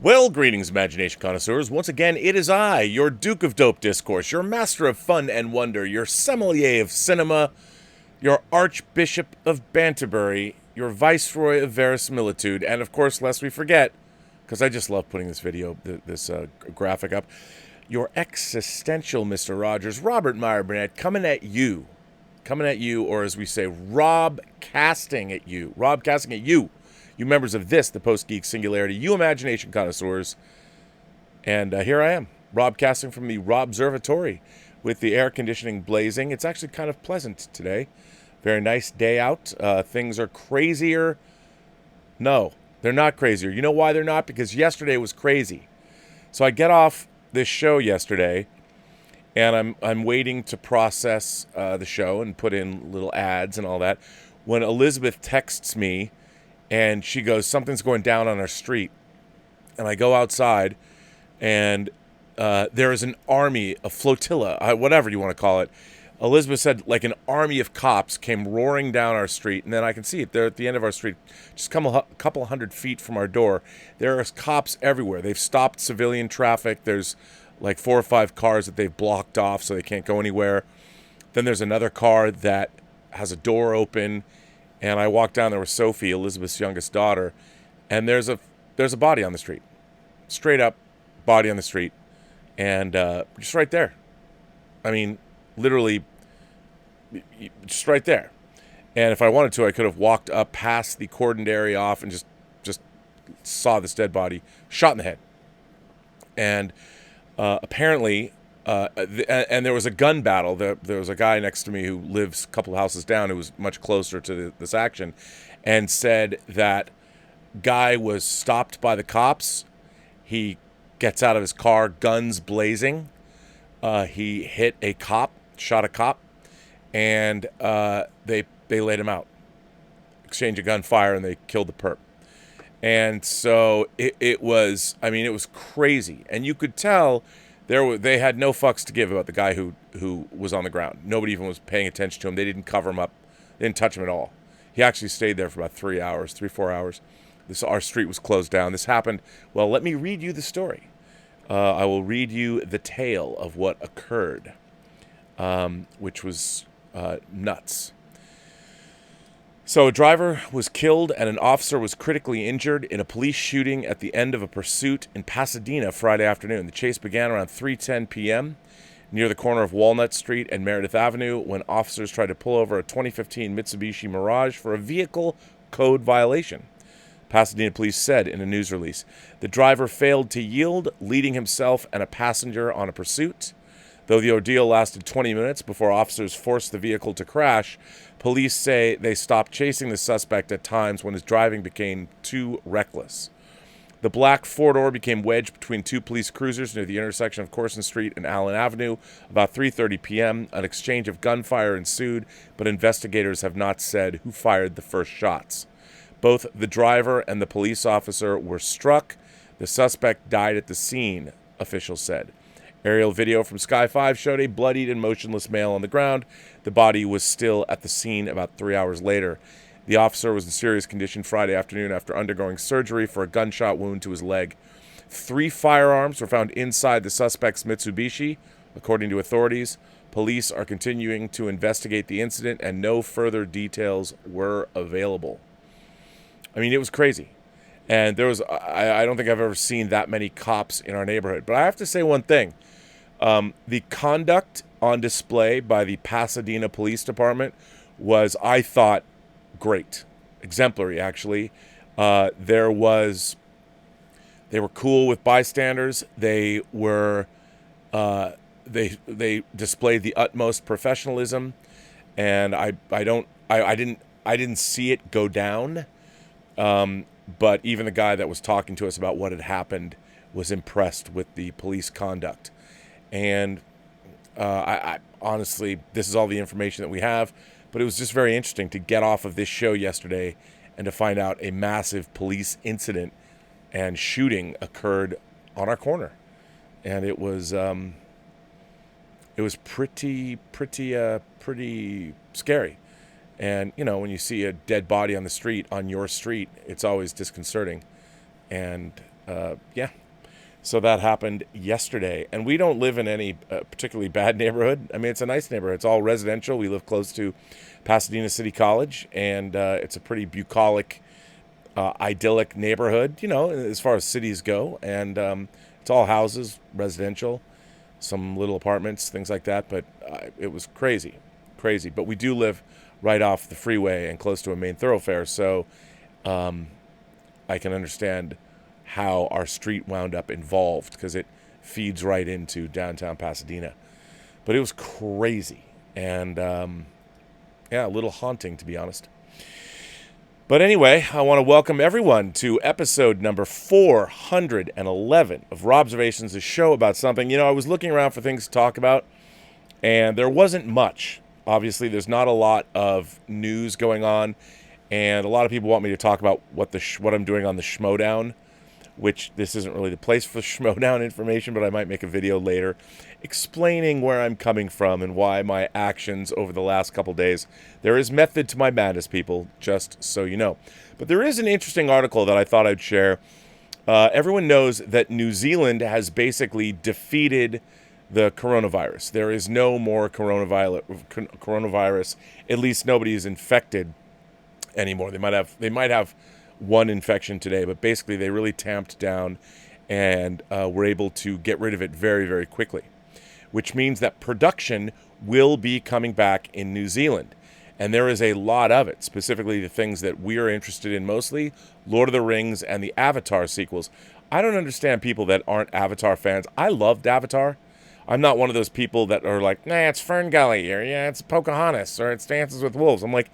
Well, greetings, imagination connoisseurs. Once again, it is I, your Duke of Dope Discourse, your master of fun and wonder, your sommelier of cinema, your Archbishop of Banterbury, your Viceroy of Verisimilitude, and of course, lest we forget, because I just love putting this graphic up, your existential Mr. Rogers, Robert Meyer Burnett, coming at you, or as we say, Rob casting at you, you members of this, the Post-Geek Singularity, you imagination connoisseurs. And here I am, broadcasting from the Robservations with the air conditioning blazing. It's actually kind of pleasant today. Very nice day out. Things are crazier. No, they're not crazier. You know why they're not? Because yesterday was crazy. So I get off this show yesterday, and I'm waiting to process the show and put in little ads and all that, when Elizabeth texts me, and she goes, something's going down on our street. And I go outside, and there is an army, a flotilla, whatever you want to call it. Elizabeth said, like an army of cops came roaring down our street. And then I can see it. They're at the end of our street, just a couple hundred feet from our door. There are cops everywhere. They've stopped civilian traffic. There's like 4 or 5 cars that they've blocked off so they can't go anywhere. Then there's another car that has a door open. And I walked down there with Sophie, Elizabeth's youngest daughter, and there's a body on the street. Straight up body on the street. And just right there. I mean, literally, just right there. And if I wanted to, I could have walked up past the cordoned area off and just saw this dead body shot in the head. And apparently, and there was a gun battle. There was a guy next to me who lives a couple of houses down who was much closer to this action, and said that guy was stopped by the cops. He gets out of his car, guns blazing. He hit a cop, shot a cop, and they laid him out. Exchange of gunfire, and they killed the perp. And so it was crazy, and you could tell. They had no fucks to give about the guy who was on the ground. Nobody even was paying attention to him. They didn't cover him up. They didn't touch him at all. He actually stayed there for about 3 hours, 3-4 hours. Our street was closed down. This happened. Well, let me read you the story. I will read you the tale of what occurred, which was nuts. So a driver was killed and an officer was critically injured in a police shooting at the end of a pursuit in Pasadena Friday afternoon. The chase began around 3:10 p.m. near the corner of Walnut Street and Meredith Avenue when officers tried to pull over a 2015 Mitsubishi Mirage for a vehicle code violation. Pasadena police said in a news release. The driver failed to yield, leading himself and a passenger on a pursuit. Though the ordeal lasted 20 minutes before officers forced the vehicle to crash, police say they stopped chasing the suspect at times when his driving became too reckless. The black four-door became wedged between 2 police cruisers near the intersection of Corson Street and Allen Avenue about 3:30 p.m. An exchange of gunfire ensued, but investigators have not said who fired the first shots. Both the driver and the police officer were struck. The suspect died at the scene, officials said. Aerial video from Sky 5 showed a bloodied and motionless male on the ground. The body was still at the scene about 3 hours later. The officer was in serious condition Friday afternoon after undergoing surgery for a gunshot wound to his leg. 3 firearms were found inside the suspect's Mitsubishi, according to authorities. Police are continuing to investigate the incident, and no further details were available. I mean, it was crazy. And there was, I don't think I've ever seen that many cops in our neighborhood. But I have to say one thing. The conduct on display by the Pasadena Police Department was, I thought, great. Exemplary, actually. They were cool with bystanders. They were, they displayed the utmost professionalism. And I didn't see it go down. But even the guy that was talking to us about what had happened was impressed with the police conduct. And I honestly, this is all the information that we have, but it was just very interesting to get off of this show yesterday and to find out a massive police incident and shooting occurred on our corner. And it was pretty scary. And, you know, when you see a dead body on the street, on your street, it's always disconcerting. And yeah. So that happened yesterday. And we don't live in any particularly bad neighborhood. I mean, it's a nice neighborhood. It's all residential. We live close to Pasadena City College, and it's a pretty bucolic, idyllic neighborhood, you know, as far as cities go. And it's all houses, residential, some little apartments, things like that. But it was crazy. But we do live right off the freeway and close to a main thoroughfare. So I can understand how our street wound up involved, because it feeds right into downtown Pasadena. But it was crazy. And yeah, a little haunting, to be honest. But anyway, I want to welcome everyone to episode number 411 of Robservations, a show about something. You know, I was looking around for things to talk about, and there wasn't much. Obviously, there's not a lot of news going on, and a lot of people want me to talk about what I'm doing on the Schmodown, which this isn't really the place for Schmodown information, but I might make a video later explaining where I'm coming from and why my actions over the last couple days. There is method to my madness, people, just so you know. But there is an interesting article that I thought I'd share. Everyone knows that New Zealand has basically defeated the coronavirus. There is no more coronavirus. At least nobody is infected anymore. They might have one infection today, but basically they really tamped down and were able to get rid of it very, very quickly, which means that production will be coming back in New Zealand. And there is a lot of it, specifically the things that we are interested in mostly, Lord of the Rings and the Avatar sequels. I don't understand people that aren't Avatar fans. I loved Avatar. I'm not one of those people that are like, nah, it's Fern Gully, or yeah, it's Pocahontas, or it's Dances with Wolves. I'm like,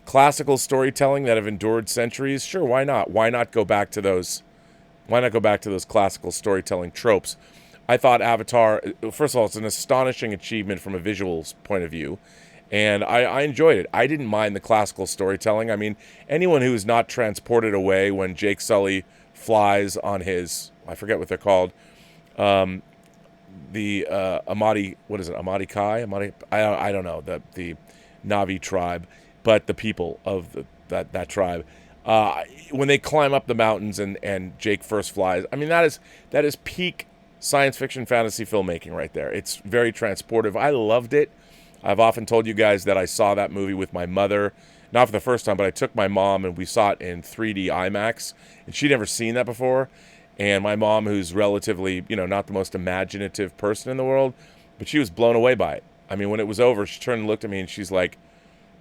classical storytelling that have endured centuries, sure, why not? Why not go back to those classical storytelling tropes? I thought Avatar, first of all, it's an astonishing achievement from a visuals point of view, and I enjoyed it. I didn't mind the classical storytelling. I mean, anyone who is not transported away when Jake Sully flies on his, I forget what they're called, the Amadi, what is it, Amadi Kai? I don't know, the Navi tribe, but the people of that tribe, when they climb up the mountains and Jake first flies, I mean, that is peak science fiction fantasy filmmaking right there. It's very transportive. I loved it. I've often told you guys that I saw that movie with my mother, not for the first time, but I took my mom and we saw it in 3D IMAX, and she'd never seen that before. And my mom, who's relatively, you know, not the most imaginative person in the world, but she was blown away by it. I mean, when it was over, she turned and looked at me and she's like,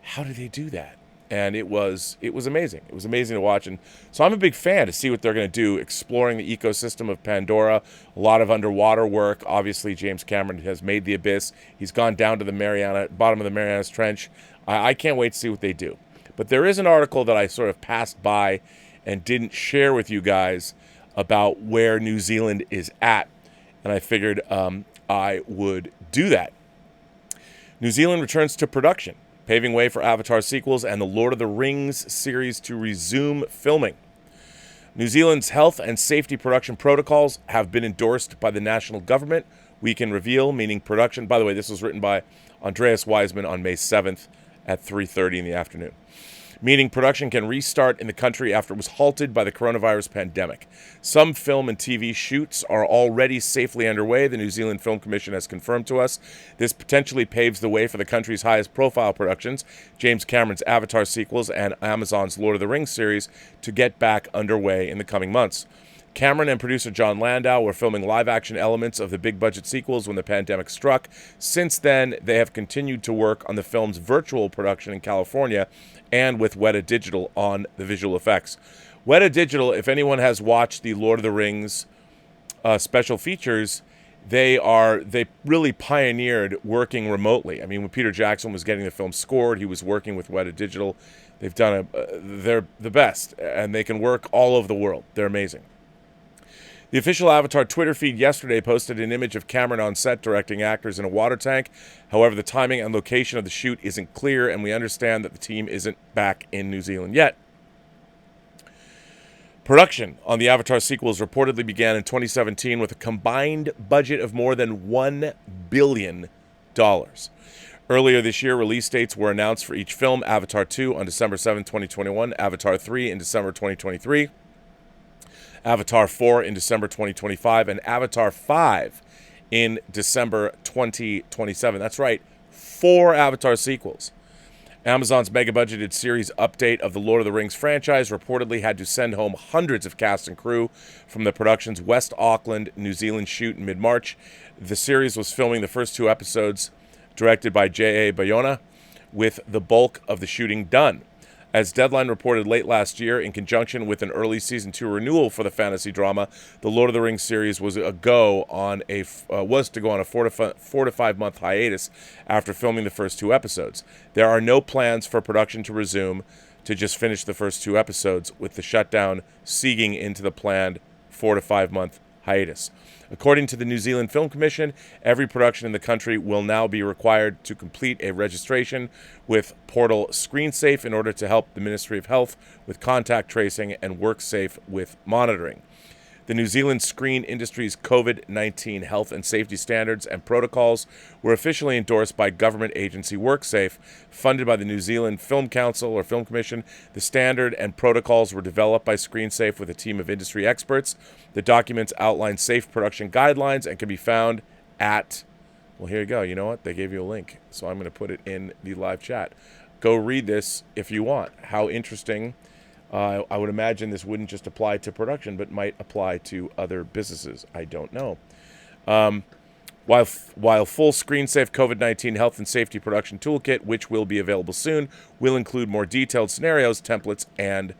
how did they do that? And it was amazing. It was amazing to watch. And so I'm a big fan to see what they're going to do, exploring the ecosystem of Pandora, a lot of underwater work. Obviously, James Cameron has made The Abyss. He's gone down to the bottom of the Marianas Trench. I can't wait to see what they do. But there is an article that I sort of passed by and didn't share with you guys about where New Zealand is at. And I figured I would do that. New Zealand returns to production, paving way for Avatar sequels and the Lord of the Rings series to resume filming. New Zealand's health and safety production protocols have been endorsed by the national government, we can reveal, meaning production. By the way, this was written by Andreas Wiseman on May 7th at 3:30 in the afternoon. Meaning production can restart in the country after it was halted by the coronavirus pandemic. Some film and TV shoots are already safely underway, the New Zealand Film Commission has confirmed to us. This potentially paves the way for the country's highest profile productions, James Cameron's Avatar sequels and Amazon's Lord of the Rings series, to get back underway in the coming months. Cameron and producer John Landau were filming live-action elements of the big-budget sequels when the pandemic struck. Since then, they have continued to work on the film's virtual production in California and with Weta Digital on the visual effects. Weta Digital, if anyone has watched the Lord of the Rings special features, they really pioneered working remotely. I mean, when Peter Jackson was getting the film scored, he was working with Weta Digital. They've done they're the best, and they can work all over the world. They're amazing. The official Avatar Twitter feed yesterday posted an image of Cameron on set directing actors in a water tank. However, the timing and location of the shoot isn't clear, and we understand that the team isn't back in New Zealand yet. Production on the Avatar sequels reportedly began in 2017 with a combined budget of more than $1 billion. Earlier this year, release dates were announced for each film: Avatar 2 on December 7, 2021, Avatar 3 in December 2023. Avatar 4 in December 2025, and Avatar 5 in December 2027. That's right, 4 Avatar sequels. Amazon's mega-budgeted series update of the Lord of the Rings franchise reportedly had to send home hundreds of cast and crew from the production's West Auckland, New Zealand shoot in mid-March. The series was filming the first 2 episodes, directed by J.A. Bayona, with the bulk of the shooting done. As Deadline reported late last year, in conjunction with an early Season 2 renewal for the fantasy drama, the Lord of the Rings series was to go on a 4 to 5 month hiatus after filming the first 2 episodes. There are no plans for production to resume to just finish the first 2 episodes, with the shutdown seeding into the planned 4 to 5 month hiatus. According to the New Zealand Film Commission, every production in the country will now be required to complete a registration with portal ScreenSafe in order to help the Ministry of Health with contact tracing and WorkSafe with monitoring. The New Zealand screen industry's COVID-19 health and safety standards and protocols were officially endorsed by government agency WorkSafe, funded by the New Zealand Film Council or Film Commission. The standard and protocols were developed by ScreenSafe with a team of industry experts. The documents outline safe production guidelines and can be found at, well, here you go. You know what? They gave you a link, so I'm going to put it in the live chat. Go read this if you want. How interesting. I would imagine this wouldn't just apply to production, but might apply to other businesses. I don't know. While full ScreenSafe COVID-19 health and safety production toolkit, which will be available soon, will include more detailed scenarios, templates, and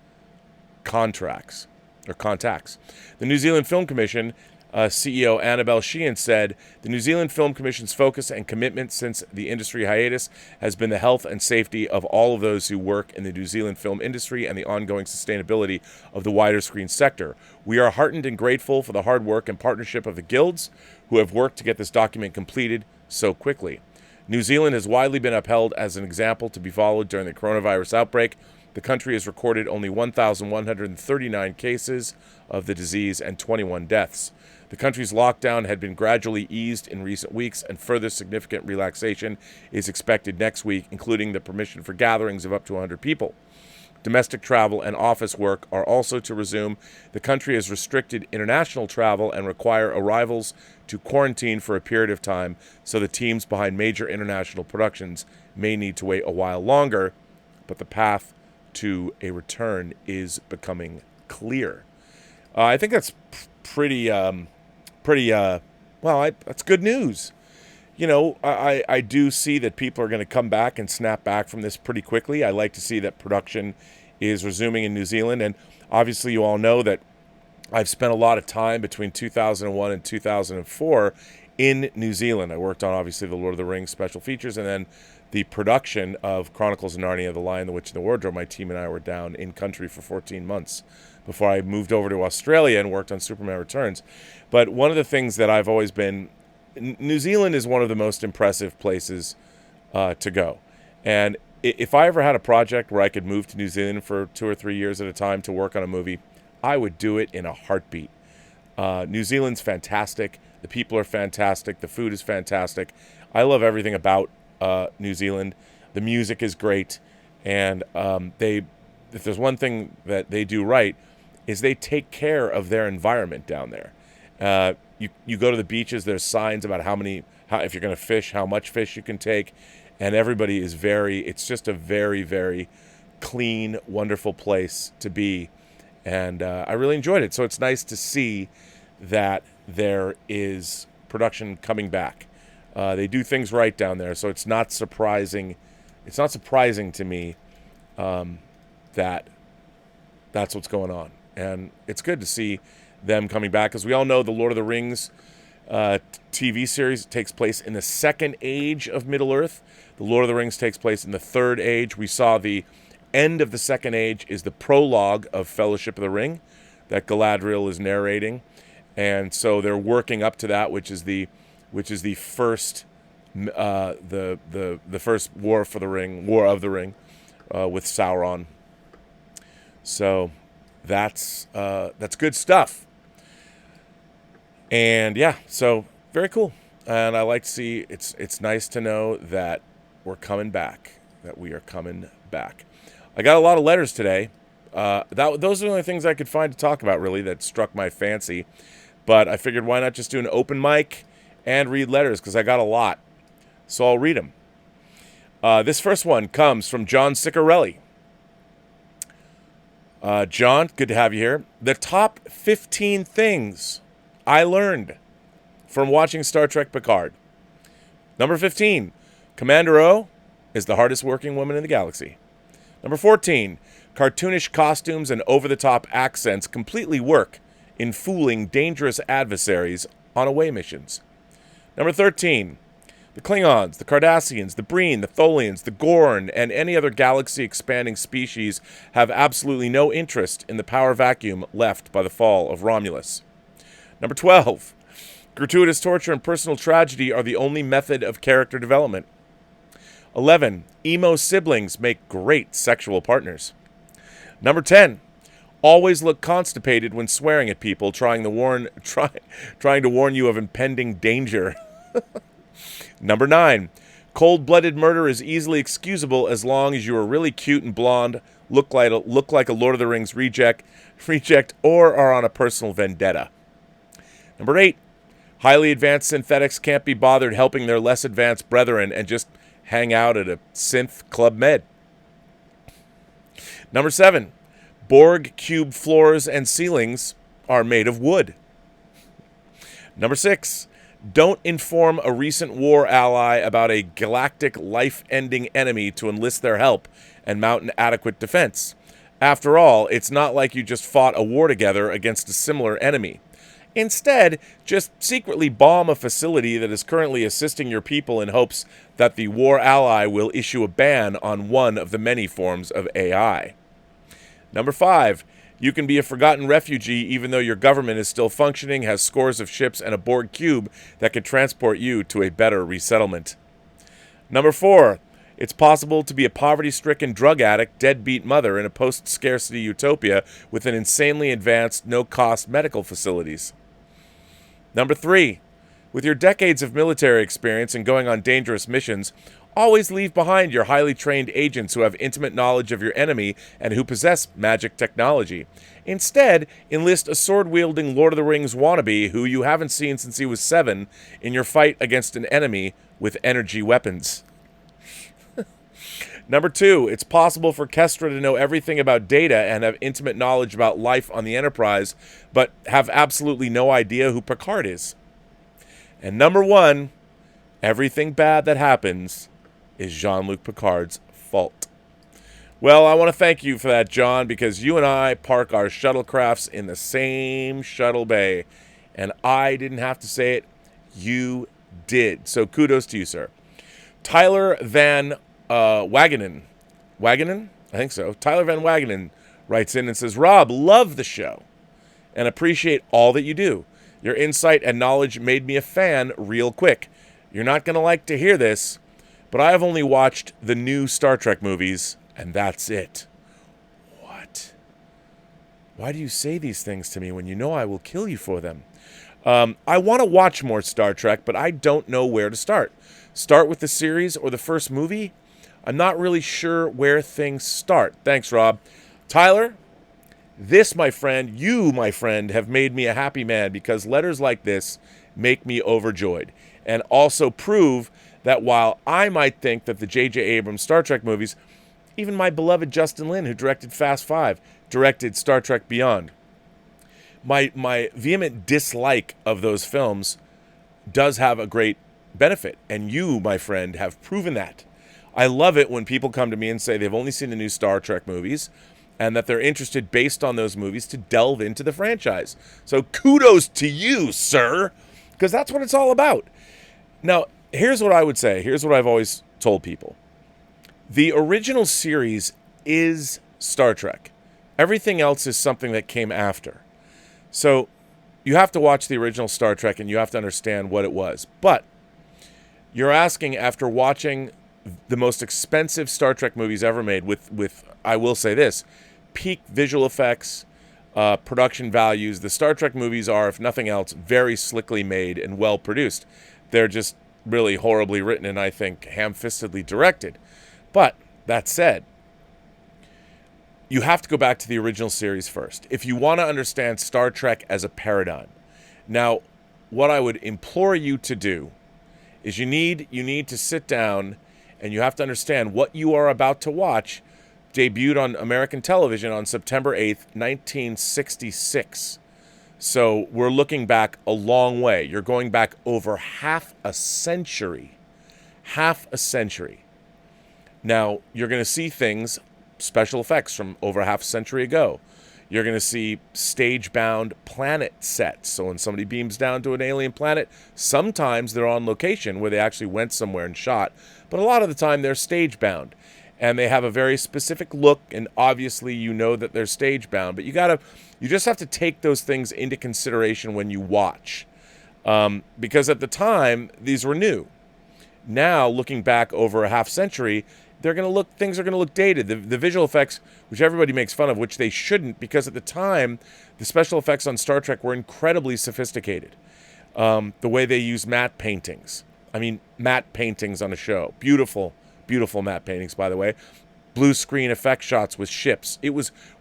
contacts. The New Zealand Film Commission CEO Annabelle Sheehan said, "The New Zealand Film Commission's focus and commitment since the industry hiatus has been the health and safety of all of those who work in the New Zealand film industry and the ongoing sustainability of the wider screen sector. We are heartened and grateful for the hard work and partnership of the guilds who have worked to get this document completed so quickly. New Zealand has widely been upheld as an example to be followed during the coronavirus outbreak. The country has recorded only 1,139 cases of the disease and 21 deaths. The country's lockdown had been gradually eased in recent weeks, and further significant relaxation is expected next week, including the permission for gatherings of up to 100 people. Domestic travel and office work are also to resume. The country has restricted international travel and require arrivals to quarantine for a period of time, so the teams behind major international productions may need to wait a while longer, but the path to a return is becoming clear." I think that's that's good news. You know, I do see that people are going to come back and snap back from this pretty quickly. I like to see that production is resuming in New Zealand. And obviously you all know that I've spent a lot of time between 2001 and 2004 in New Zealand. I worked on, obviously, the Lord of the Rings special features, and then the production of Chronicles of Narnia, The Lion, the Witch, and the Wardrobe. My team and I were down in country for 14 months before I moved over to Australia and worked on Superman Returns. But one of the things that I've always been, New Zealand is one of the most impressive places to go. And if I ever had a project where I could move to New Zealand for 2 or 3 years at a time to work on a movie, I would do it in a heartbeat. New Zealand's fantastic. The people are fantastic. The food is fantastic. I love everything about New Zealand. The music is great. And if there's one thing that they do right, is they take care of their environment down there. You go to the beaches, there's signs about if you're going to fish, how much fish you can take. And everybody is it's just a very, very clean, wonderful place to be. And I really enjoyed it. So it's nice to see that there is production coming back. They do things right down there. So it's not surprising. It's not surprising to me that that's what's going on. And it's good to see them coming back, because we all know the Lord of the Rings TV series takes place in the second age of Middle-earth. The Lord of the Rings takes place in the third age. We saw the end of the second age is the prologue of Fellowship of the Ring that Galadriel is narrating. And so they're working up to that, which is the first the first War of the Ring with Sauron. So that's good stuff. And yeah, so very cool. And I like to see it's nice to know that we're coming back, that we are coming back. I got a lot of letters today. Those are the only things I could find to talk about, really, that struck my fancy. But I figured, why not just do an open mic and read letters, because I got a lot. So I'll read them. This first one comes from John Ciccarelli. John, good to have you here. The top 15 things I learned from watching Star Trek Picard. Number 15, Commander O is the hardest working woman in the galaxy. Number 14, cartoonish costumes and over-the-top accents completely work in fooling dangerous adversaries on away missions. Number 13, the Klingons, the Cardassians, the Breen, the Tholians, the Gorn, and any other galaxy-expanding species have absolutely no interest in the power vacuum left by the fall of Romulus. Number 12, gratuitous torture and personal tragedy are the only method of character development. 11, emo siblings make great sexual partners. Number 10, always look constipated when swearing at people trying to warn you of impending danger. Number 9, cold-blooded murder is easily excusable as long as you are really cute and blonde, look like a Lord of the Rings reject, or are on a personal vendetta. Number 8, highly advanced synthetics can't be bothered helping their less advanced brethren and just hang out at a synth Club Med. Number 7, Borg cube floors and ceilings are made of wood. Number 6, don't inform a recent war ally about a galactic life-ending enemy to enlist their help and mount an adequate defense. After all, it's not like you just fought a war together against a similar enemy. Instead, just secretly bomb a facility that is currently assisting your people in hopes that the war ally will issue a ban on one of the many forms of AI. Number 5, you can be a forgotten refugee even though your government is still functioning, has scores of ships, and a Borg cube that can transport you to a better resettlement. Number 4, it's possible to be a poverty-stricken drug addict, deadbeat mother in a post-scarcity utopia with an insanely advanced, no-cost medical facilities. Number 3, with your decades of military experience and going on dangerous missions, always leave behind your highly trained agents who have intimate knowledge of your enemy and who possess magic technology. Instead, enlist a sword-wielding Lord of the Rings wannabe who you haven't seen since he was 7 in your fight against an enemy with energy weapons. Number 2, it's possible for Kestra to know everything about Data and have intimate knowledge about life on the Enterprise, but have absolutely no idea who Picard is. And number 1, everything bad that happens is Jean-Luc Picard's fault. Well, I want to thank you for that, John, because you and I park our shuttlecrafts in the same shuttle bay, and I didn't have to say it, you did. So kudos to you, sir. Tyler Van Wagenen? I think so. Tyler Van Wagenen writes in and says, Rob, love the show and appreciate all that you do. Your insight and knowledge made me a fan real quick. You're not going to like to hear this, but I have only watched the new Star Trek movies, and that's it. What? Why do you say these things to me when you know I will kill you for them? I want to watch more Star Trek, but I don't know where to start. Start with the series or the first movie? I'm not really sure where things start. Thanks, Rob. Tyler, this, my friend, you, my friend, have made me a happy man because letters like this make me overjoyed and also prove that while I might think that the J.J. Abrams Star Trek movies, even my beloved Justin Lin, who directed Fast 5, directed Star Trek Beyond, my vehement dislike of those films does have a great benefit. And you, my friend, have proven that. I love it when people come to me and say they've only seen the new Star Trek movies and that they're interested based on those movies to delve into the franchise. So kudos to you, sir, because that's what it's all about. Now, here's what I would say. Here's what I've always told people. The original series is Star Trek. Everything else is something that came after. So you have to watch the original Star Trek and you have to understand what it was. But you're asking, after watching the most expensive Star Trek movies ever made with I will say this, peak visual effects, production values, the Star Trek movies are, if nothing else, very slickly made and well produced. They're just really horribly written and I think ham-fistedly directed. But that said, you have to go back to the original series first if you want to understand Star Trek as a paradigm. Now, what I would implore you to do is you need to sit down and you have to understand what you are about to watch debuted on American television on September 8th, 1966. So we're looking back a long way. You're going back over half a century. Half a century. Now, you're going to see things, special effects from over half a century ago. You're going to see stage-bound planet sets. So when somebody beams down to an alien planet, sometimes they're on location where they actually went somewhere and shot. But a lot of the time they're stage-bound. And they have a very specific look, and obviously you know that they're stage-bound. But you just have to take those things into consideration when you watch. Because at the time, these were new. Now, looking back over a half century, things are going to look dated. The visual effects, which everybody makes fun of, which they shouldn't, because at the time, the special effects on Star Trek were incredibly sophisticated. The way they use matte paintings. I mean, matte paintings on a show. Beautiful, beautiful matte paintings, by the way. Blue screen effect shots with ships.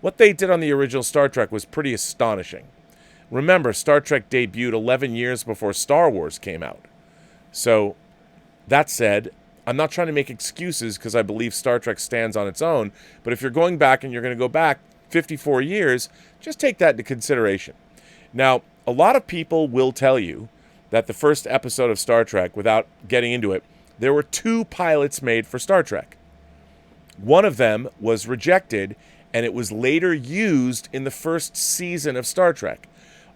What they did on the original Star Trek was pretty astonishing. Remember, Star Trek debuted 11 years before Star Wars came out. So, that said, I'm not trying to make excuses because I believe Star Trek stands on its own, but if you're going back and you're going to go back 54 years, just take that into consideration. Now, a lot of people will tell you that the first episode of Star Trek, without getting into it, there were 2 pilots made for Star Trek. One of them was rejected, and it was later used in the first season of Star Trek.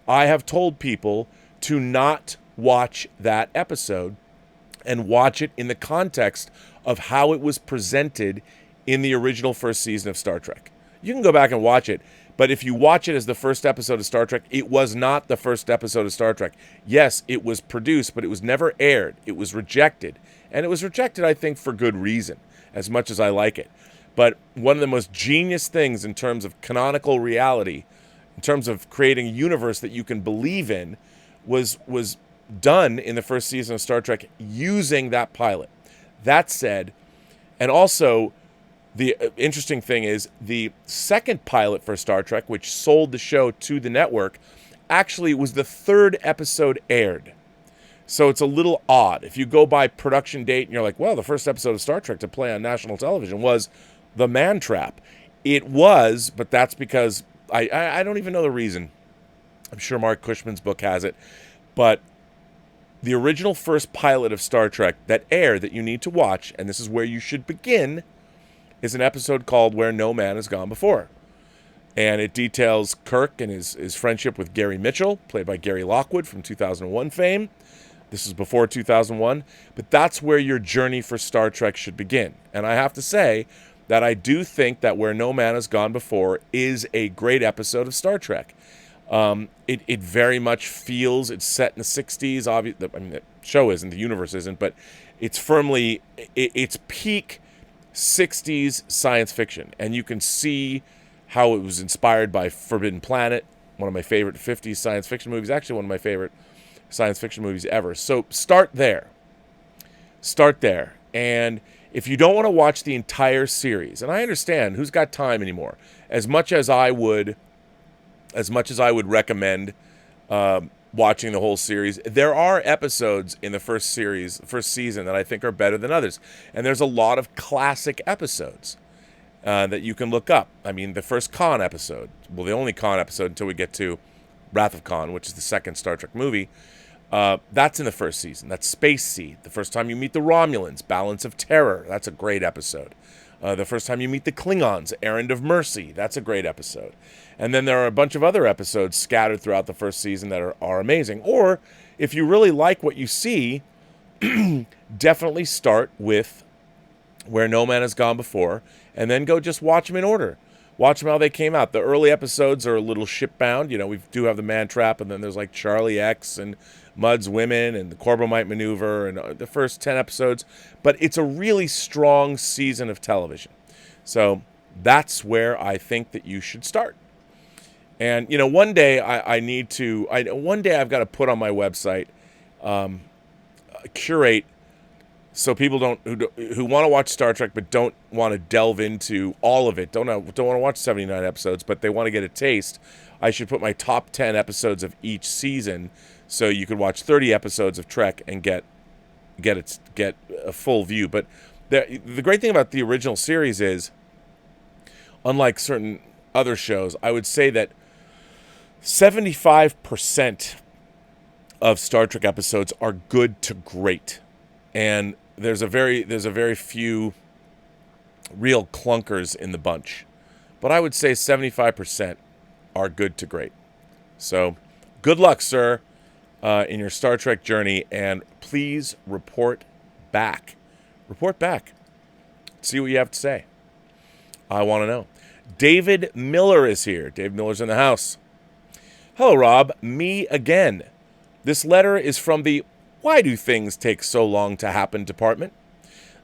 I have told people to not watch that episode and watch it in the context of how it was presented in the original first season of Star Trek. You can go back and watch it, but if you watch it as the first episode of Star Trek, it was not the first episode of Star Trek. Yes, it was produced, but it was never aired. It was rejected. And it was rejected, I think, for good reason, as much as I like it. But one of the most genius things in terms of canonical reality, in terms of creating a universe that you can believe in, was done in the first season of Star Trek using that pilot. That said, and also the interesting thing is the second pilot for Star Trek, which sold the show to the network, actually was the 3rd episode aired. So it's a little odd. If you go by production date and you're like, well, the first episode of Star Trek to play on national television was The Man Trap. It was, but that's because I don't even know the reason. I'm sure Mark Cushman's book has it. But the original first pilot of Star Trek that aired that you need to watch, and this is where you should begin, is an episode called Where No Man Has Gone Before. And it details Kirk and his friendship with Gary Mitchell, played by Gary Lockwood from 2001 fame. This is before 2001. But that's where your journey for Star Trek should begin. And I have to say that I do think that Where No Man Has Gone Before is a great episode of Star Trek. It very much feels, it's set in the 60s. I mean, the show isn't, the universe isn't, but it's firmly, it's peak 60s science fiction. And you can see how it was inspired by Forbidden Planet, one of my favorite 50s science fiction movies, actually one of my favorite science fiction movies ever. So start there. Start there. And if you don't want to watch the entire series, and I understand who's got time anymore, as much as I would recommend watching the whole series, there are episodes in the first season that I think are better than others. And there's a lot of classic episodes that you can look up. I mean, the first Khan episode, well, the only Khan episode until we get to Wrath of Khan, which is the second Star Trek movie, that's in the first season. That's Space Seed. The first time you meet the Romulans, Balance of Terror. That's a great episode. The first time you meet the Klingons, Errand of Mercy. That's a great episode. And then there are a bunch of other episodes scattered throughout the first season that are amazing. Or, if you really like what you see, definitely start with Where No Man Has Gone Before, and then go just watch them in order. Watch them how they came out. The early episodes are a little ship-bound. You know, we do have the Man Trap, and then there's like Charlie X and Mudd's Women and the Corbomite Maneuver and the first 10 episodes. But it's a really strong season of television. So that's where I think that you should start. And, you know, one day one day I've got to put on my website, curate So people who want to watch Star Trek but don't want to delve into all of it, don't want to watch 79 episodes, but they want to get a taste. I should put my top 10 episodes of each season, so you could watch 30 episodes of Trek and get a full view. But the great thing about the original series is, unlike certain other shows, I would say that 75% of Star Trek episodes are good to great, and there's a very few real clunkers in the bunch. But I would say 75% are good to great. So, good luck, sir, in your Star Trek journey, and please report back. Report back. See what you have to say. I want to know. David Miller is here. David Miller's in the house. Hello, Rob. Me again. This letter is from the "Why do things take so long to happen" department.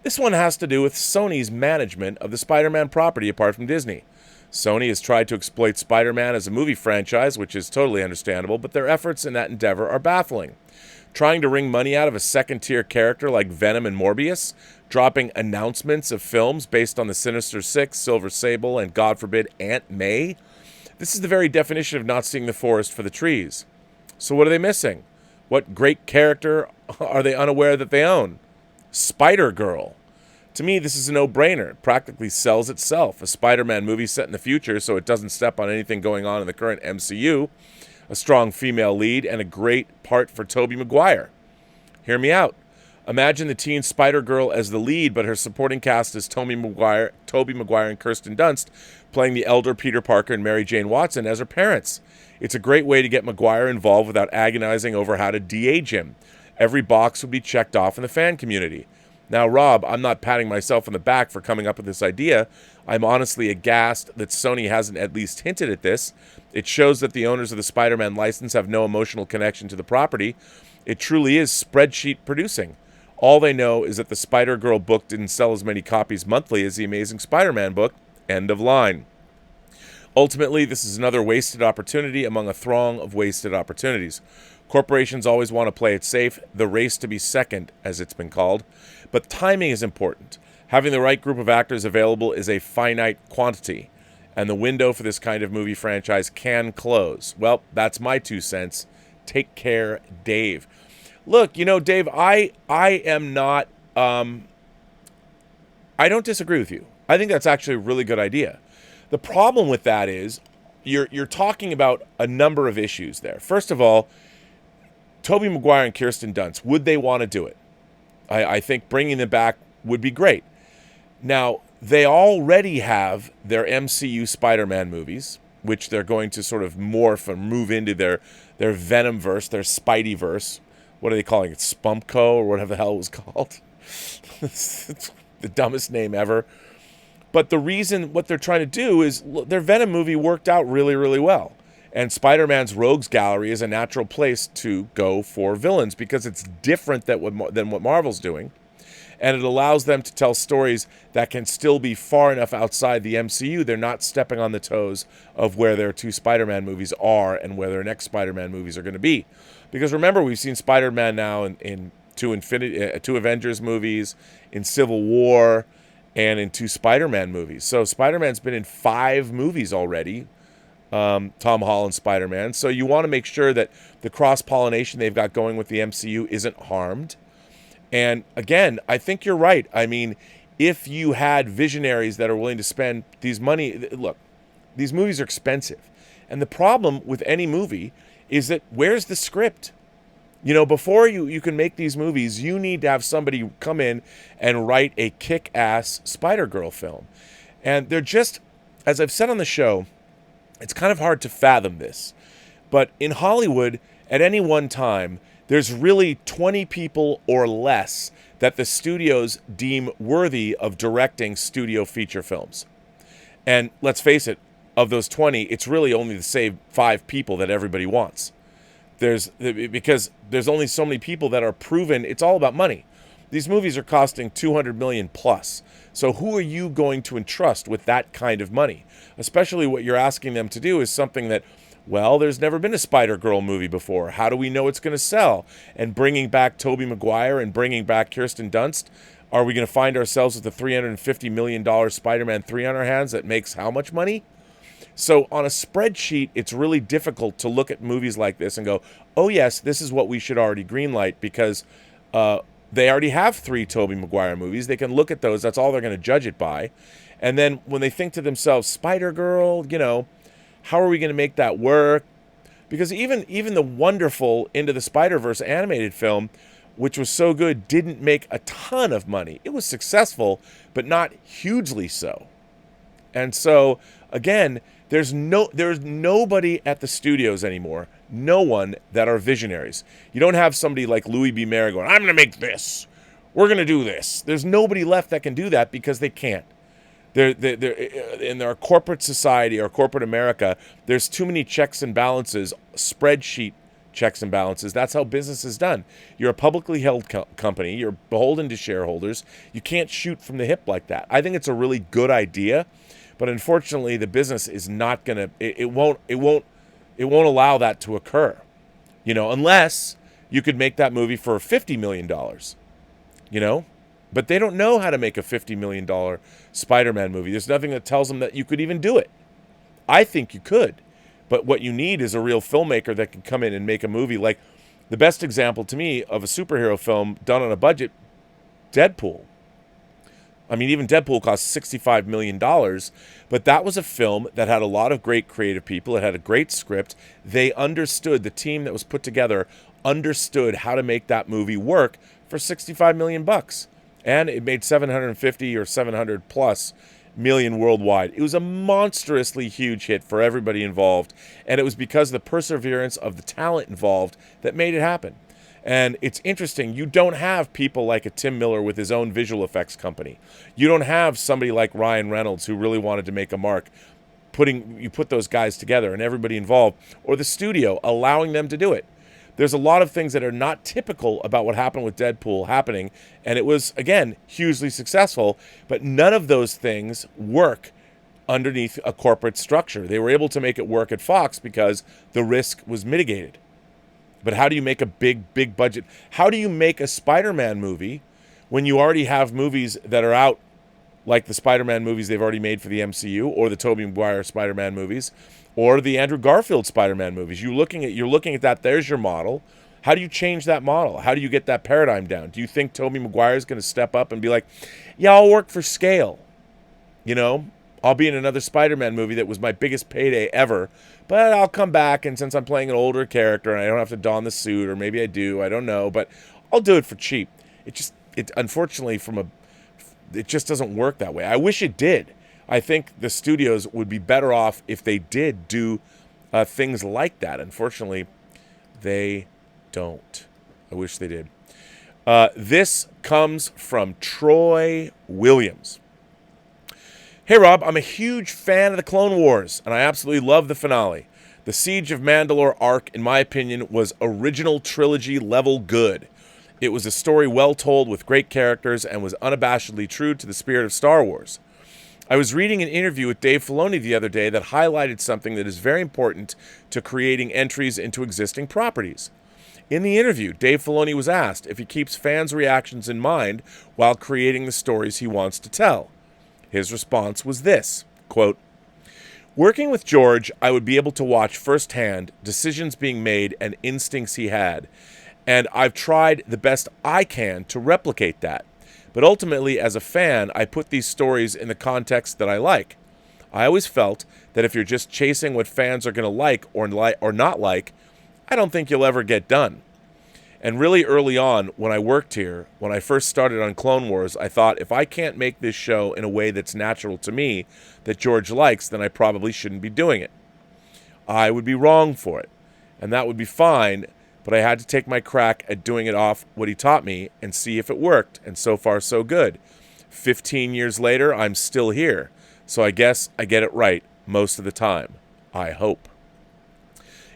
This one has to do with Sony's management of the Spider-Man property apart from Disney. Sony has tried to exploit Spider-Man as a movie franchise, which is totally understandable, but their efforts in that endeavor are baffling. Trying to wring money out of a second-tier character like Venom and Morbius, dropping announcements of films based on the Sinister Six, Silver Sable, and, God forbid, Aunt May. This is the very definition of not seeing the forest for the trees. So what are they missing? What great character are they unaware that they own? Spider-Girl. To me, this is a no-brainer. It practically sells itself. A Spider-Man movie set in the future so it doesn't step on anything going on in the current MCU. A strong female lead, and a great part for Tobey Maguire. Hear me out. Imagine the teen Spider-Girl as the lead, but her supporting cast is Tobey Maguire, and Kirsten Dunst, playing the elder Peter Parker and Mary Jane Watson as her parents. It's a great way to get Maguire involved without agonizing over how to de-age him. Every box would be checked off in the fan community. Now, Rob, I'm not patting myself on the back for coming up with this idea. I'm honestly aghast that Sony hasn't at least hinted at this. It shows that the owners of the Spider-Man license have no emotional connection to the property. It truly is spreadsheet producing. All they know is that the Spider-Girl book didn't sell as many copies monthly as the Amazing Spider-Man book. End of line. Ultimately, this is another wasted opportunity among a throng of wasted opportunities. Corporations always want to play it safe, the race to be second, as it's been called. But timing is important. Having the right group of actors available is a finite quantity, and the window for this kind of movie franchise can close. Well, that's my 2 cents. Take care, Dave. Look, Dave, I am not, I don't disagree with you. I think that's actually a really good idea. The problem with that is you're talking about a number of issues there. First of all, Tobey Maguire and Kirsten Dunst, would they want to do it? I think bringing them back would be great. Now, they already have their MCU Spider-Man movies, which they're going to sort of morph and move into their Venomverse, their Spideyverse. What are they calling it? Spunko, or whatever the hell it was called. It's the dumbest name ever. But the reason what they're trying to do is their Venom movie worked out really, really well. And Spider-Man's Rogues Gallery is a natural place to go for villains because it's different than what Marvel's doing. And it allows them to tell stories that can still be far enough outside the MCU. They're not stepping on the toes of where their 2 Spider-Man movies are and where their next Spider-Man movies are going to be. Because remember, we've seen Spider-Man now in 2 Avengers movies, in Civil War, and in 2 Spider-Man movies. So Spider-Man's been in 5 movies already. Tom Holland Spider-Man. So you want to make sure that the cross-pollination they've got going with the MCU isn't harmed. And again, I think you're right. I mean, if you had visionaries that are willing to spend these money, look, these movies are expensive. And the problem with any movie is that where's the script? Before you can make these movies, you need to have somebody come in and write a kick-ass Spider-Girl film. And they're just, as I've said on the show, it's kind of hard to fathom this. But in Hollywood, at any one time, there's really 20 people or less that the studios deem worthy of directing studio feature films. And let's face it, of those 20, it's really only the same 5 people that everybody wants. Because there's only so many people that are proven. It's all about money. These movies are costing $200 million plus. So who are you going to entrust with that kind of money? Especially what you're asking them to do is something that Well, there's never been a Spider-Girl movie before. How do we know it's going to sell? And bringing back Tobey Maguire and bringing back Kirsten Dunst, are we going to find ourselves with a $350 million Spider-Man 3 on our hands that makes how much money? So on a spreadsheet, it's really difficult to look at movies like this and go, oh yes, this is what we should already greenlight, because they already have 3 Tobey Maguire movies. They can look at those. That's all they're going to judge it by. And then when they think to themselves, Spider-Girl, how are we going to make that work? Because even the wonderful Into the Spider-Verse animated film, which was so good, didn't make a ton of money. It was successful, but not hugely so. And so, again, there's nobody at the studios anymore, no one, that are visionaries. You don't have somebody like Louis B. Mayer going, I'm going to make this. We're going to do this. There's nobody left that can do that because they can't. They're in our corporate society or corporate America, there's too many checks and balances, spreadsheet checks and balances. That's how business is done. You're a publicly held company. You're beholden to shareholders. You can't shoot from the hip like that. I think it's a really good idea, but unfortunately, the business is not going to. It won't allow that to occur. Unless you could make that movie for $50 million. But they don't know how to make a $50 million Spider-Man movie. There's nothing that tells them that you could even do it. I think you could. But what you need is a real filmmaker that can come in and make a movie. Like, the best example to me of a superhero film done on a budget, Deadpool. I mean, even Deadpool cost $65 million. But that was a film that had a lot of great creative people. It had a great script. They understood, the team that was put together understood how to make that movie work for $65 million. And it made 750 or 700 plus million worldwide. It was a monstrously huge hit for everybody involved. And it was because of the perseverance of the talent involved that made it happen. And it's interesting, you don't have people like a Tim Miller with his own visual effects company. You don't have somebody like Ryan Reynolds who really wanted to make a mark. You put those guys together and everybody involved, or the studio allowing them to do it. There's a lot of things that are not typical about what happened with Deadpool happening, and it was, again, hugely successful, but none of those things work underneath a corporate structure. They were able to make it work at Fox because the risk was mitigated. But how do you make a big budget? How do you make a Spider-Man movie when you already have movies that are out, like the Spider-Man movies they've already made for the MCU, or the Tobey Maguire Spider-Man movies, or the Andrew Garfield Spider-Man movies? You're looking at that. There's your model. How do you change that model? How do you get that paradigm down? Do you think Tobey Maguire is going to step up and be like, yeah, I'll work for scale. I'll be in another Spider-Man movie that was my biggest payday ever, but I'll come back, and since I'm playing an older character and I don't have to don the suit, or maybe I do, I don't know, but I'll do it for cheap. Unfortunately, it just doesn't work that way. I wish it did. I think the studios would be better off if they did do things like that. Unfortunately, they don't. I wish they did. This comes from Troy Williams. Hey, Rob, I'm a huge fan of the Clone Wars, and I absolutely love the finale. The Siege of Mandalore arc, in my opinion, was original trilogy level good. It was a story well told with great characters and was unabashedly true to the spirit of Star Wars. I was reading an interview with Dave Filoni the other day that highlighted something that is very important to creating entries into existing properties. In the interview, Dave Filoni was asked if he keeps fans' reactions in mind while creating the stories he wants to tell. His response was this, quote, "Working with George, I would be able to watch firsthand decisions being made and instincts he had, and I've tried the best I can to replicate that. But ultimately, as a fan, I put these stories in the context that I like. I always felt that if you're just chasing what fans are going to like or not like, I don't think you'll ever get done. And really early on, when I worked here, when I first started on Clone Wars, I thought, if I can't make this show in a way that's natural to me, that George likes, then I probably shouldn't be doing it. I would be wrong for it, and that would be fine, but I had to take my crack at doing it off what he taught me and see if it worked, and so far so good. 15 years later, I'm still here, so I guess I get it right most of the time. I hope."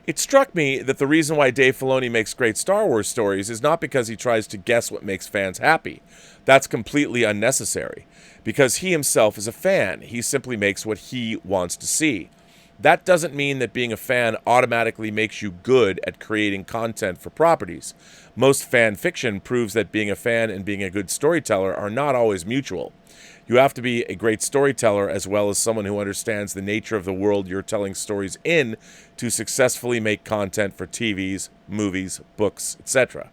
It struck me that the reason why Dave Filoni makes great Star Wars stories is not because he tries to guess what makes fans happy. That's completely unnecessary. Because he himself is a fan. He simply makes what he wants to see. That doesn't mean that being a fan automatically makes you good at creating content for properties. Most fan fiction proves that being a fan and being a good storyteller are not always mutual. You have to be a great storyteller as well as someone who understands the nature of the world you're telling stories in to successfully make content for TVs, movies, books, etc.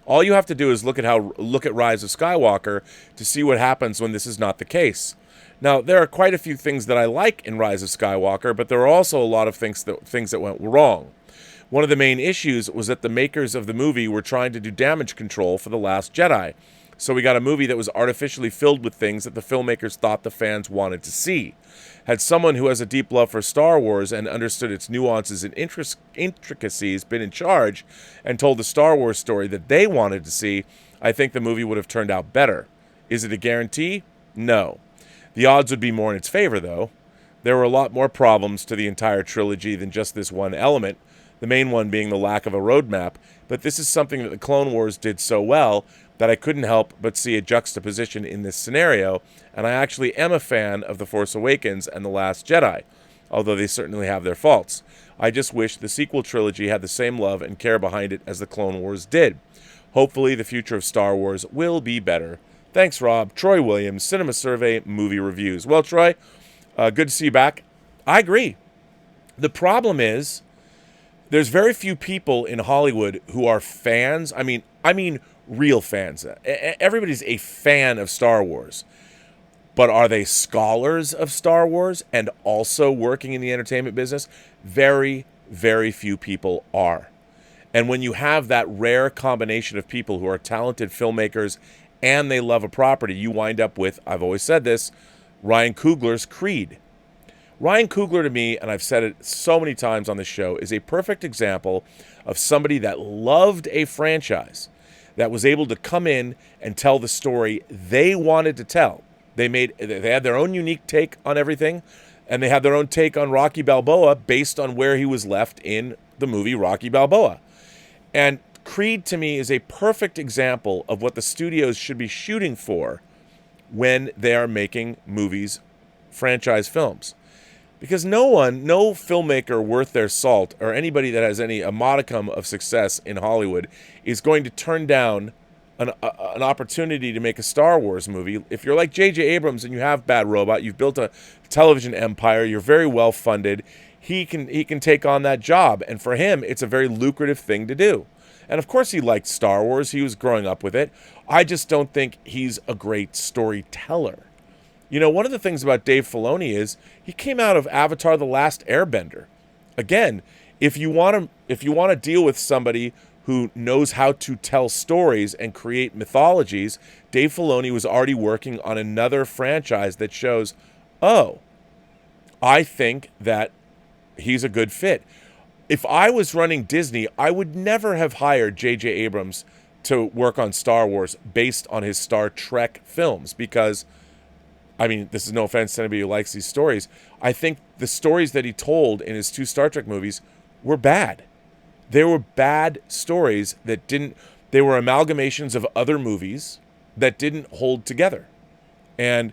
All you have to do is look at Rise of Skywalker to see what happens when this is not the case. Now, there are quite a few things that I like in Rise of Skywalker, but there are also a lot of things that went wrong. One of the main issues was that the makers of the movie were trying to do damage control for The Last Jedi. So we got a movie that was artificially filled with things that the filmmakers thought the fans wanted to see. Had someone who has a deep love for Star Wars and understood its nuances and intricacies been in charge and told the Star Wars story that they wanted to see, I think the movie would have turned out better. Is it a guarantee? No. The odds would be more in its favor, though. There were a lot more problems to the entire trilogy than just this one element, the main one being the lack of a roadmap, but this is something that the Clone Wars did so well that I couldn't help but see a juxtaposition in this scenario, and I actually am a fan of The Force Awakens and The Last Jedi, although they certainly have their faults. I just wish the sequel trilogy had the same love and care behind it as the Clone Wars did. Hopefully the future of Star Wars will be better. Thanks, Rob. Troy Williams, Cinema Survey Movie Reviews. Well, Troy, good to see you back. I agree. The problem is there's very few people in Hollywood who are fans. I mean real fans. Everybody's a fan of Star Wars. But are they scholars of Star Wars and also working in the entertainment business? Very, very few people are. And when you have that rare combination of people who are talented filmmakers and they love a property, you wind up with, I've always said this, Ryan Coogler's Creed. Ryan Coogler, to me, and I've said it so many times on the show, is a perfect example of somebody that loved a franchise, that was able to come in and tell the story they wanted to tell. They had their own unique take on everything, and they had their own take on Rocky Balboa based on where he was left in the movie Rocky Balboa. And Creed, to me, is a perfect example of what the studios should be shooting for when they are making movies, franchise films. Because no filmmaker worth their salt, or anybody that has a modicum of success in Hollywood, is going to turn down an opportunity to make a Star Wars movie. If you're like J.J. Abrams and you have Bad Robot, you've built a television empire, you're very well funded, he can take on that job. And for him, it's a very lucrative thing to do. And of course he liked Star Wars. He was growing up with it. I just don't think he's a great storyteller. You know, one of the things about Dave Filoni is he came out of Avatar: The Last Airbender. Again, if you want to deal with somebody who knows how to tell stories and create mythologies, Dave Filoni was already working on another franchise that shows, oh, I think that he's a good fit. If I was running Disney, I would never have hired J.J. Abrams to work on Star Wars based on his Star Trek films because, I mean, this is no offense to anybody who likes these stories. I think the stories that he told in his 2 Star Trek movies were bad. They were bad stories they were amalgamations of other movies that didn't hold together. And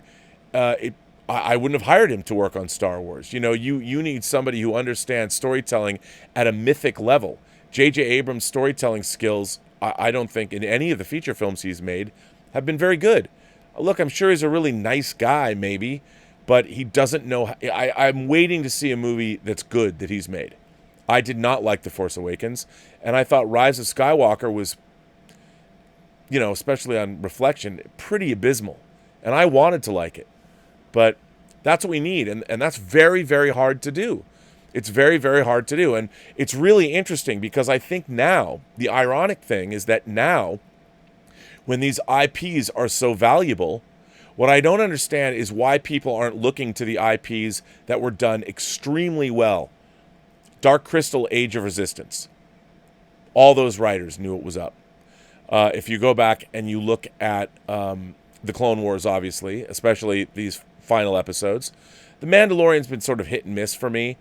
I wouldn't have hired him to work on Star Wars. You know, you need somebody who understands storytelling at a mythic level. J.J. Abrams' storytelling skills, I don't think in any of the feature films he's made, have been very good. Look, I'm sure he's a really nice guy, maybe, but he doesn't know. I'm waiting to see a movie that's good that he's made. I did not like The Force Awakens, and I thought Rise of Skywalker was, you know, especially on reflection, pretty abysmal. And I wanted to like it. But that's what we need, and that's very, very hard to do. It's very, very hard to do. And it's really interesting because I think now, the ironic thing is that now, when these IPs are so valuable, what I don't understand is why people aren't looking to the IPs that were done extremely well. Dark Crystal, Age of Resistance. All those writers knew it was up. If you go back and you look at the Clone Wars, obviously, especially these final episodes, The Mandalorian's been sort of hit and miss for me.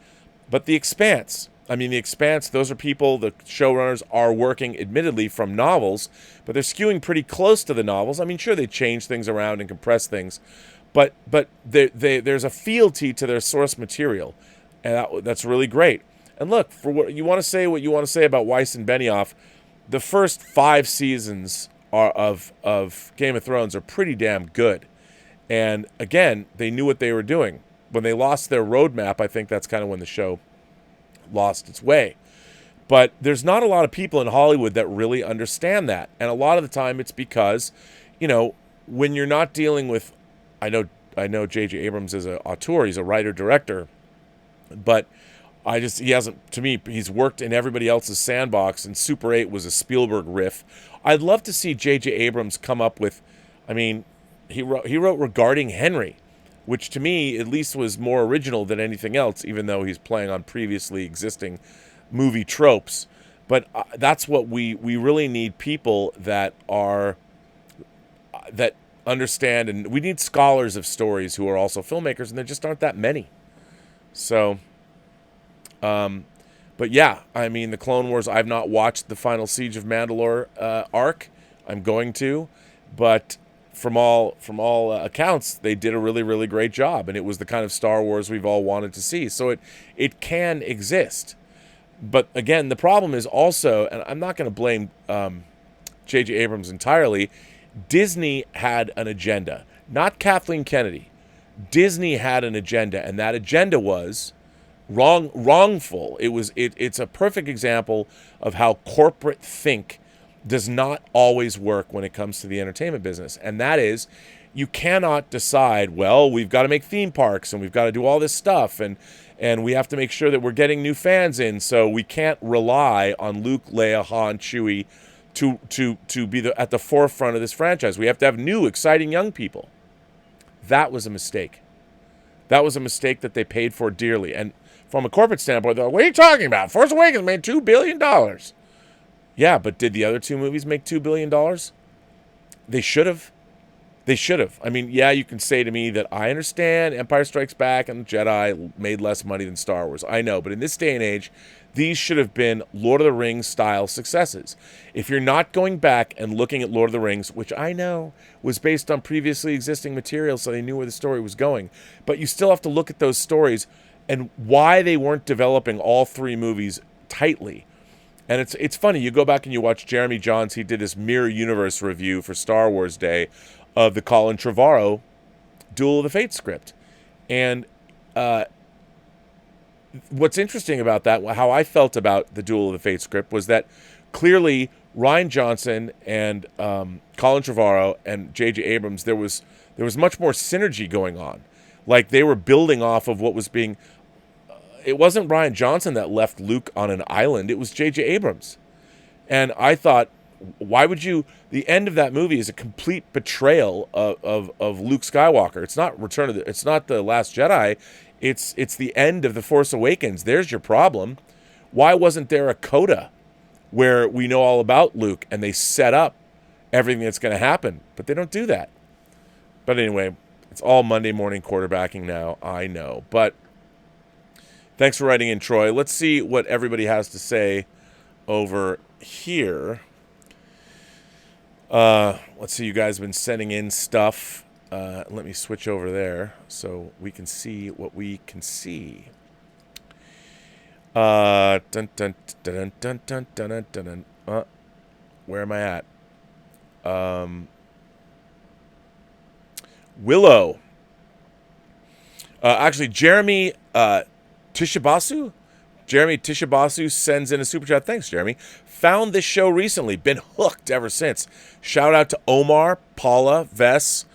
But The Expanse, those are people, the showrunners are working, admittedly, from novels, but they're skewing pretty close to the novels. I mean, sure, they change things around and compress things, but there's a fealty to their source material. and that's really great. And look, for what you want to say about Weiss and Benioff, the first 5 seasons of Game of Thrones are pretty damn good. And again, they knew what they were doing. When they lost their roadmap, I think that's kind of when the show lost its way. But there's not a lot of people in Hollywood that really understand that. And a lot of the time it's because, when you're not dealing with, I know J.J. Abrams is an auteur, he's a writer-director, but he hasn't, to me, he's worked in everybody else's sandbox, and Super 8 was a Spielberg riff. I'd love to see J.J. Abrams come up with, he wrote Regarding Henry, which to me at least was more original than anything else, even though he's playing on previously existing movie tropes. But that's what we really need, people that understand, and we need scholars of stories who are also filmmakers, and there just aren't that many. So, but yeah, the Clone Wars, I've not watched the final Siege of Mandalore arc. I'm going to, but from all accounts, they did a really, really great job, and it was the kind of Star Wars we've all wanted to see. So it can exist. But again, the problem is also, and I'm not going to blame J.J. Abrams entirely, Disney had an agenda, not Kathleen Kennedy. Disney had an agenda, and that agenda was wrongful. It's a perfect example of how corporate think does not always work when it comes to the entertainment business. And that is, you cannot decide, well, we've got to make theme parks and we've got to do all this stuff, and we have to make sure that we're getting new fans in, so we can't rely on Luke, Leia, Han, Chewie to be at the forefront of this franchise. We have to have new, exciting young people. That was a mistake. That was a mistake that they paid for dearly. And from a corporate standpoint, they're like, what are you talking about? Force Awakens made $2 billion. Yeah, but did the other 2 movies make $2 billion? They should have. They should have. Yeah, you can say to me that I understand Empire Strikes Back and Jedi made less money than Star Wars. I know, but in this day and age, these should have been Lord of the Rings style successes. If you're not going back and looking at Lord of the Rings, which I know was based on previously existing material, so they knew where the story was going, but you still have to look at those stories and why they weren't developing all 3 movies tightly. And it's funny, you go back and you watch Jeremy Jahns, he did his Mirror Universe review for Star Wars Day of the Colin Trevorrow Duel of the Fates script. And what's interesting about that, how I felt about the Duel of the Fates script, was that clearly Rian Johnson and Colin Trevorrow and J.J. Abrams, there was much more synergy going on. Like, they were building off of what was being... It wasn't Rian Johnson that left Luke on an island. It was J.J. Abrams. And I thought, why would you... The end of that movie is a complete betrayal of Luke Skywalker. It's not it's not The Last Jedi. It's the end of The Force Awakens. There's your problem. Why wasn't there a coda where we know all about Luke and they set up everything that's going to happen? But they don't do that. But anyway, it's all Monday morning quarterbacking now, I know. But thanks for writing in, Troy. Let's see what everybody has to say over here. Let's see, you guys have been sending in stuff. Let me switch over there so we can see what we can see. Where am I at? Willow. Actually, Jeremy Tishibasu? Jeremy Tishibasu sends in a super chat. Thanks, Jeremy. Found this show recently. Been hooked ever since. Shout out to Omar, Paula, Vess,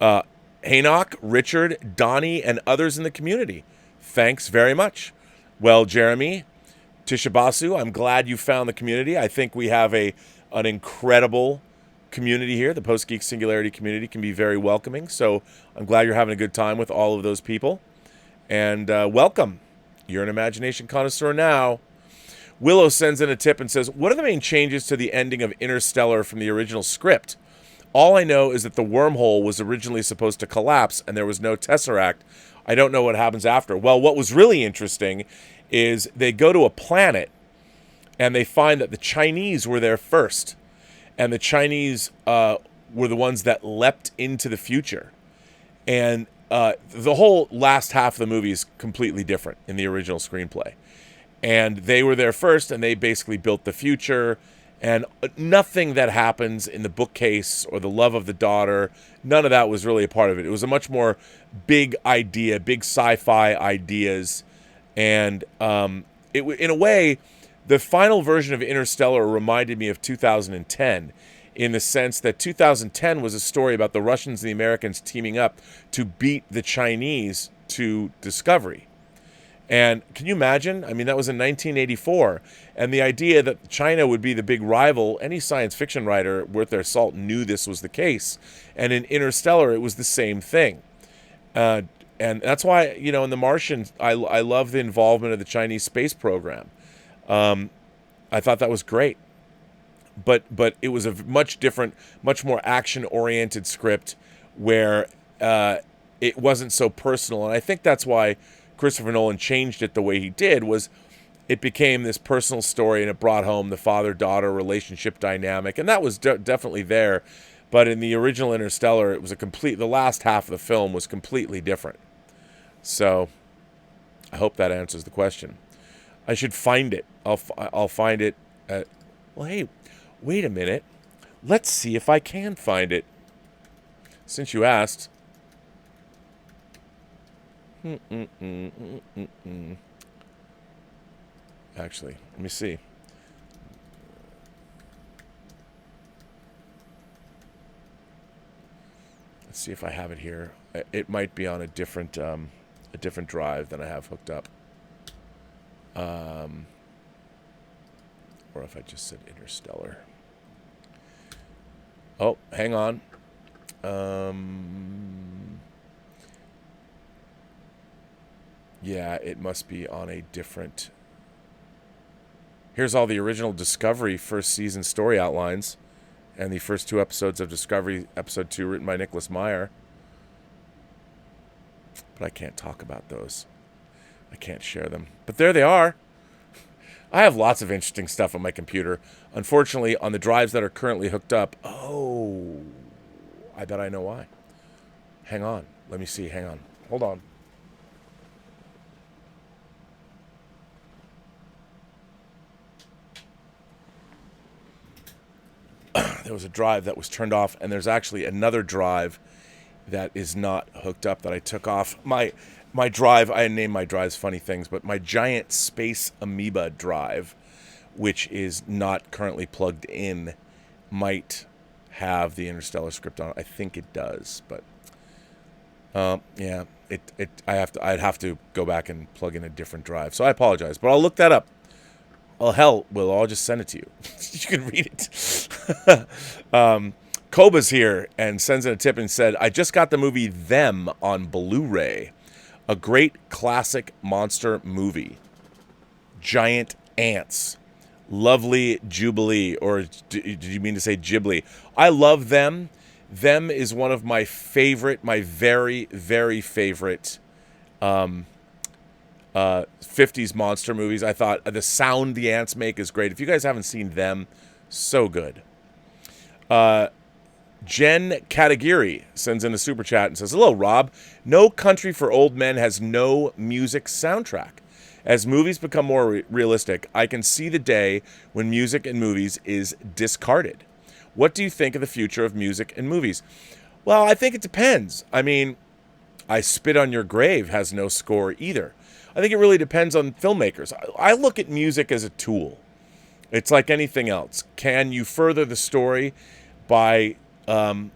Hanok, Richard, Donnie, and others in the community. Thanks very much. Well, Jeremy Tishibasu, I'm glad you found the community. I think we have an incredible community here. The Post-Geek Singularity community can be very welcoming. So I'm glad you're having a good time with all of those people. And welcome. You're an imagination connoisseur now. Willow sends in a tip and says, what are the main changes to the ending of Interstellar from the original script? All I know is that the wormhole was originally supposed to collapse and there was no Tesseract. I don't know what happens after. Well, what was really interesting is they go to a planet and they find that the Chinese were there first. And the Chinese were the ones that leapt into the future. And the whole last half of the movie is completely different in the original screenplay. And they were there first, and they basically built the future. And nothing that happens in the bookcase or the love of the daughter, none of that was really a part of it. It was a much more big idea, big sci-fi ideas. And in a way, the final version of Interstellar reminded me of 2010 in the sense that 2010 was a story about the Russians and the Americans teaming up to beat the Chinese to discovery. And can you imagine? I mean, that was in 1984. And the idea that China would be the big rival, any science fiction writer worth their salt knew this was the case. And in Interstellar, it was the same thing. And that's why, in The Martian, I love the involvement of the Chinese space program. I thought that was great. But it was a much different, much more action-oriented script where it wasn't so personal. And I think that's why Christopher Nolan changed it the way he did, was it became this personal story, and it brought home the father-daughter relationship dynamic. And that was definitely there. But in the original Interstellar, it was the last half of the film was completely different. So I hope that answers the question. I should find it. I'll find it. Well, hey, wait a minute. Let's see if I can find it. Since you asked. Actually, let me see. Let's see if I have it here. It might be on a different drive than I have hooked up. Or if I just said Interstellar. Oh, hang on. Yeah, it must be on a different... Here's all the original Discovery first season story outlines and the first 2 episodes of Discovery, episode 2, written by Nicholas Meyer. But I can't talk about those. I can't share them. But there they are. I have lots of interesting stuff on my computer. Unfortunately, on the drives that are currently hooked up... Oh, I bet I know why. Hang on. Let me see. Hang on. Hold on. There was a drive that was turned off, and there's actually another drive that is not hooked up that I took off. My drive, I named my drives funny things, but my giant space amoeba drive, which is not currently plugged in, might have the Interstellar script on it. I think it does, but yeah, I'd have to go back and plug in a different drive. So I apologize, but I'll look that up. Well, hell, I'll just send it to you. You can read it. Koba's here and sends in a tip and said, I just got the movie Them on Blu-ray. A great classic monster movie. Giant ants. Lovely Jubilee. Or did you mean to say Ghibli? I love Them. Them is one of my very, very favorite 50s monster movies. I thought the sound the ants make is great. If you guys haven't seen Them, so good. Jen Katagiri sends in a super chat and says, hello, Rob. No Country for Old Men has no music soundtrack. As movies become more realistic, I can see the day when music in movies is discarded. What do you think of the future of music in movies? Well, I think it depends. I mean, I Spit on Your Grave has no score either. I think it really depends on filmmakers. I look at music as a tool. It's like anything else. Can you further the story by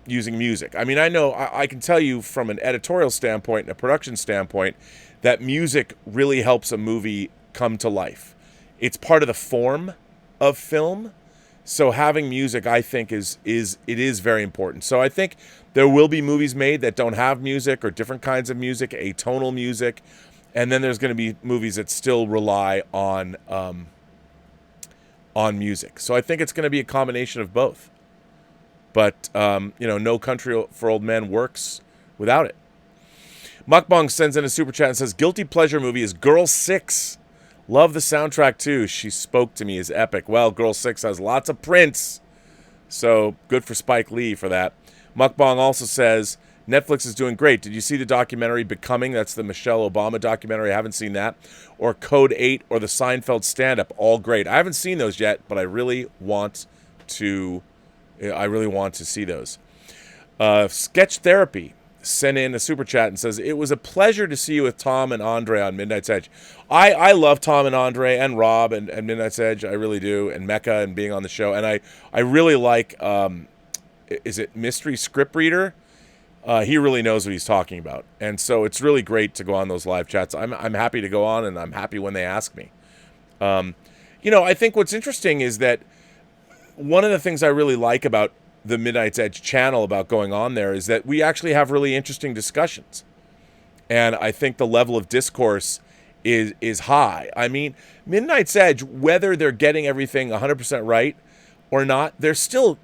using music? I mean, I can tell you from an editorial standpoint and a production standpoint that music really helps a movie come to life. It's part of the form of film. So having music, I think, is very important. So I think there will be movies made that don't have music or different kinds of music, atonal music. And then there's going to be movies that still rely on music. So I think it's going to be a combination of both. But, No Country for Old Men works without it. Mukbang sends in a super chat and says, guilty pleasure movie is Girl 6. Love the soundtrack, too. She Spoke to Me is epic. Well, Girl 6 has lots of Prince. So good for Spike Lee for that. Mukbang also says, Netflix is doing great. Did you see the documentary Becoming? That's the Michelle Obama documentary. I haven't seen that. Or Code 8 or the Seinfeld stand-up. All great. I haven't seen those yet, but I really want to see those. Sketch Therapy sent in a super chat and says, it was a pleasure to see you with Tom and Andre on Midnight's Edge. I love Tom and Andre and Rob and Midnight's Edge. I really do. And Mecca and being on the show. And I really like, is it Mystery Script Reader? He really knows what he's talking about. And so it's really great to go on those live chats. I'm happy to go on, and I'm happy when they ask me. I think what's interesting is that one of the things I really like about the Midnight's Edge channel, about going on there, is that we actually have really interesting discussions. And I think the level of discourse is high. I mean, Midnight's Edge, whether they're getting everything 100% right or not, they're still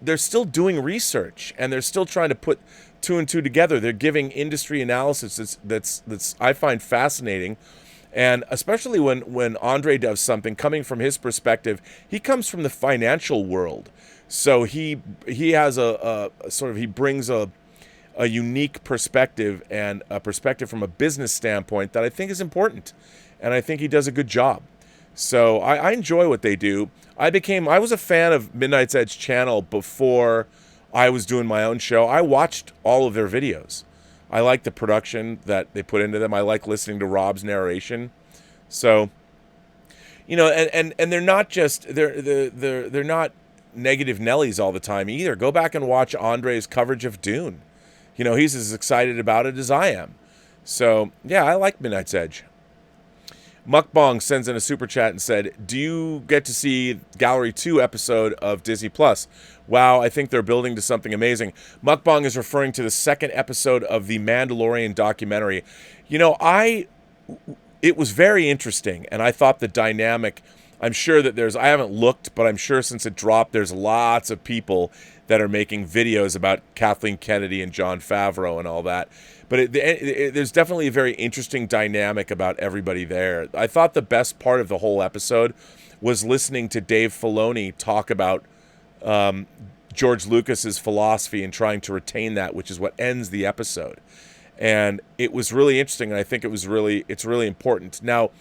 doing research, and they're still trying to put two and two together. They're giving industry analysis that's I find fascinating. And especially when Andre does something coming from his perspective, he comes from the financial world. So he has he brings a unique perspective, and a perspective from a business standpoint that I think is important. And I think he does a good job. So I enjoy what they do. I was a fan of Midnight's Edge channel before I was doing my own show. I watched all of their videos. I like the production that they put into them. I like listening to Rob's narration. So, and they're not just they're not negative Nellies all the time either. Go back and watch Andre's coverage of Dune. He's as excited about it as I am. So, yeah, I like Midnight's Edge. Mukbang sends in a super chat and said, do you get to see Gallery 2 episode of Disney Plus? Wow, I think they're building to something amazing. Mukbang is referring to the second episode of the Mandalorian documentary. It was very interesting, and I thought the dynamic, I'm sure that I haven't looked, but I'm sure since it dropped, there's lots of people that are making videos about Kathleen Kennedy and Jon Favreau and all that. But there's definitely a very interesting dynamic about everybody there. I thought the best part of the whole episode was listening to Dave Filoni talk about George Lucas's philosophy and trying to retain that, which is what ends the episode. And it was really interesting, and I think it's really important. Now,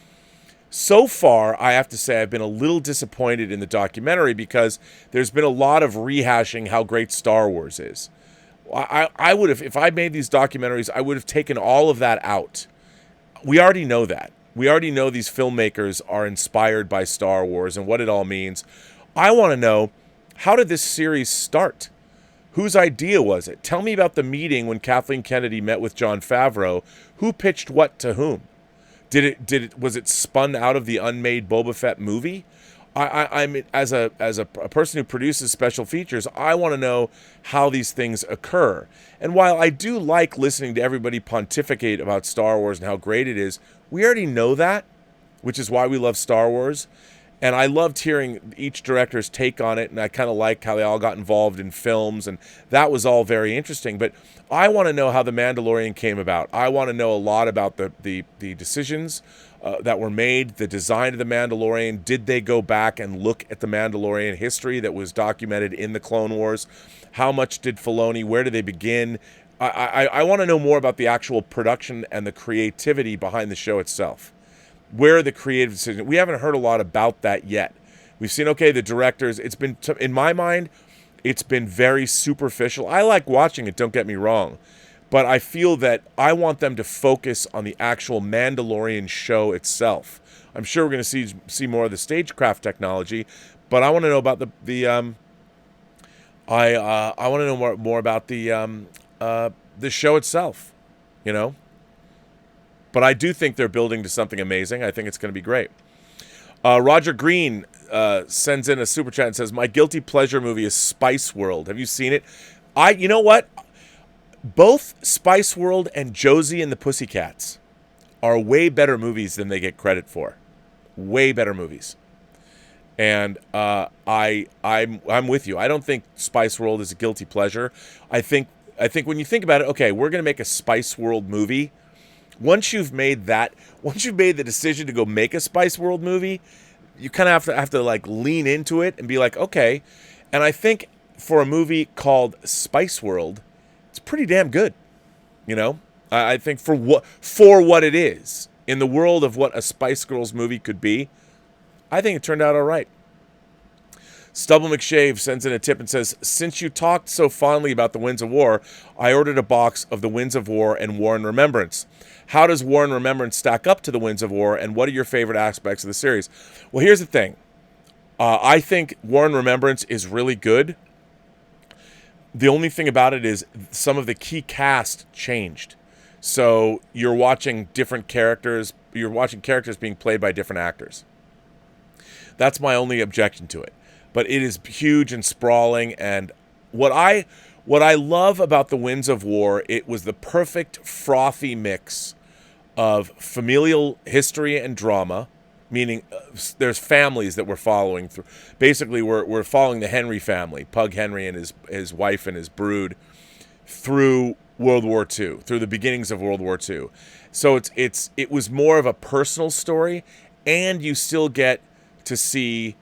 so far, I have to say I've been a little disappointed in the documentary because there's been a lot of rehashing how great Star Wars is. I would have, if I made these documentaries, I would have taken all of that out. We already know that. We already know these filmmakers are inspired by Star Wars and what it all means. I want to know, how did this series start? Whose idea was it? Tell me about the meeting when Kathleen Kennedy met with Jon Favreau. Who pitched what to whom? Was it spun out of the unmade Boba Fett movie? I'm as a person who produces special features, I want to know how these things occur. And while I do like listening to everybody pontificate about Star Wars and how great it is, we already know that, which is why we love Star Wars. And I loved hearing each director's take on it, and I kind of like how they all got involved in films, and that was all very interesting. But I want to know how The Mandalorian came about. I want to know a lot about the decisions that were made, the design of The Mandalorian. Did they go back and look at the Mandalorian history that was documented in the Clone Wars? How much did Filoni, where did they begin? I want to know more about the actual production and the creativity behind the show itself. Where are the creative decisions? We haven't heard a lot about that yet. We've seen, the directors, it's been, in my mind, it's been very superficial. I like watching it, don't get me wrong. But I feel that I want them to focus on the actual Mandalorian show itself. I'm sure we're going to see more of the stagecraft technology, but I want to know about I want to know more about the show itself, But I do think they're building to something amazing. I think it's going to be great. Roger Green sends in a super chat and says, my guilty pleasure movie is Spice World. Have you seen it? You know what? Both Spice World and Josie and the Pussycats are way better movies than they get credit for. Way better movies. And I'm with you. I don't think Spice World is a guilty pleasure. I think when you think about it, okay, we're going to make a Spice World movie. Once you've made the decision to go make a Spice World movie, you kind of have to like lean into it and be like, okay. And I think for a movie called Spice World, it's pretty damn good. You know, I think for what it is in the world of what a Spice Girls movie could be, I think it turned out all right. Stubble McShave sends in a tip and says, since you talked so fondly about the Winds of War, I ordered a box of the Winds of War and War and Remembrance. How does War and Remembrance stack up to the Winds of War, and what are your favorite aspects of the series? Well, here's the thing. I think War and Remembrance is really good. The only thing about it is some of the key cast changed. So you're watching different characters. You're watching characters being played by different actors. That's my only objection to it. But it is huge and sprawling, and what I love about the Winds of War, it was the perfect frothy mix of familial history and drama, meaning there's families that we're following through. Basically, we're following the Henry family, Pug Henry and his wife and his brood, through World War II, through the beginnings of World War II. So it was more of a personal story, and you still get to see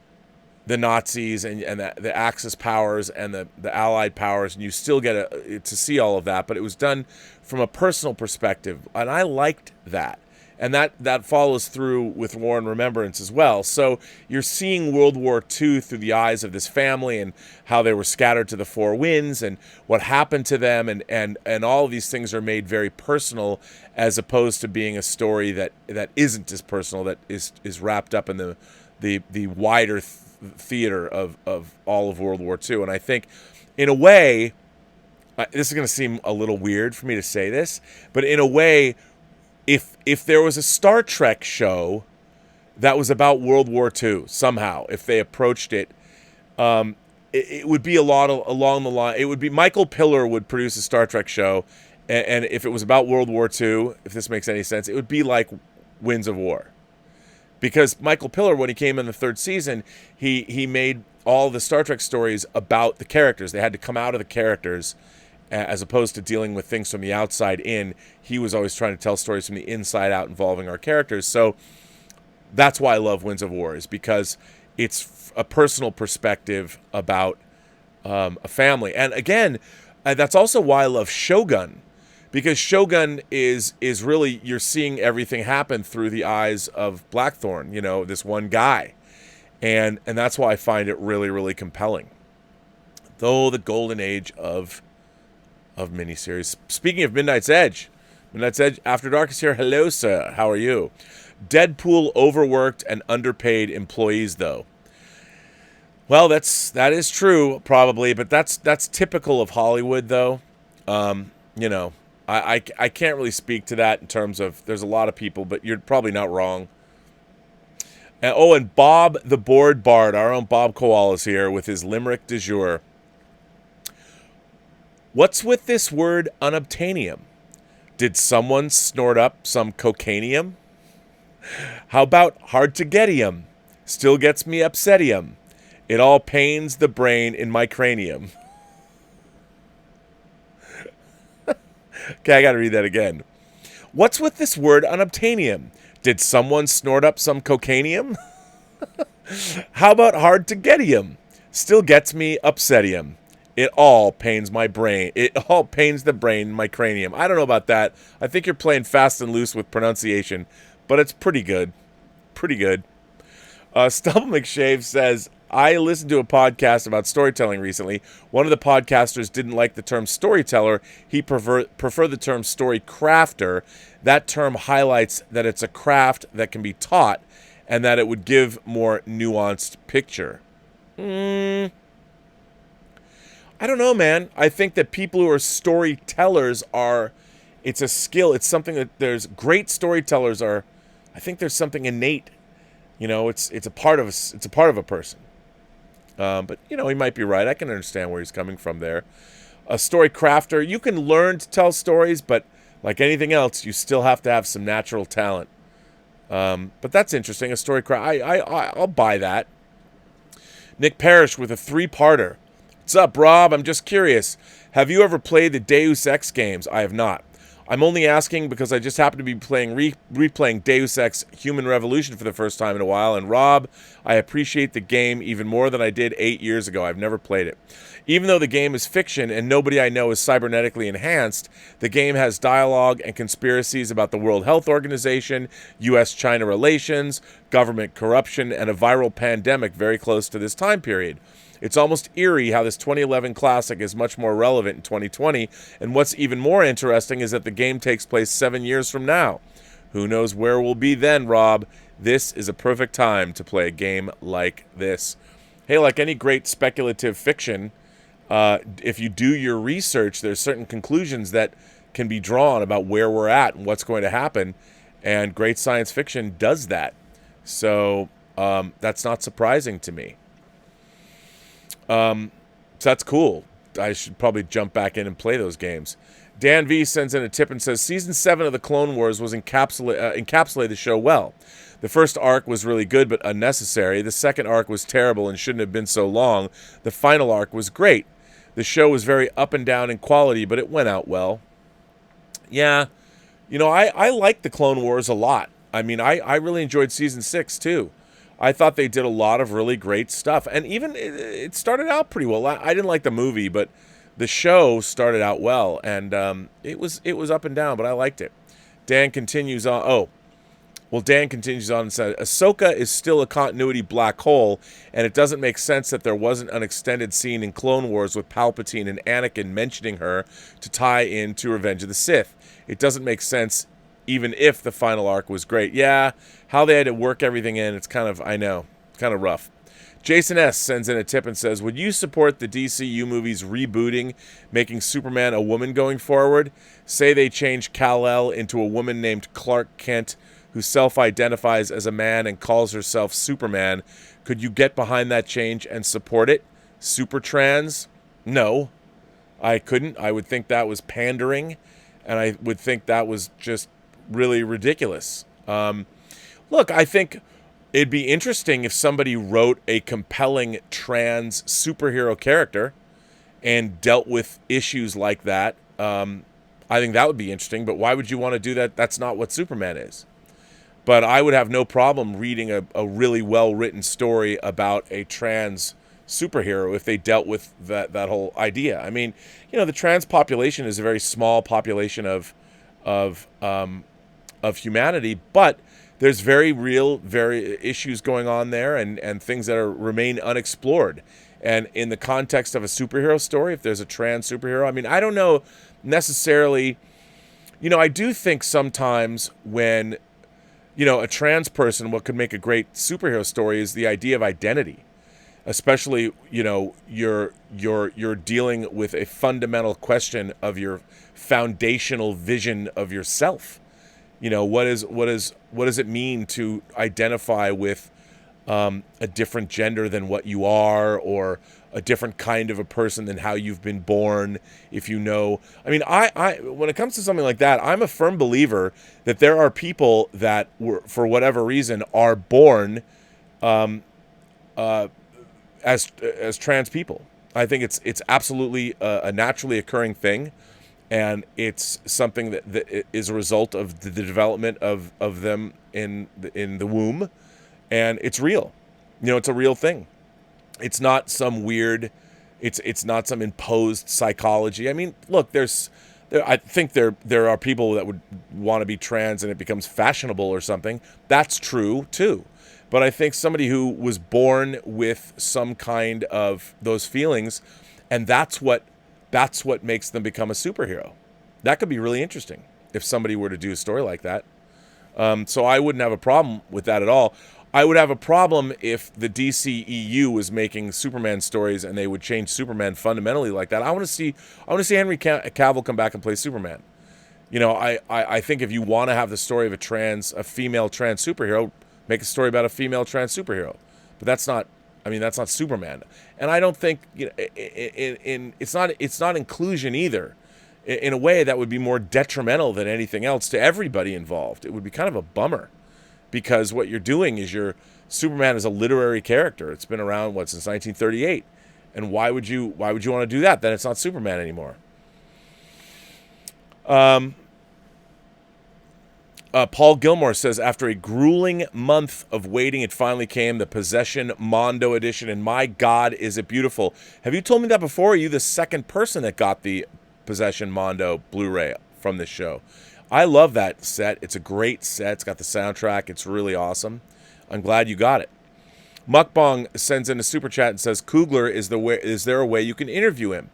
the Nazis and the Axis powers and the Allied powers, and you still get to see all of that, but it was done from a personal perspective, and I liked that. And that follows through with War and Remembrance as well. So you're seeing World War II through the eyes of this family and how they were scattered to the four winds and what happened to them, and all of these things are made very personal, as opposed to being a story that isn't as personal, that is wrapped up in the wider theater of all of World War II. And I think, in a way, this is going to seem a little weird for me to say this, but in a way, if there was a Star Trek show that was about World War II, somehow, if they approached it, it would be a lot along the line. It would be Michael Piller would produce a Star Trek show, and if it was about World War II, if this makes any sense, it would be like Winds of War. Because Michael Piller, when he came in the third season, he made all the Star Trek stories about the characters. They had to come out of the characters, as opposed to dealing with things from the outside in. He was always trying to tell stories from the inside out involving our characters. So that's why I love Winds of War, is because it's a personal perspective about a family. And again, that's also why I love Shogun. Because Shogun is really, you're seeing everything happen through the eyes of Blackthorn, this one guy. And that's why I find it really, really compelling. Though the golden age of miniseries. Speaking of Midnight's Edge After Dark is here. Hello, sir. How are you? Deadpool overworked and underpaid employees, though. Well, that is true, probably, but that's typical of Hollywood, though. I can't really speak to that in terms of, there's a lot of people, but you're probably not wrong. And Bob the Board Bard, our own Bob Koala, is here with his limerick du jour. What's with this word unobtainium? Did someone snort up some cocainium? How about hard to getium? Still gets me upsetium. It all pains the brain in my cranium. Okay, I gotta read that again. What's with this word unobtainium? Did someone snort up some cocainium? How about hard to getium? Still gets me upsetium. It all pains my brain. It all pains the brain in my cranium. I don't know about that. I think you're playing fast and loose with pronunciation, but it's pretty good. Pretty good. Stubble McShave says, I listened to a podcast about storytelling recently. One of the podcasters didn't like the term storyteller. He preferred the term story crafter. That term highlights that it's a craft that can be taught and that it would give more nuanced picture. I don't know, man. I think that people who are storytellers it's a skill. It's something that there's great storytellers are. I think there's something innate. It's a part of a person. But he might be right. I can understand where he's coming from there. A story crafter, you can learn to tell stories, but like anything else, you still have to have some natural talent. But that's interesting. A story crafter, I'll buy that. Nick Parrish with a 3-parter. What's up, Rob? I'm just curious. Have you ever played the Deus Ex games? I have not. I'm only asking because I just happen to be replaying Deus Ex Human Revolution for the first time in a while. And Rob, I appreciate the game even more than I did 8 years ago. I've never played it. Even though the game is fiction and nobody I know is cybernetically enhanced, the game has dialogue and conspiracies about the World Health Organization, U.S.-China relations, government corruption, and a viral pandemic very close to this time period. It's almost eerie how this 2011 classic is much more relevant in 2020, and what's even more interesting is that the game takes place 7 years from now. Who knows where we'll be then, Rob? This is a perfect time to play a game like this. Hey, like any great speculative fiction, if you do your research, there's certain conclusions that can be drawn about where we're at and what's going to happen, and great science fiction does that. So that's not surprising to me. So that's cool. I should probably jump back in and play those games. Dan V sends in a tip and says, Season 7 of the Clone Wars was encapsulated the show well. The first arc was really good but unnecessary. The second arc was terrible and shouldn't have been so long. The final arc was great. The show was very up and down in quality, but it went out well. Yeah, I like the Clone Wars a lot. I mean, I really enjoyed Season 6 too. I thought they did a lot of really great stuff. And even it started out pretty well. I didn't like the movie, but the show started out well. And it was up and down, but I liked it. Dan continues on. Dan continues on and says, Ahsoka is still a continuity black hole, and it doesn't make sense that there wasn't an extended scene in Clone Wars with Palpatine and Anakin mentioning her to tie into Revenge of the Sith. It doesn't make sense even if the final arc was great. Yeah, how they had to work everything in, it's kind of rough. Jason S. sends in a tip and says, would you support the DCU movies rebooting, making Superman a woman going forward? Say they change Kal-El into a woman named Clark Kent, who self-identifies as a man and calls herself Superman. Could you get behind that change and support it? Super trans? No, I couldn't. I would think that was pandering, and I would think that was just really ridiculous. Look, I think it'd be interesting if somebody wrote a compelling trans superhero character and dealt with issues like that. I think that would be interesting, but why would you want to do that? That's not what Superman is. But I would have no problem reading a really well-written story about a trans superhero if they dealt with that whole idea. I mean, the trans population is a very small population of humanity, but there's very real issues going on there and things that remain unexplored. And in the context of a superhero story, if there's a trans superhero, I mean, I don't know necessarily, I do think sometimes when, a trans person, what could make a great superhero story is the idea of identity. Especially, you're dealing with a fundamental question of your foundational vision of yourself. What does it mean to identify with a different gender than what you are, or a different kind of a person than how you've been born? If I mean, I when it comes to something like that, I'm a firm believer that there are people that were, for whatever reason, are born as trans people. I think it's absolutely a naturally occurring thing. And it's something that is a result of the development of them in the womb, and it's real. It's a real thing. It's not some weird. It's not some imposed psychology. I mean, look, I think there are people that would want to be trans and it becomes fashionable or something. That's true too. But I think somebody who was born with some kind of those feelings, and that's what makes them become a superhero. That could be really interesting if somebody were to do a story like that. So I wouldn't have a problem with that at all. I would have a problem if the DCEU was making Superman stories and they would change Superman fundamentally like that. I want to see Henry Cavill come back and play Superman. I think if you want to have the story of a female trans superhero, make a story about a female trans superhero. But that's not Superman. And I don't think it's not inclusion either. In a way, that would be more detrimental than anything else to everybody involved. It would be kind of a bummer, because what you're doing is Superman is a literary character. It's been around since 1938, and why would you want to do that? Then it's not Superman anymore. Paul Gilmore says, after a grueling month of waiting, it finally came, the Possession Mondo edition, and my God, is it beautiful. Have you told me that before? Are you the second person that got the Possession Mondo Blu-ray from this show? I love that set. It's a great set. It's got the soundtrack. It's really awesome. I'm glad you got it. Mukbang sends in a super chat and says, Coogler, is there a way you can interview him?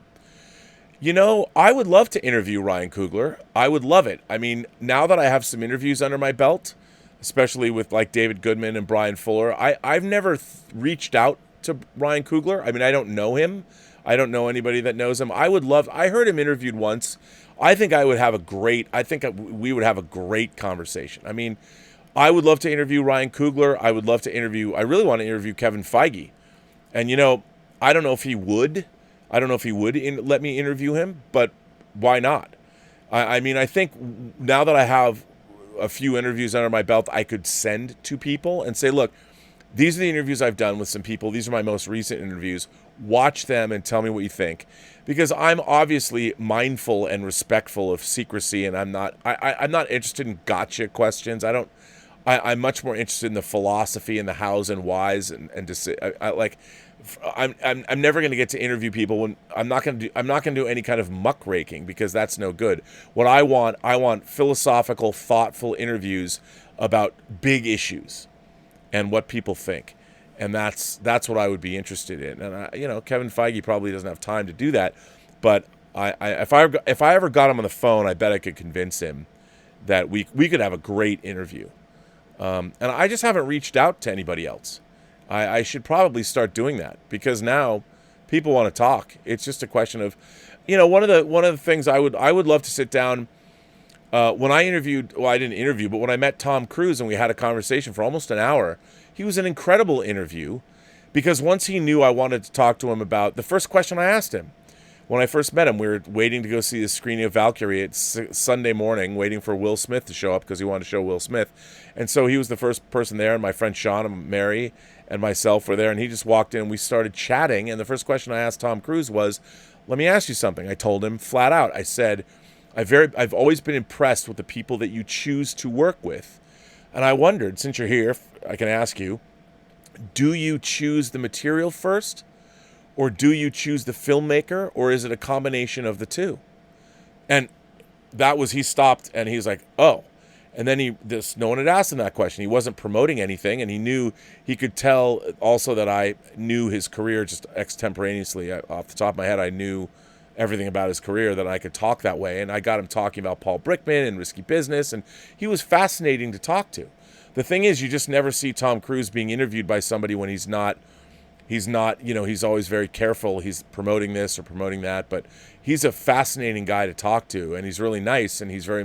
You know, I would love to interview Ryan Coogler. I would love it. I mean, now that I have some interviews under my belt, especially with like David Goodman and Brian Fuller, I've never reached out to Ryan Coogler. I mean, I don't know him. I don't know anybody that knows him. I heard him interviewed once. I think we would have a great conversation. I mean, I would love to interview Ryan Coogler. I really want to interview Kevin Feige. And, you know, I don't know if he would. Let me interview him, but why not? I mean, I think now that I have a few interviews under my belt, I could send to people and say, look, these are the interviews I've done with some people. These are my most recent interviews. Watch them and tell me what you think. Because I'm obviously mindful and respectful of secrecy, and I'm not interested in gotcha questions. I'm much more interested in the philosophy and the hows and whys and to say, I'm never going to get to interview people when I'm not going to do any kind of muckraking, because that's no good. What I want philosophical, thoughtful interviews about big issues and what people think. And that's what I would be interested in. And Kevin Feige probably doesn't have time to do that, but if I ever got him on the phone, I bet I could convince him that we could have a great interview. And I just haven't reached out to anybody else. I should probably start doing that, because now people want to talk. It's just a question of, one of the things I would love to sit down. When I interviewed, well, I didn't interview, but when I met Tom Cruise and we had a conversation for almost an hour, he was an incredible interview, because once he knew I wanted to talk to him about the first question I asked him when I first met him, we were waiting to go see the screening of Valkyrie. It's Sunday morning, waiting for Will Smith to show up because he wanted to show Will Smith. And so he was the first person there, and my friend Sean and Mary and myself were there, and he just walked in and we started chatting. And the first question I asked Tom Cruise was, let me ask you something. I told him flat out. I said, I've always been impressed with the people that you choose to work with. And I wondered, since you're here, I can ask you, do you choose the material first? Or do you choose the filmmaker? Or is it a combination of the two? And he stopped and he's like, oh. And then no one had asked him that question. He wasn't promoting anything, and he could tell also that I knew his career just extemporaneously. Off the top of my head, I knew everything about his career, that I could talk that way. And I got him talking about Paul Brickman and Risky Business, and he was fascinating to talk to. The thing is, you just never see Tom Cruise being interviewed by somebody when he's not, he's always very careful. He's promoting this or promoting that, but he's a fascinating guy to talk to, and he's really nice, and he's very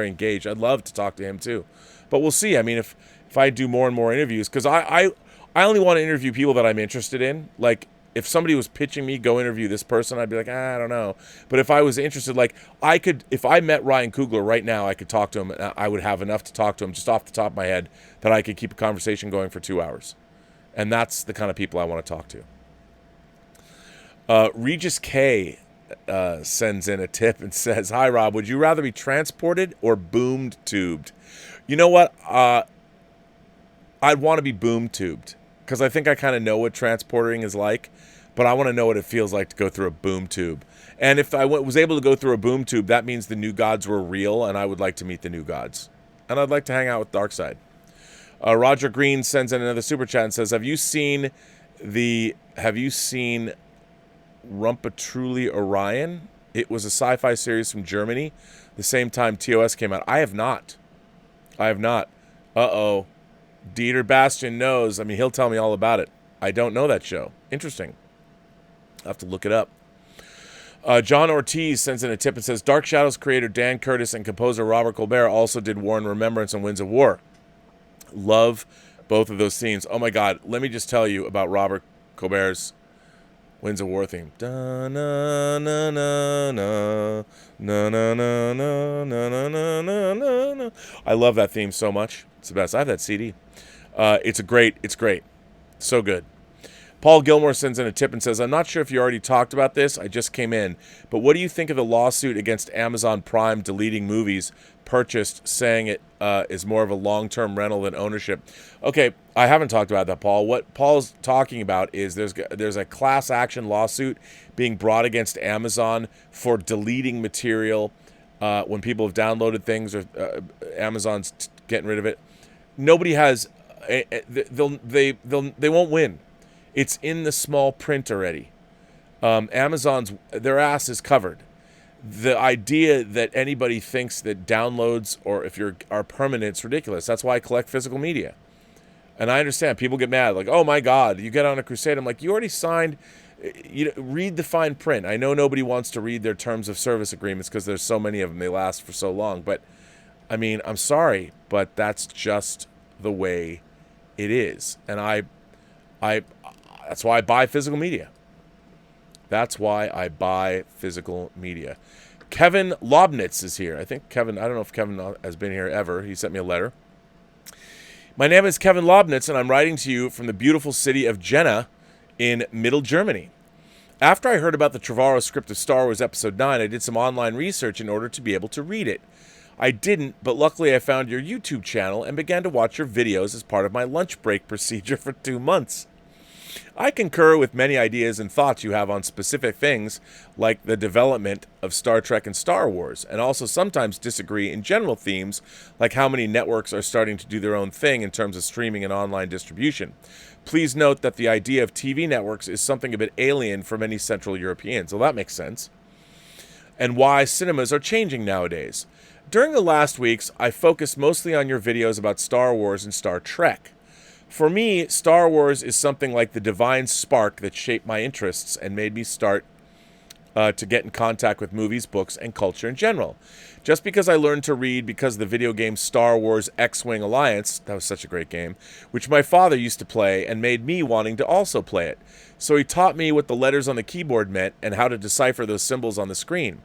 engaged. I'd love to talk to him too, but we'll see. I mean, if I do more and more interviews, because I only want to interview people that I'm interested in. Like, if somebody was pitching me, go interview this person, I'd be like, I don't know. But if I was interested, like, if I met Ryan Coogler right now, I could talk to him, and I would have enough to talk to him just off the top of my head that I could keep a conversation going for 2 hours. And that's the kind of people I want to talk to. Regis K sends in a tip and says, hi, Rob, would you rather be transported or boomed tubed? You know what? I'd want to be boom tubed, because I think I kind of know what transporting is like, but I want to know what it feels like to go through a boom tube. And if I was able to go through a boom tube, that means the new gods were real, and I would like to meet the new gods. And I'd like to hang out with Darkseid. Roger Green sends in another super chat and says, have you seen Rumpatruly Orion? It was a sci-fi series from Germany, the same time TOS came out. I have not. Uh-oh. Dieter Bastian knows. I mean, he'll tell me all about it. I don't know that show. Interesting. I'll have to look it up. John Ortiz sends in a tip and says, Dark Shadows creator Dan Curtis and composer Robert Colbert also did War and Remembrance and Winds of War. Love both of those themes. Oh my God, let me just tell you about Robert Colbert's Winds of War theme. Da na na na na na na na na na na na na. I love that theme so much. It's the best. I have that CD. It's great. So good. Paul Gilmore sends in a tip and says, I'm not sure if you already talked about this. I just came in. But what do you think of the lawsuit against Amazon Prime deleting movies purchased, saying it is more of a long-term rental than ownership. Okay, I haven't talked about that, Paul. What Paul's talking about is there's a class action lawsuit being brought against Amazon for deleting material when people have downloaded things, or Amazon's getting rid of it. Nobody has. They won't win. It's in the small print already. Amazon's, their ass is covered. The idea that anybody thinks that downloads or if are permanent, it's ridiculous. That's why I collect physical media. And I understand people get mad, like, oh my God, you get on a crusade. I'm like, you already signed. Read the fine print. I know nobody wants to read their terms of service agreements because there's so many of them. They last for so long. But I mean, I'm sorry, but that's just the way it is. And that's why I buy physical media. That's why I buy physical media. Kevin Lobnitz is here. I think Kevin, I don't know if Kevin has been here ever. He sent me a letter. My name is Kevin Lobnitz, and I'm writing to you from the beautiful city of Jena in Middle Germany. After I heard about the Trevorrow script of Star Wars Episode 9, I did some online research in order to be able to read it. I didn't, but luckily I found your YouTube channel and began to watch your videos as part of my lunch break procedure for 2 months. I concur with many ideas and thoughts you have on specific things, like the development of Star Trek and Star Wars, and also sometimes disagree in general themes, like how many networks are starting to do their own thing in terms of streaming and online distribution. Please note that the idea of TV networks is something a bit alien for many Central Europeans. Well, that makes sense. And why cinemas are changing nowadays. During the last weeks, I focused mostly on your videos about Star Wars and Star Trek. For me, Star Wars is something like the divine spark that shaped my interests and made me start to get in contact with movies, books, and culture in general. Just because I learned to read because of the video game Star Wars X-Wing Alliance, that was such a great game, which my father used to play and made me wanting to also play it. So he taught me what the letters on the keyboard meant and how to decipher those symbols on the screen.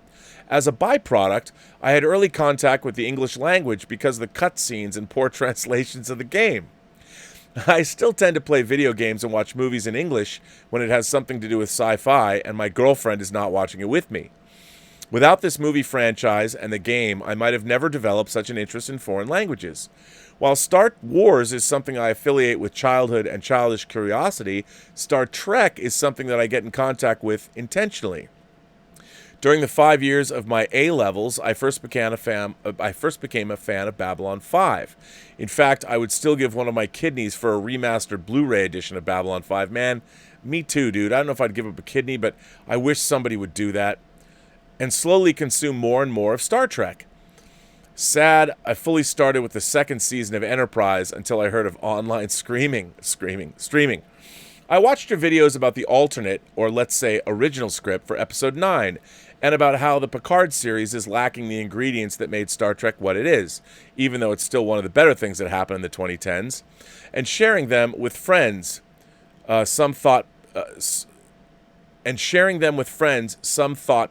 As a byproduct, I had early contact with the English language because of the cutscenes and poor translations of the game. I still tend to play video games and watch movies in English when it has something to do with sci-fi and my girlfriend is not watching it with me. Without this movie franchise and the game, I might have never developed such an interest in foreign languages. While Star Wars is something I affiliate with childhood and childish curiosity, Star Trek is something that I get in contact with intentionally. During the 5 years of my A-levels, I first became a fan of Babylon 5. In fact, I would still give one of my kidneys for a remastered Blu-ray edition of Babylon 5. Man, me too, dude. I don't know if I'd give up a kidney, but I wish somebody would do that. And slowly consume more and more of Star Trek. Sad, I fully started with the second season of Enterprise until I heard of online streaming. I watched your videos about the alternate, or let's say original script for Episode 9, and about how the Picard series is lacking the ingredients that made Star Trek what it is, even though it's still one of the better things that happened in the 2010s, and sharing them with friends, some thought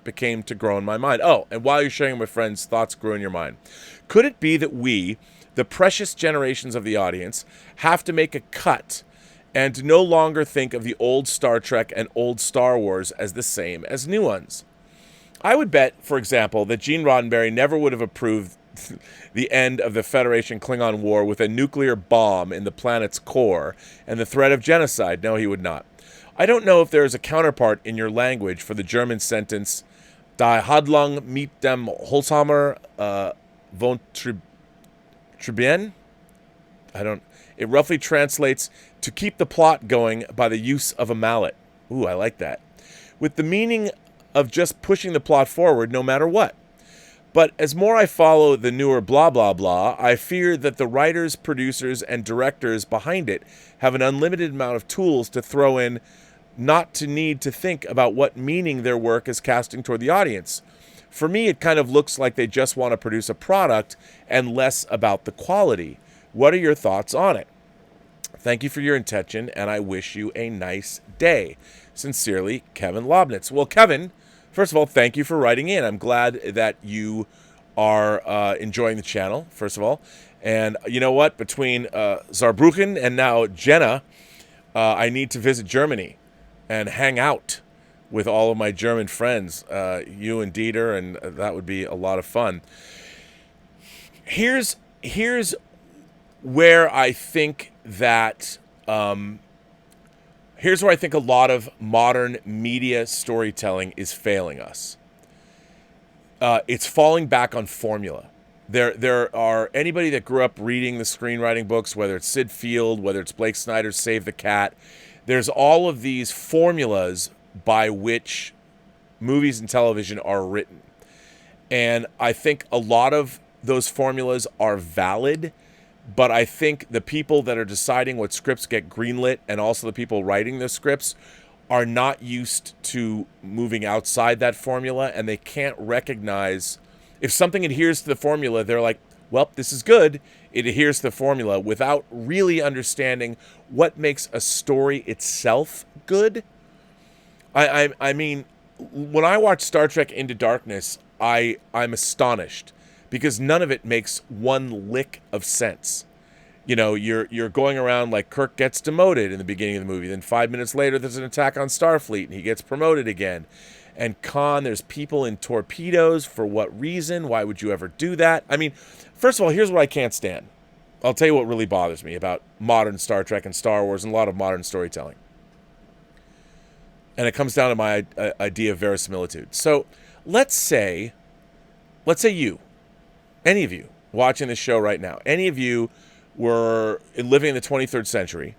became to grow in my mind. Oh, and while you're sharing them with friends, thoughts grew in your mind. Could it be that we, the precious generations of the audience, have to make a cut and no longer think of the old Star Trek and old Star Wars as the same as new ones? I would bet, for example, that Gene Roddenberry never would have approved the end of the Federation Klingon War with a nuclear bomb in the planet's core and the threat of genocide. No, he would not. I don't know if there is a counterpart in your language for the German sentence, Die Handlung mit dem Holzhammer von Tribien? It roughly translates to keep the plot going by the use of a mallet. Ooh, I like that. With the meaning of just pushing the plot forward no matter what. But as more I follow the newer blah blah blah, I fear that the writers, producers, and directors behind it have an unlimited amount of tools to throw in, not to need to think about what meaning their work is casting toward the audience. For me, it kind of looks like they just want to produce a product and less about the quality. What are your thoughts on it? Thank you for your attention, and I wish you a nice day. Sincerely, Kevin Lobnitz. Well, Kevin, first of all, thank you for writing in. I'm glad that you are enjoying the channel, first of all. And you know what? Between Saarbrücken and now Jena, I need to visit Germany and hang out with all of my German friends, you and Dieter, and that would be a lot of fun. Here's where I think that here's where I think a lot of modern media storytelling is failing us. It's falling back on formula. There are anybody that grew up reading the screenwriting books, whether it's Sid Field, whether it's Blake Snyder's Save the Cat. There's all of these formulas by which movies and television are written. And I think a lot of those formulas are valid, but I think the people that are deciding what scripts get greenlit and also the people writing the scripts are not used to moving outside that formula, and they can't recognize if something adheres to the formula. They're like, well, this is good. It adheres to the formula, without really understanding what makes a story itself good. I mean, when I watch Star Trek Into Darkness, I'm astonished because none of it makes one lick of sense. You know, you're going around like Kirk gets demoted in the beginning of the movie. Then 5 minutes later, there's an attack on Starfleet, and he gets promoted again. And Khan, there's people in torpedoes. For what reason? Why would you ever do that? I mean, first of all, here's what I can't stand. I'll tell you what really bothers me about modern Star Trek and Star Wars and a lot of modern storytelling. And it comes down to my idea of verisimilitude. So let's say you, any of you watching this show right now, any of you were living in the 23rd century,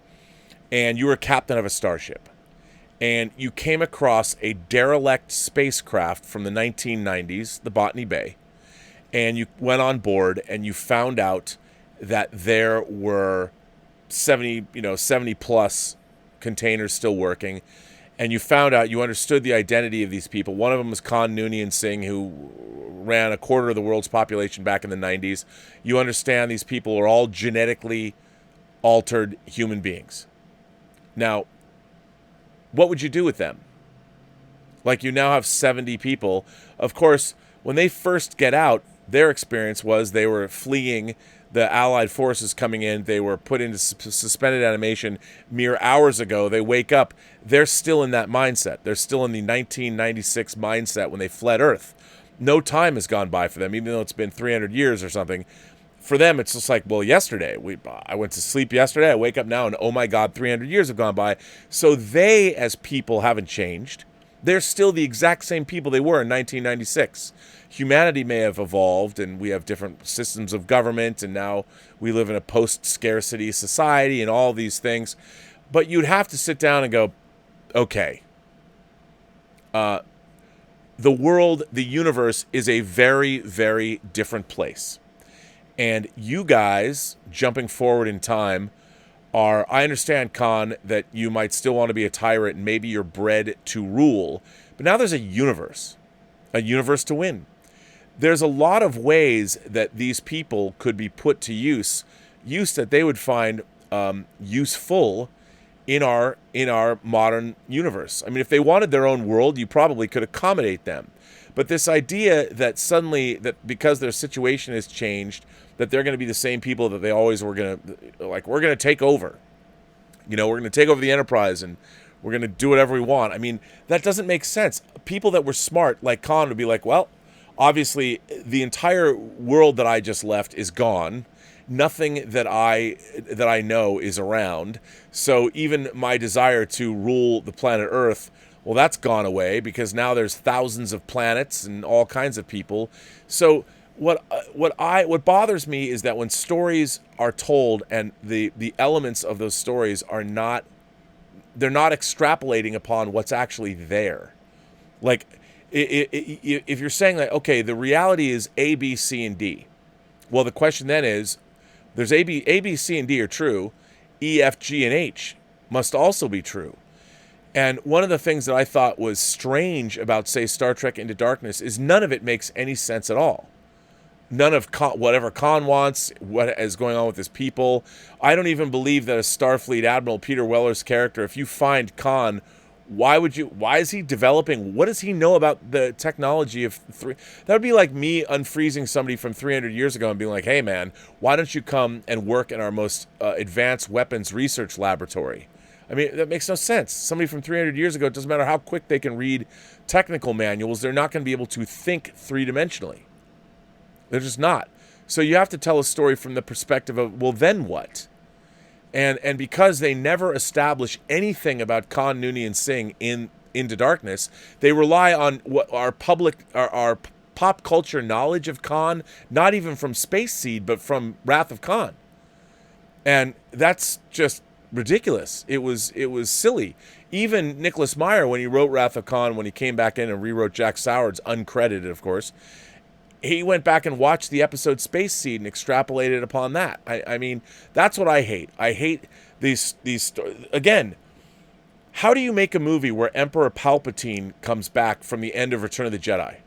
and you were captain of a starship, and you came across a derelict spacecraft from the 1990s, the Botany Bay, and you went on board and you found out that there were 70 plus containers still working, and you found out, you understood the identity of these people. One of them was Khan Noonien Singh, who ran a quarter of the world's population back in the 90s. You understand these people are all genetically altered human beings. Now, what would you do with them? Like, you now have 70 people. Of course, when they first get out, their experience was they were fleeing the Allied forces coming in. They were put into suspended animation mere hours ago. They wake up. They're still in that mindset. They're still in the 1996 mindset when they fled Earth. No time has gone by for them, even though it's been 300 years or something. For them, it's just like, well, yesterday. I went to sleep yesterday. I wake up now, and oh my God, 300 years have gone by. So they, as people, haven't changed. They're still the exact same people they were in 1996. Humanity may have evolved, and we have different systems of government, and now we live in a post-scarcity society and all these things. But you'd have to sit down and go, okay, the world, the universe is a very, very different place. And you guys, jumping forward in time, I understand, Khan, that you might still want to be a tyrant and maybe you're bred to rule. But now there's a universe to win. There's a lot of ways that these people could be put to use that they would find useful in our modern universe. I mean, if they wanted their own world, you probably could accommodate them. But this idea that suddenly, that because their situation has changed, that they're going to be the same people that they always were going to, like, we're going to take over. You know, we're going to take over the Enterprise and we're going to do whatever we want. I mean, that doesn't make sense. People that were smart, like Khan, would be like, well, obviously, the entire world that I just left is gone. Nothing that I know is around. So even my desire to rule the planet Earth, well, that's gone away because now there's thousands of planets and all kinds of people. So what bothers me is that when stories are told and the elements of those stories are not, they're not extrapolating upon what's actually there. Like, if you're saying that, okay, the reality is A, B, C, and D. Well, the question then is, there's A, B, C, and D are true. E, F, G, and H must also be true. And one of the things that I thought was strange about, say, Star Trek Into Darkness is none of it makes any sense at all. None of whatever Khan wants, what is going on with his people. I don't even believe that a Starfleet Admiral, Peter Weller's character, if you find Khan, why is he developing? What does he know about the technology of that would be like me unfreezing somebody from 300 years ago and being like, hey man, why don't you come and work in our most advanced weapons research laboratory? I mean, that makes no sense. Somebody from 300 years ago, it doesn't matter how quick they can read technical manuals, they're not going to be able to think three-dimensionally. They're just not. So you have to tell a story from the perspective of, well, then what? And because they never establish anything about Khan, Noonien, and Singh in Into Darkness, they rely on what our pop culture knowledge of Khan, not even from Space Seed, but from Wrath of Khan. And that's just ridiculous. It was silly. Even Nicholas Meyer, when he wrote Wrath of Khan, when he came back in and rewrote Jack Soward's, uncredited, of course, he went back and watched the episode Space Seed and extrapolated upon that. I mean, that's what I hate. I hate these again. How do you make a movie where Emperor Palpatine comes back from the end of Return of the Jedi?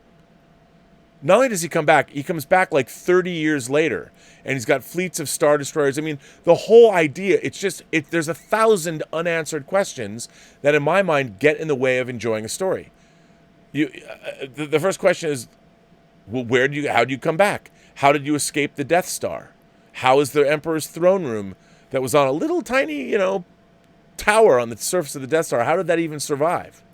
Not only does he come back, he comes back like 30 years later, and he's got fleets of Star Destroyers. I mean, the whole idea, there's 1,000 unanswered questions that, in my mind, get in the way of enjoying a story. The first question is, well, how do you come back? How did you escape the Death Star? How is the Emperor's throne room that was on a little tiny, tower on the surface of the Death Star, how did that even survive?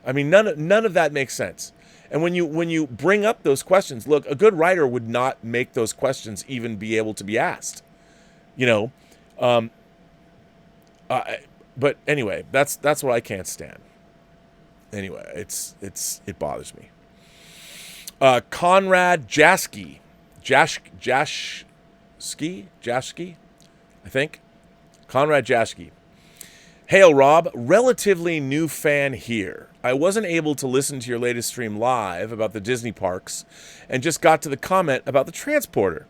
I mean, none of that makes sense. And when you bring up those questions, look, a good writer would not make those questions even be able to be asked. But anyway, that's what I can't stand. Anyway, it bothers me. Conrad Jaschke, I think. Conrad Jaschke. Hail, Rob. Relatively new fan here. I wasn't able to listen to your latest stream live about the Disney parks and just got to the comment about the transporter.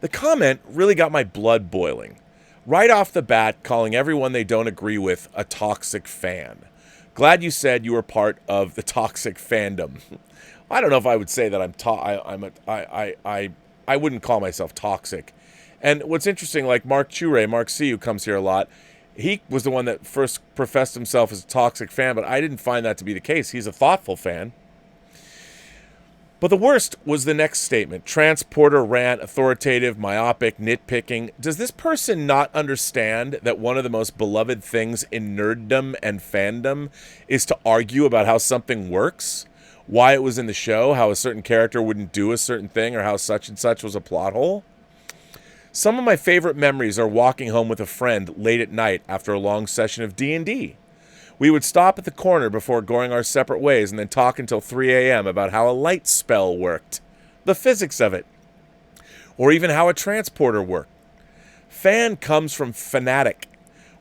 The comment really got my blood boiling. Right off the bat, calling everyone they don't agree with a toxic fan. Glad you said you were part of the toxic fandom. I don't know if I would say that I wouldn't call myself toxic. And what's interesting, like Mark C, who comes here a lot, he was the one that first professed himself as a toxic fan, but I didn't find that to be the case. He's a thoughtful fan. But the worst was the next statement. Transporter rant, authoritative, myopic, nitpicking. Does this person not understand that one of the most beloved things in nerddom and fandom is to argue about how something works? Why it was in the show, how a certain character wouldn't do a certain thing, or how such and such was a plot hole? Some of my favorite memories are walking home with a friend late at night after a long session of D&D. We would stop at the corner before going our separate ways and then talk until 3 a.m. about how a light spell worked, the physics of it, or even how a transporter worked. Fan comes from fanatic.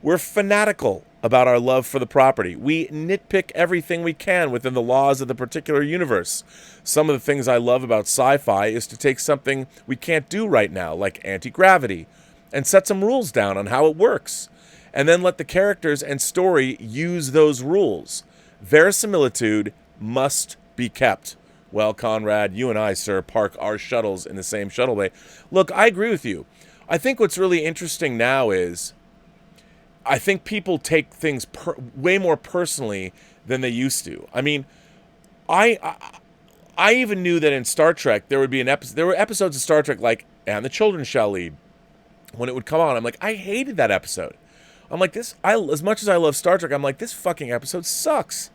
We're fanatical about our love for the property. We nitpick everything we can within the laws of the particular universe. Some of the things I love about sci-fi is to take something we can't do right now, like anti-gravity, and set some rules down on how it works, and then let the characters and story use those rules. Verisimilitude must be kept. Well, Conrad, you and I, sir, park our shuttles in the same shuttle bay. Look, I agree with you. I think what's really interesting now is I think people take things way more personally than they used to. I mean, I even knew that in Star Trek there would be there were episodes of Star Trek like "And the Children Shall Lead." When it would come on, I'm like, I hated that episode. I'm like, as much as I love Star Trek, I'm like, this fucking episode sucks.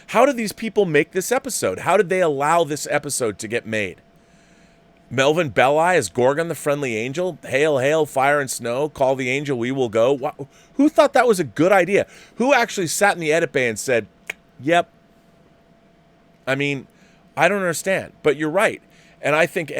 How did these people make this episode? How did they allow this episode to get made? Melvin Belli as Gorgon, the friendly angel. Hail, hail, fire and snow. Call the angel, we will go. Who thought that was a good idea? Who actually sat in the edit bay and said, yep. I mean, I don't understand. But you're right. And I think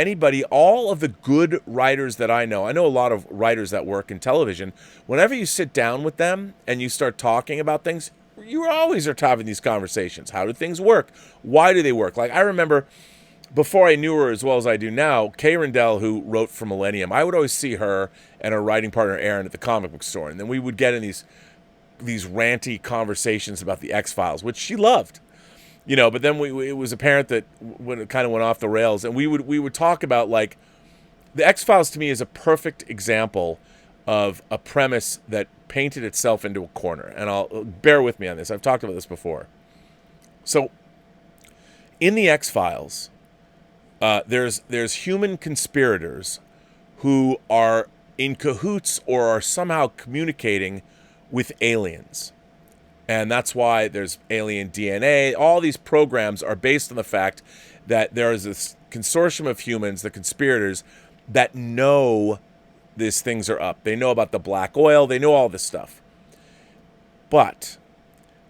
all of the good writers that I know a lot of writers that work in television, whenever you sit down with them and you start talking about things, you always are having these conversations. How do things work? Why do they work? Like, I remember before I knew her as well as I do now, Kay Rendell, who wrote for Millennium, I would always see her and her writing partner Aaron at the comic book store, and then we would get in these ranty conversations about the X-Files, which she loved, But then it was apparent that when it kind of went off the rails, and we would talk about, like, the X-Files to me is a perfect example of a premise that painted itself into a corner, and I'll bear with me on this. I've talked about this before. So, in the X-Files, there's human conspirators who are in cahoots or are somehow communicating with aliens. And that's why there's alien DNA. All these programs are based on the fact that there is this consortium of humans, the conspirators, that know these things are up. They know about the black oil. They know all this stuff. But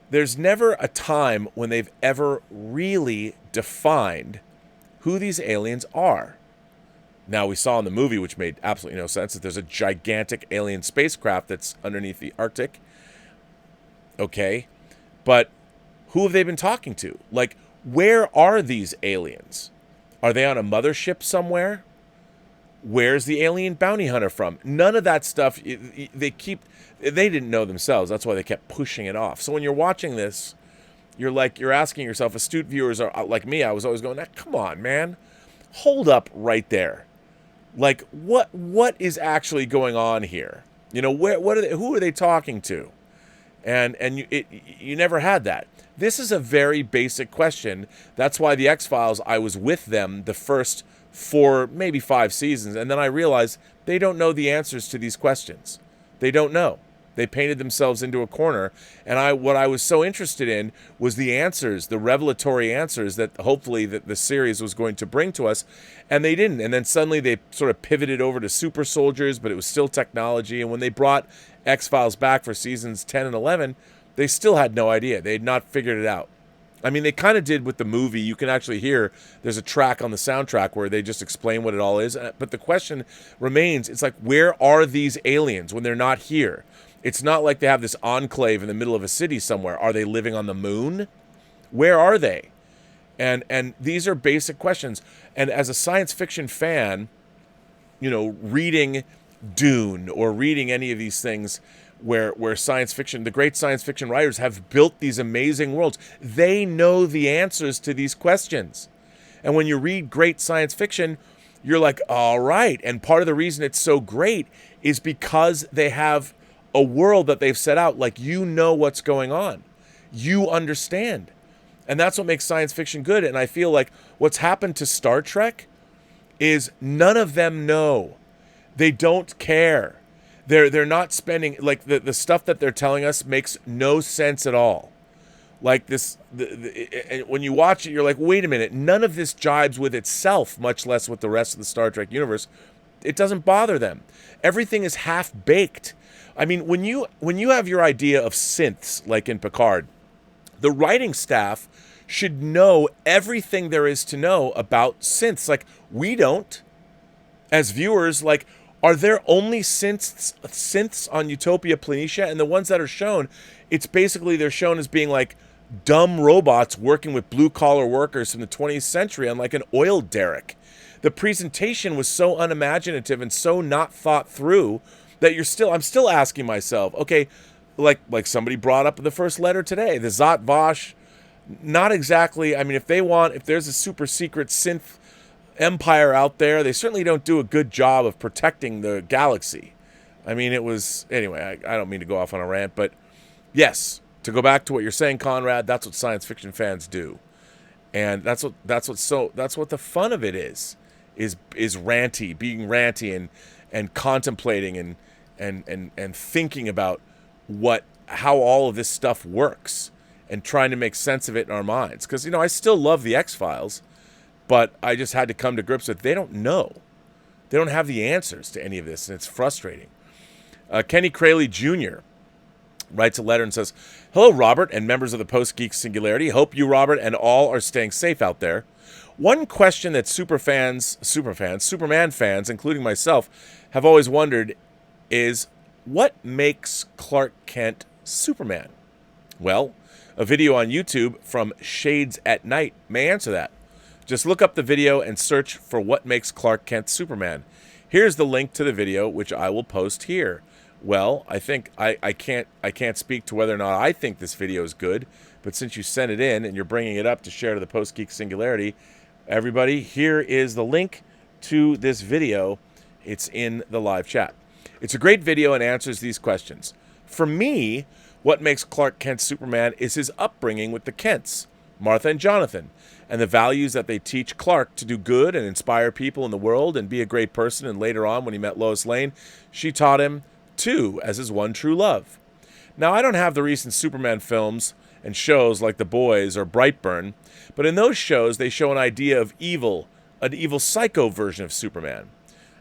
there's never a time when they've ever really defined who these aliens are. Now, we saw in the movie, which made absolutely no sense, that there's a gigantic alien spacecraft that's underneath the Arctic. Okay. But who have they been talking to? Like, where are these aliens? Are they on a mothership somewhere? Where's the alien bounty hunter from? None of that stuff. They didn't know themselves. That's why they kept pushing it off. So when you're watching this, you're asking yourself, astute viewers are like me, I was always going, come on, man. Hold up right there. Like, what is actually going on here? You know, who are they talking to? And you never had that. This is a very basic question. That's why the X-Files, I was with them the first 4, maybe 5 seasons, and then I realized they don't know the answers to these questions. They don't know. They painted themselves into a corner, and what I was so interested in was the answers, the revelatory answers that hopefully the series was going to bring to us, and they didn't. And then suddenly they sort of pivoted over to super soldiers, but it was still technology, and when they brought X-Files back for seasons 10 and 11, they still had no idea. They had not figured it out. I mean, they kind of did with the movie. You can actually hear there's a track on the soundtrack where they just explain what it all is. But the question remains, it's like, where are these aliens when they're not here? It's not like they have this enclave in the middle of a city somewhere. Are they living on the moon? Where are they? And these are basic questions. And as a science fiction fan, you know, reading Dune or reading any of these things where science fiction, the great science fiction writers have built these amazing worlds. They know the answers to these questions. And when you read great science fiction, you're like, all right. And part of the reason it's so great is because they have a world that they've set out. Like, you know what's going on. You understand. And that's what makes science fiction good. And I feel like what's happened to Star Trek is none of them know. They don't care. They're not spending, like, the stuff that they're telling us makes no sense at all. Like this, when you watch it, you're like, wait a minute, none of this jibes with itself, much less with the rest of the Star Trek universe. It doesn't bother them. Everything is half-baked. I mean, when you have your idea of synths, like in Picard, the writing staff should know everything there is to know about synths. Like, we don't. As viewers, like, are there only synths on Utopia Planitia? And the ones that are shown, it's basically they're shown as being like dumb robots working with blue-collar workers from the 20th century on like an oil derrick. The presentation was so unimaginative and so not thought through that I'm still asking myself, okay, like somebody brought up in the first letter today, the Zot Vash, not exactly, I mean, if there's a super secret synth empire out there, they certainly don't do a good job of protecting the galaxy. I mean, anyway, I don't mean to go off on a rant, but yes, to go back to what you're saying, Conrad, that's what science fiction fans do. And that's what the fun of it is ranty, being ranty and contemplating and thinking about how all of this stuff works and trying to make sense of it in our minds. Because, you know, I still love the X-Files, but I just had to come to grips with they don't know. They don't have the answers to any of this, and it's frustrating. Kenny Crayley Jr. writes a letter and says, "Hello, Robert, and members of the Post-Geek Singularity. Hope you, Robert, and all are staying safe out there. One question that Superman fans, including myself, have always wondered is, what makes Clark Kent Superman? Well, a video on YouTube from Shades at Night may answer that. Just look up the video and search for what makes Clark Kent Superman. Here's the link to the video, which I will post here." Well, I think I can't speak to whether or not I think this video is good, but since you sent it in and you're bringing it up to share to the Post-Geek Singularity, everybody, here is the link to this video. It's in the live chat. It's a great video and answers these questions. For me, what makes Clark Kent Superman is his upbringing with the Kents, Martha and Jonathan, and the values that they teach Clark to do good and inspire people in the world and be a great person. And later on, when he met Lois Lane, she taught him too, as his one true love. Now, I don't have the recent Superman films and shows like The Boys or Brightburn, but in those shows, they show an idea of evil, an evil psycho version of Superman.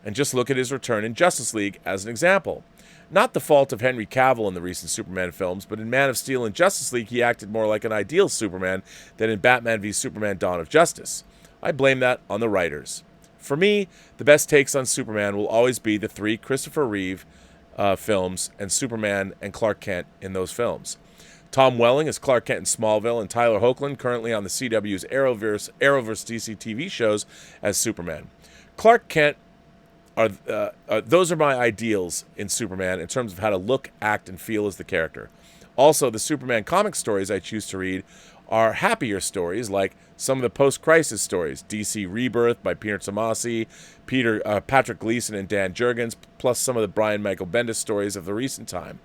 And just look at his return in Justice League as an example. Not the fault of Henry Cavill in the recent Superman films, but in Man of Steel and Justice League, he acted more like an ideal Superman than in Batman v Superman Dawn of Justice. I blame that on the writers. For me, the best takes on Superman will always be the 3 Christopher Reeve films and Superman and Clark Kent in those films. Tom Welling as Clark Kent in Smallville, and Tyler Hoechlin, currently on the CW's Arrowverse DC TV shows, as Superman. Clark Kent those are my ideals in Superman in terms of how to look, act, and feel as the character. Also, the Superman comic stories I choose to read are happier stories, like some of the post-crisis stories, DC Rebirth by Peter Tomasi, Patrick Gleason, and Dan Jurgens, plus some of the Brian Michael Bendis stories of the recent time.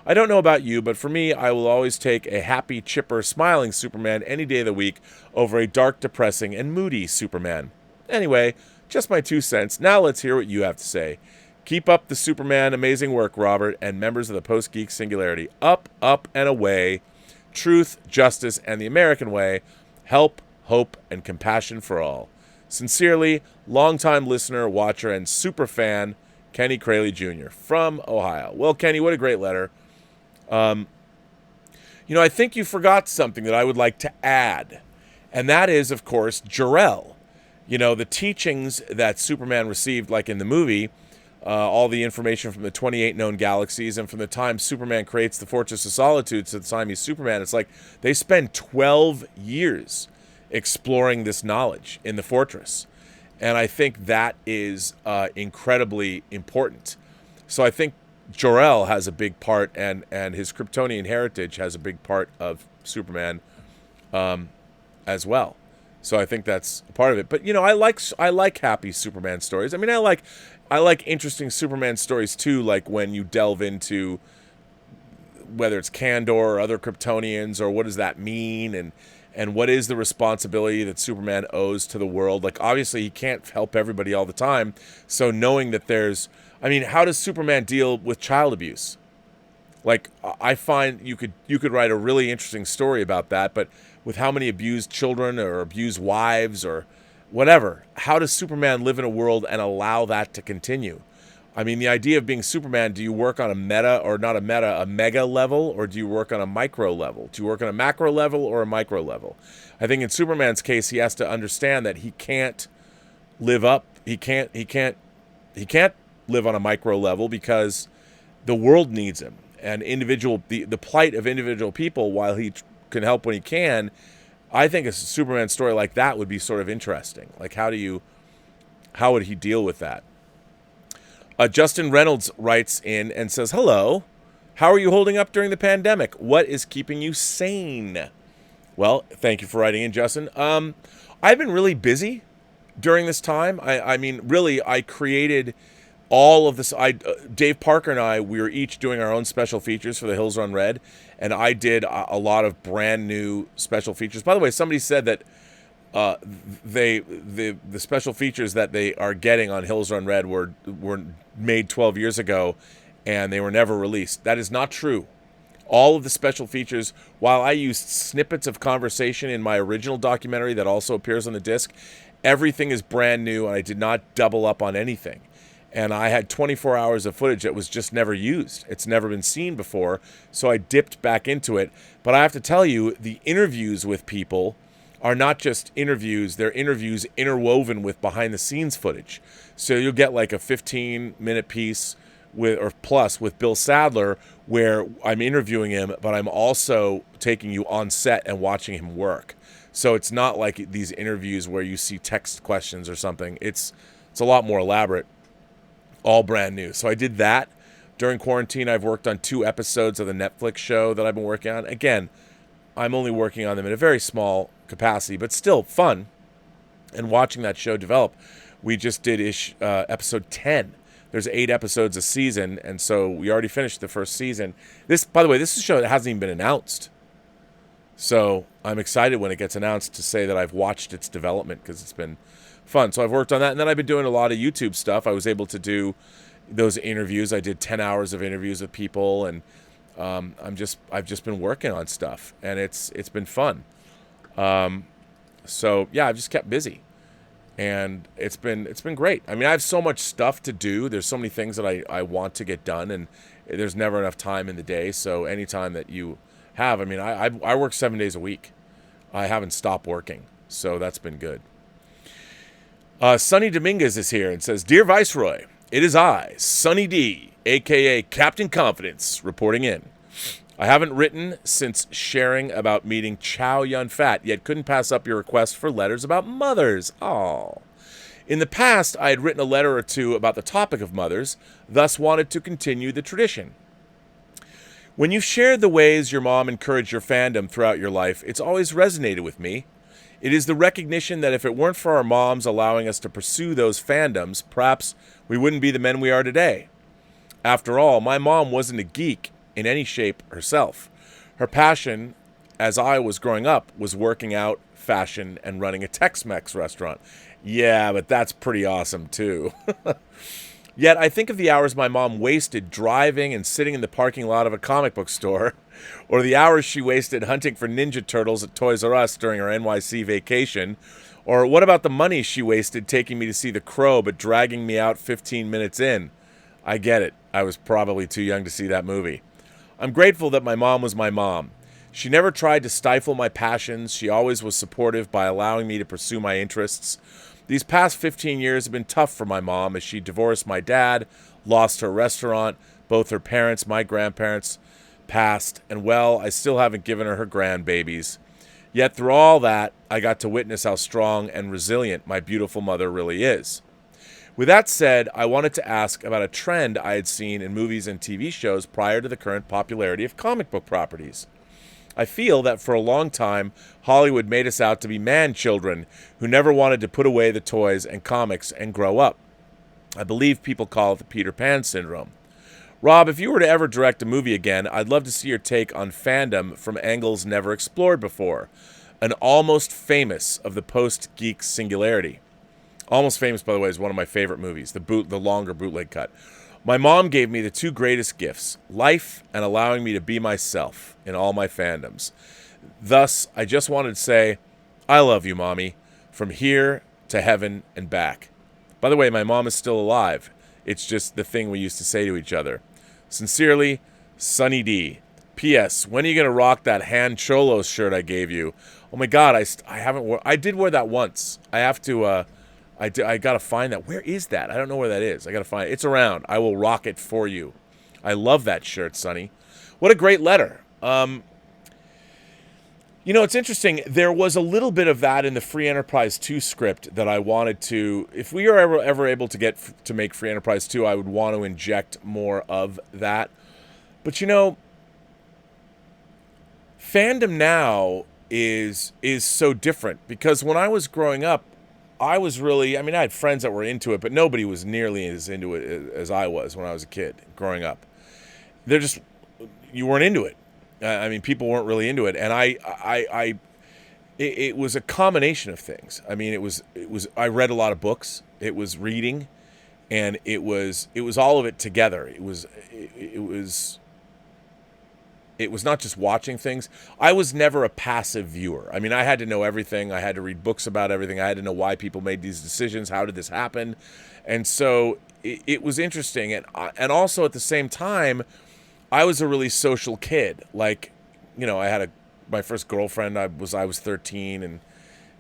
I don't know about you, but for me, I will always take a happy, chipper, smiling Superman any day of the week over a dark, depressing, and moody Superman. Anyway, just my 2 cents. Now let's hear what you have to say. Keep up the Superman amazing work, Robert, and members of the Post-Geek Singularity. Up, up, and away. Truth, justice, and the American way. Help, hope, and compassion for all. Sincerely, longtime listener, watcher, and super fan, Kenny Crayley Jr. from Ohio. Well, Kenny, what a great letter. I think you forgot something that I would like to add, and that is, of course, Jor-El. The teachings that Superman received, like in the movie, all the information from the 28 known galaxies, and from the time Superman creates the Fortress of Solitude to the time he's Superman, it's like they spend 12 years exploring this knowledge in the fortress. And I think that is incredibly important. So I think Jor-El has a big part, and his Kryptonian heritage has a big part of Superman as well. So I think that's a part of it. But I like happy Superman stories. I mean, I like interesting Superman stories too, like when you delve into whether it's Kandor or other Kryptonians, or what does that mean, and what is the responsibility that Superman owes to the world. Like, obviously he can't help everybody all the time. So knowing that how does Superman deal with child abuse? Like, I find you could write a really interesting story about that, but with how many abused children or abused wives or whatever, how does Superman live in a world and allow that to continue? I mean, the idea of being Superman, do you work on a mega level, or do you work on a micro level? Do you work on a macro level or a micro level? I think in Superman's case, he has to understand that he can't live up. He can't live on a micro level because the world needs him. And the plight of individual people, while he can help when he can, I think a Superman story like that would be sort of interesting. Like, how would he deal with that? Justin Reynolds writes in and says, hello, how are you holding up during the pandemic? What is keeping you sane? Well, thank you for writing in, Justin. I've been really busy during this time. I created all of this. Dave Parker and I, we were each doing our own special features for the Hills Run Red, and I did a lot of brand new special features. By the way, somebody said that the special features that they are getting on Hills Run Red were made 12 years ago, and they were never released. That is not true. All of the special features, while I used snippets of conversation in my original documentary that also appears on the disc, everything is brand new, and I did not double up on anything. And I had 24 hours of footage that was just never used. It's never been seen before, so I dipped back into it. But I have to tell you, the interviews with people are not just interviews, they're interviews interwoven with behind-the-scenes footage. So you'll get like a 15-minute piece with Bill Sadler, where I'm interviewing him, but I'm also taking you on set and watching him work. So it's not like these interviews where you see text questions or something. It's a lot more elaborate. All brand new. So I did that. During quarantine, I've worked on 2 episodes of the Netflix show that I've been working on. Again, I'm only working on them in a very small capacity, but still fun. And watching that show develop, we just did episode 10. There's 8 episodes a season, and so we already finished the first season. This, by the way, this is a show that hasn't even been announced. So I'm excited when it gets announced to say that I've watched its development, because it's been fun. So I've worked on that, and then I've been doing a lot of YouTube stuff. I was able to do those interviews. I did 10 hours of interviews with people, and I've just been working on stuff, and it's been fun. So yeah, I've just kept busy. And it's been great. I mean, I have so much stuff to do. There's so many things that I want to get done, and there's never enough time in the day. So anytime that you have, I mean, I work 7 days a week. I haven't stopped working, so that's been good. Sonny Dominguez is here and says, "Dear Viceroy, it is I, Sonny D, a.k.a. Captain Confidence, reporting in. I haven't written since sharing about meeting Chow Yun Fat, yet couldn't pass up your request for letters about mothers. Aww. In the past, I had written a letter or two about the topic of mothers, thus wanted to continue the tradition. When you've shared the ways your mom encouraged your fandom throughout your life, it's always resonated with me. It is the recognition that if it weren't for our moms allowing us to pursue those fandoms, perhaps we wouldn't be the men we are today. After all, my mom wasn't a geek in any shape herself. Her passion, as I was growing up, was working out, fashion, and running a Tex-Mex restaurant. Yeah, but that's pretty awesome, too. Yet I think of the hours my mom wasted driving and sitting in the parking lot of a comic book store, or the hours she wasted hunting for Ninja Turtles at Toys R Us during her NYC vacation, or what about the money she wasted taking me to see The Crow but dragging me out 15 minutes in? I get it. I was probably too young to see that movie. I'm grateful that my mom was my mom. She never tried to stifle my passions. She always was supportive by allowing me to pursue my interests. These past 15 years have been tough for my mom as she divorced my dad, lost her restaurant, both her parents, my grandparents, passed, and well, I still haven't given her grandbabies. Yet through all that, I got to witness how strong and resilient my beautiful mother really is. With that said, I wanted to ask about a trend I had seen in movies and TV shows prior to the current popularity of comic book properties. I feel that for a long time, Hollywood made us out to be man-children who never wanted to put away the toys and comics and grow up. I believe people call it the Peter Pan syndrome. Rob, if you were to ever direct a movie again, I'd love to see your take on fandom from angles never explored before. An Almost Famous of the Post-Geek Singularity. Almost Famous, by the way, is one of my favorite movies, the longer bootleg cut. My mom gave me the two greatest gifts, life and allowing me to be myself in all my fandoms. Thus, I just wanted to say, I love you, Mommy, from here to heaven and back. By the way, my mom is still alive. It's just the thing we used to say to each other. Sincerely, Sonny D. P.S. When are you going to rock that Han Cholos shirt I gave you? Oh my God, I haven't I did wear that once. I have to, I got to find that. Where is that? I don't know where that is. I got to find it. It's around. I will rock it for you. I love that shirt, Sonny. What a great letter. You know, it's interesting. There was a little bit of that in the Free Enterprise 2 script that I wanted to, if we are ever able to get to make Free Enterprise 2, I would want to inject more of that. But you know, fandom now is so different because when I was growing up, I was really, I mean, I had friends that were into it, but nobody was nearly as into it as I was when I was a kid growing up. They're just, you weren't into it. I mean, people weren't really into it. And it was a combination of things. I mean, it was, I read a lot of books. It was reading, and it was all of it together. It was not just watching things. I was never a passive viewer. I mean, I had to know everything. I had to read books about everything. I had to know why people made these decisions. How did this happen? And so it was interesting. And also at the same time, I was a really social kid. Like, you know, I had my first girlfriend. I was 13,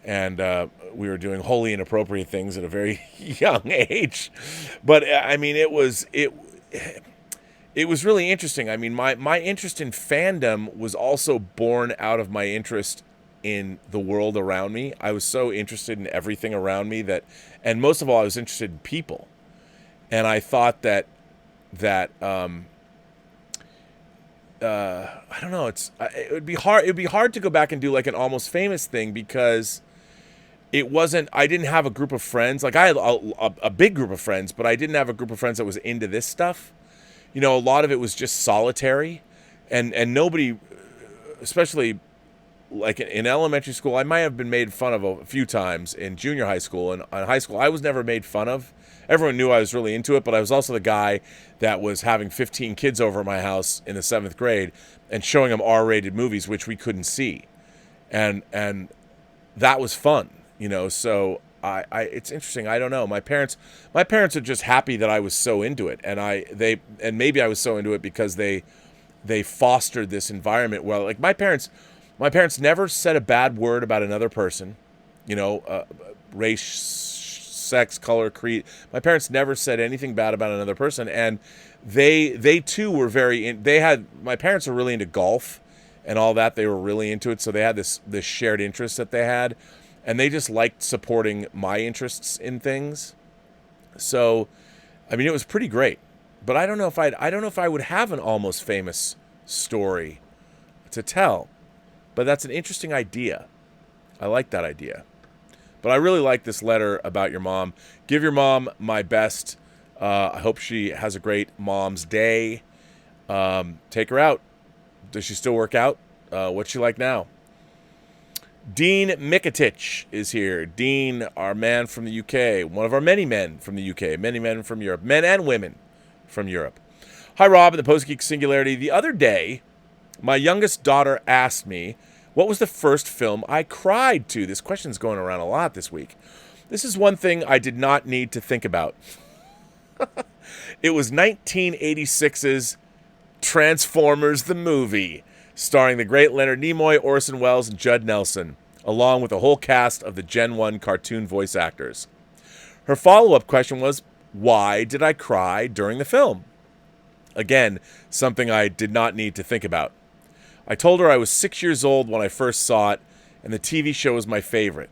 and we were doing wholly inappropriate things at a very young age. But I mean, it was really interesting. I mean, my interest in fandom was also born out of my interest in the world around me. I was so interested in everything around me and most of all, I was interested in people. And I thought that I don't know, it would be hard to go back and do like an Almost Famous thing because I didn't have a group of friends. Like I had a big group of friends, but I didn't have a group of friends that was into this stuff. You know, a lot of it was just solitary, and nobody, especially like in elementary school, I might have been made fun of a few times in junior high school. And in high school, I was never made fun of. Everyone knew I was really into it, but I was also the guy that was having 15 kids over at my house in the 7th grade and showing them R-rated movies, which we couldn't see. And that was fun, you know, so it's interesting. I don't know. My parents are just happy that I was so into it, and maybe I was so into it because they fostered this environment. Well, like my parents never said a bad word about another person, race, sex, color, creed. My parents never said anything bad about another person, and they too were my parents were really into golf and all that. They were really into it, so they had this shared interest that they had, and they just liked supporting my interests in things. So, I mean, it was pretty great. But I don't know if I would have an almost famous story to tell. But that's an interesting idea. I like that idea. But I really like this letter about your mom. Give your mom my best. I hope she has a great Mom's Day. Take her out. Does she still work out? What's she like now? Dean Mikatich is here. Dean, our man from the UK. One of our many men from the UK. Many men from Europe. Men and women from Europe. Hi, Rob, and the Post-Geek Singularity. The other day, my youngest daughter asked me, what was the first film I cried to? This question's going around a lot this week. This is one thing I did not need to think about. It was 1986's Transformers the movie, starring the great Leonard Nimoy, Orson Welles, and Judd Nelson, along with a whole cast of the Gen 1 cartoon voice actors. Her follow-up question was, why did I cry during the film? Again, something I did not need to think about. I told her I was 6 years old when I first saw it, and the TV show was my favorite.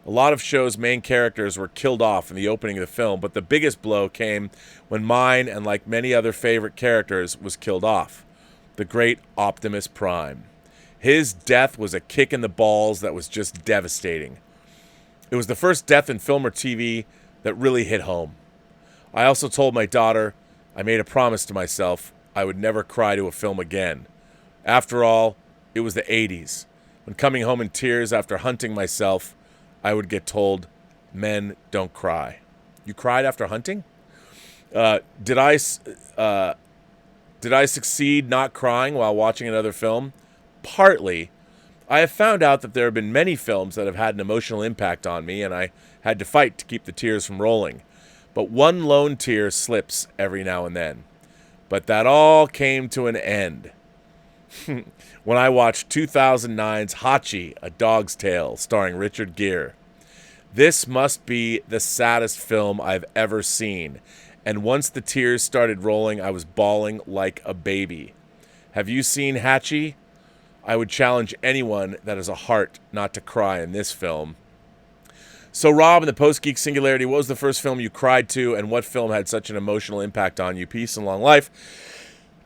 A lot of shows' main characters were killed off in the opening of the film, but the biggest blow came when mine, and like many other favorite characters, was killed off. The great Optimus Prime. His death was a kick in the balls that was just devastating. It was the first death in film or TV that really hit home. I also told my daughter I made a promise to myself I would never cry to a film again. After all, it was the 80s. When coming home in tears after hunting myself, I would get told, men don't cry. You cried after hunting? Did I succeed not crying while watching another film? Partly. I have found out that there have been many films that have had an emotional impact on me, and I had to fight to keep the tears from rolling. But one lone tear slips every now and then. But that all came to an end when I watched 2009's Hachi, A Dog's Tale, starring Richard Gere. This must be the saddest film I've ever seen, and once the tears started rolling, I was bawling like a baby. Have you seen Hachi? I would challenge anyone that has a heart not to cry in this film. So, Rob, in the Post-Geek Singularity, what was the first film you cried to, and what film had such an emotional impact on you? Peace and long life.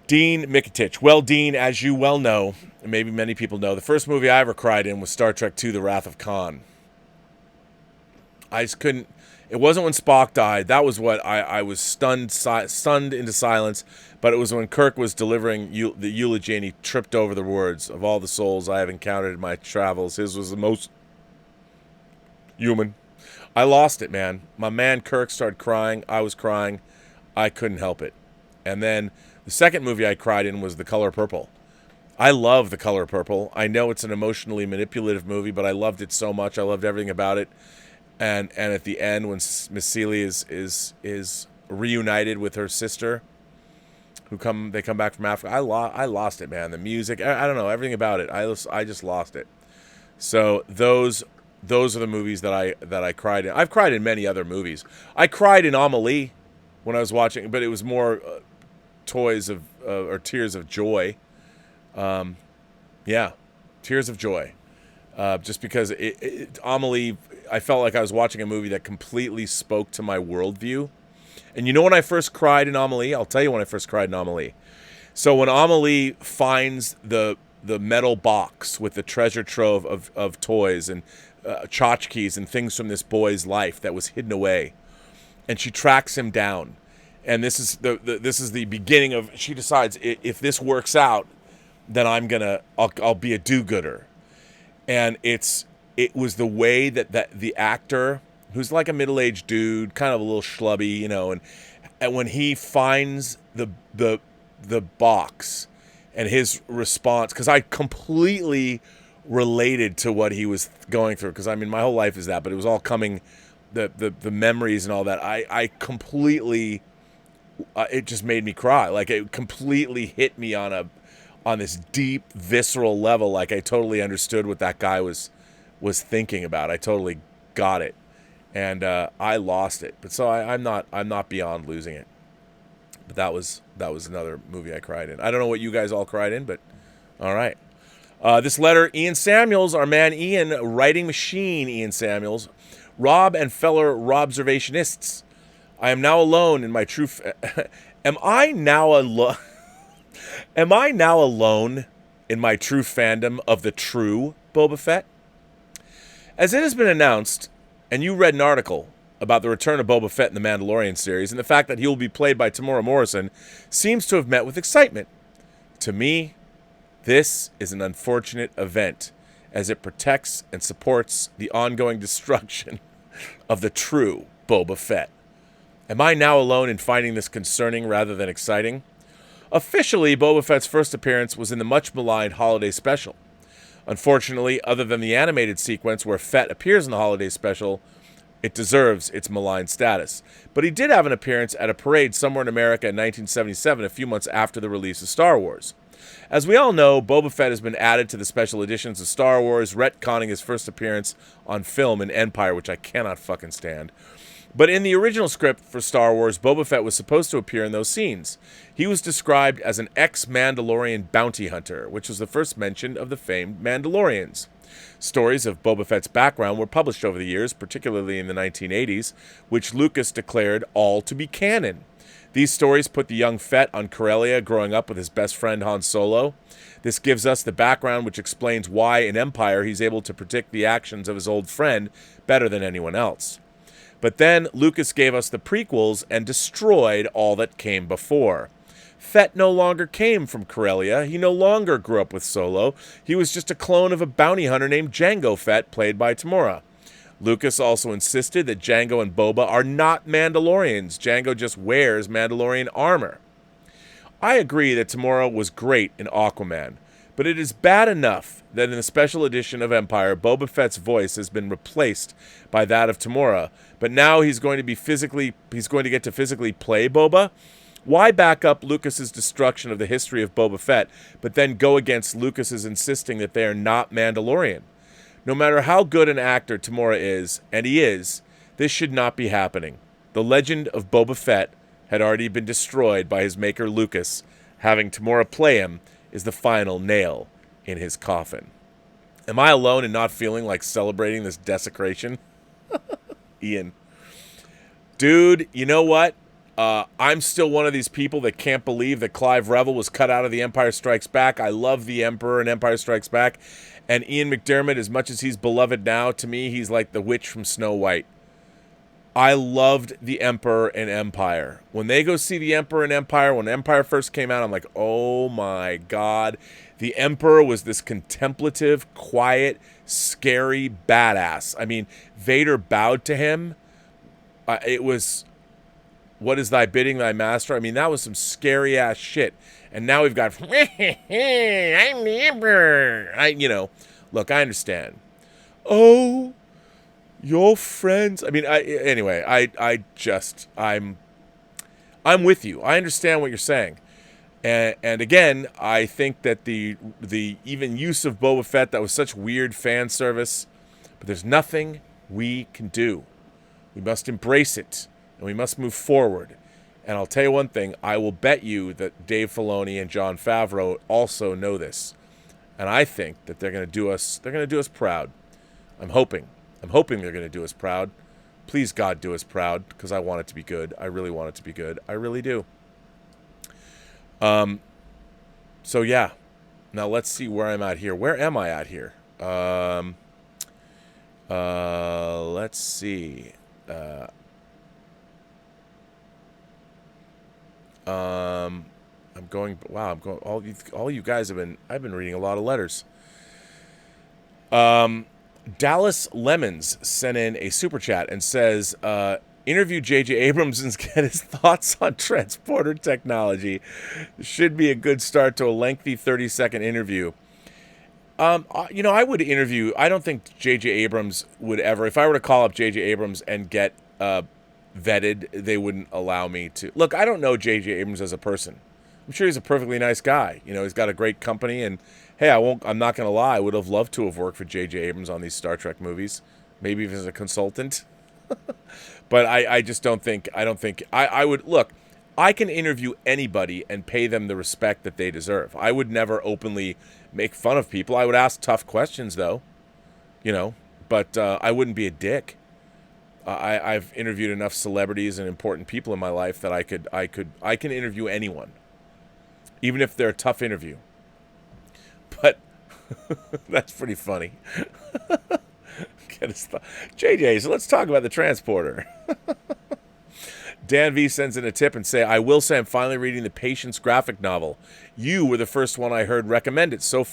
Dean Mikatich. Well, Dean, as you well know, and maybe many people know, the first movie I ever cried in was Star Trek II, The Wrath of Khan. I just couldn't. It wasn't when Spock died. That was what I was stunned into silence. But it was when Kirk was delivering the eulogy and he tripped over the words. Of all the souls I have encountered in my travels, his was the most human. I lost it, man. My man Kirk started crying. I was crying. I couldn't help it. And then the second movie I cried in was The Color Purple. I love The Color Purple. I know it's an emotionally manipulative movie, but I loved it so much. I loved everything about it. And at the end, when Miss Celie is reunited with her sister, they come back from Africa. I lost it, man. The music, I don't know, everything about it. I just lost it. So those are the movies that I cried in. I've cried in many other movies. I cried in Amelie when I was watching, but it was more tears of joy. Yeah, tears of joy. Just because Amelie, I felt like I was watching a movie that completely spoke to my worldview. And you know when I first cried in Amelie? I'll tell you when I first cried in Amelie. So when Amelie finds the metal box with the treasure trove of toys and tchotchkes and things from this boy's life that was hidden away, and she tracks him down, and this is the beginning of, she decides, if this works out, then I'll be a do-gooder. And it was the way that the actor, who's like a middle-aged dude, kind of a little schlubby, and when he finds the box and his response, because I completely related to what he was going through, because I mean my whole life is that, but it was all coming the memories and all that, I completely, it just made me cry. Like, it completely hit me on this deep, visceral level. Like, I totally understood what that guy was thinking about. I totally got it, and I lost it. But so I'm not beyond losing it. But that was another movie I cried in. I don't know what you guys all cried in, but all right. This letter, Ian Samuels, our man Ian, writing machine Ian Samuels, Rob and fellow Robservationists. I am now alone in my true. Am I now alone? Am I now alone in my true fandom of the true Boba Fett? As it has been announced, and you read an article about the return of Boba Fett in the Mandalorian series, and the fact that he will be played by Tamora Morrison seems to have met with excitement. To me, this is an unfortunate event, as it protects and supports the ongoing destruction of the true Boba Fett. Am I now alone in finding this concerning rather than exciting? Officially, Boba Fett's first appearance was in the much-maligned holiday special. Unfortunately, other than the animated sequence where Fett appears in the holiday special, it deserves its maligned status. But he did have an appearance at a parade somewhere in America in 1977, a few months after the release of Star Wars. As we all know, Boba Fett has been added to the special editions of Star Wars, retconning his first appearance on film in Empire, which I cannot fucking stand. But in the original script for Star Wars, Boba Fett was supposed to appear in those scenes. He was described as an ex-Mandalorian bounty hunter, which was the first mention of the famed Mandalorians. Stories of Boba Fett's background were published over the years, particularly in the 1980s, which Lucas declared all to be canon. These stories put the young Fett on Corellia, growing up with his best friend Han Solo. This gives us the background which explains why in Empire he's able to predict the actions of his old friend better than anyone else. But then Lucas gave us the prequels and destroyed all that came before. Fett no longer came from Corellia. He no longer grew up with Solo. He was just a clone of a bounty hunter named Jango Fett, played by Tamora. Lucas also insisted that Jango and Boba are not Mandalorians. Jango just wears Mandalorian armor. I agree that Tamora was great in Aquaman, but it is bad enough that in the special edition of Empire, Boba Fett's voice has been replaced by that of Tamora, but now he's going to get to physically play Boba. Why back up Lucas's destruction of the history of Boba Fett, but then go against Lucas's insisting that they are not Mandalorian? No matter how good an actor Tamora is, and he is, this should not be happening. The legend of Boba Fett had already been destroyed by his maker Lucas. Having Tamora play him is the final nail in his coffin. Am I alone in not feeling like celebrating this desecration? Ian. Dude, you know what? I'm still one of these people that can't believe that Clive Revel was cut out of The Empire Strikes Back. I love The Emperor and Empire Strikes Back. And Ian McDiarmid, as much as he's beloved now, to me, he's like the witch from Snow White. I loved The Emperor and Empire. When they go see The Emperor and Empire, when Empire first came out, I'm like, oh my God. The Emperor was this contemplative, quiet, scary badass. I mean, Vader bowed to him. It was, what is thy bidding, thy master? I mean, that was some scary ass shit. And now we've got, I'm the Emperor. Look, I understand. Oh, your friends. I mean, I'm with you. I understand what you're saying. And again, I think that the even use of Boba Fett, that was such weird fan service, but there's nothing we can do. We must embrace it, and we must move forward. And I'll tell you one thing, I will bet you that Dave Filoni and Jon Favreau also know this. And I think that they're going to do us proud. I'm hoping they're going to do us proud. Please, God, do us proud, because I want it to be good. I really want it to be good. I really do. So yeah. Now let's see where I'm at here. Where am I at here? Let's see. I'm going. All you guys I've been reading a lot of letters. Dallas Lemons sent in a super chat and says, interview J.J. Abrams and get his thoughts on transporter technology. Should be a good start to a lengthy 30-second interview. I would interview. I don't think J.J. Abrams would ever. If I were to call up J.J. Abrams and get vetted, they wouldn't allow me to. Look, I don't know J.J. Abrams as a person. I'm sure he's a perfectly nice guy. He's got a great company, and hey, I'm not going to lie. I would have loved to have worked for J.J. Abrams on these Star Trek movies, maybe even as a consultant. But I just don't think. I would look. I can interview anybody and pay them the respect that they deserve. I would never openly make fun of people. I would ask tough questions, though, but I wouldn't be a dick. I've interviewed enough celebrities and important people in my life that I can interview anyone, even if they're a tough interview. But that's pretty funny. JJ, so let's talk about the transporter. Dan V sends in a tip and I will say I'm finally reading the Patience graphic novel. You were the first one I heard recommend it so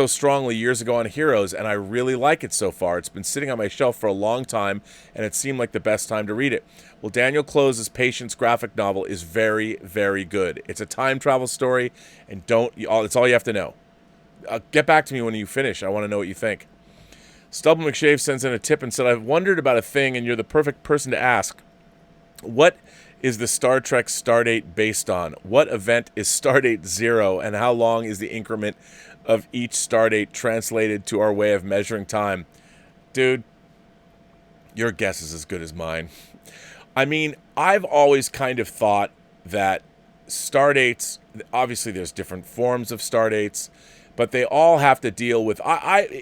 strongly years ago on Heroes, and I really like it so far. It's been sitting on my shelf for a long time, and it seemed like the best time to read it. Well, Daniel Close's Patience graphic novel is very, very good. It's a time travel story, and it's all you have to know. Get back to me when you finish. I want to know what you think. Stubble McShave sends in a tip and said, I've wondered about a thing, and you're the perfect person to ask. What is the Star Trek Stardate based on? What event is Stardate 0, and how long is the increment of each Stardate translated to our way of measuring time? Dude, your guess is as good as mine. I mean, I've always kind of thought that Stardates, obviously there's different forms of Stardates, but they all have to deal with,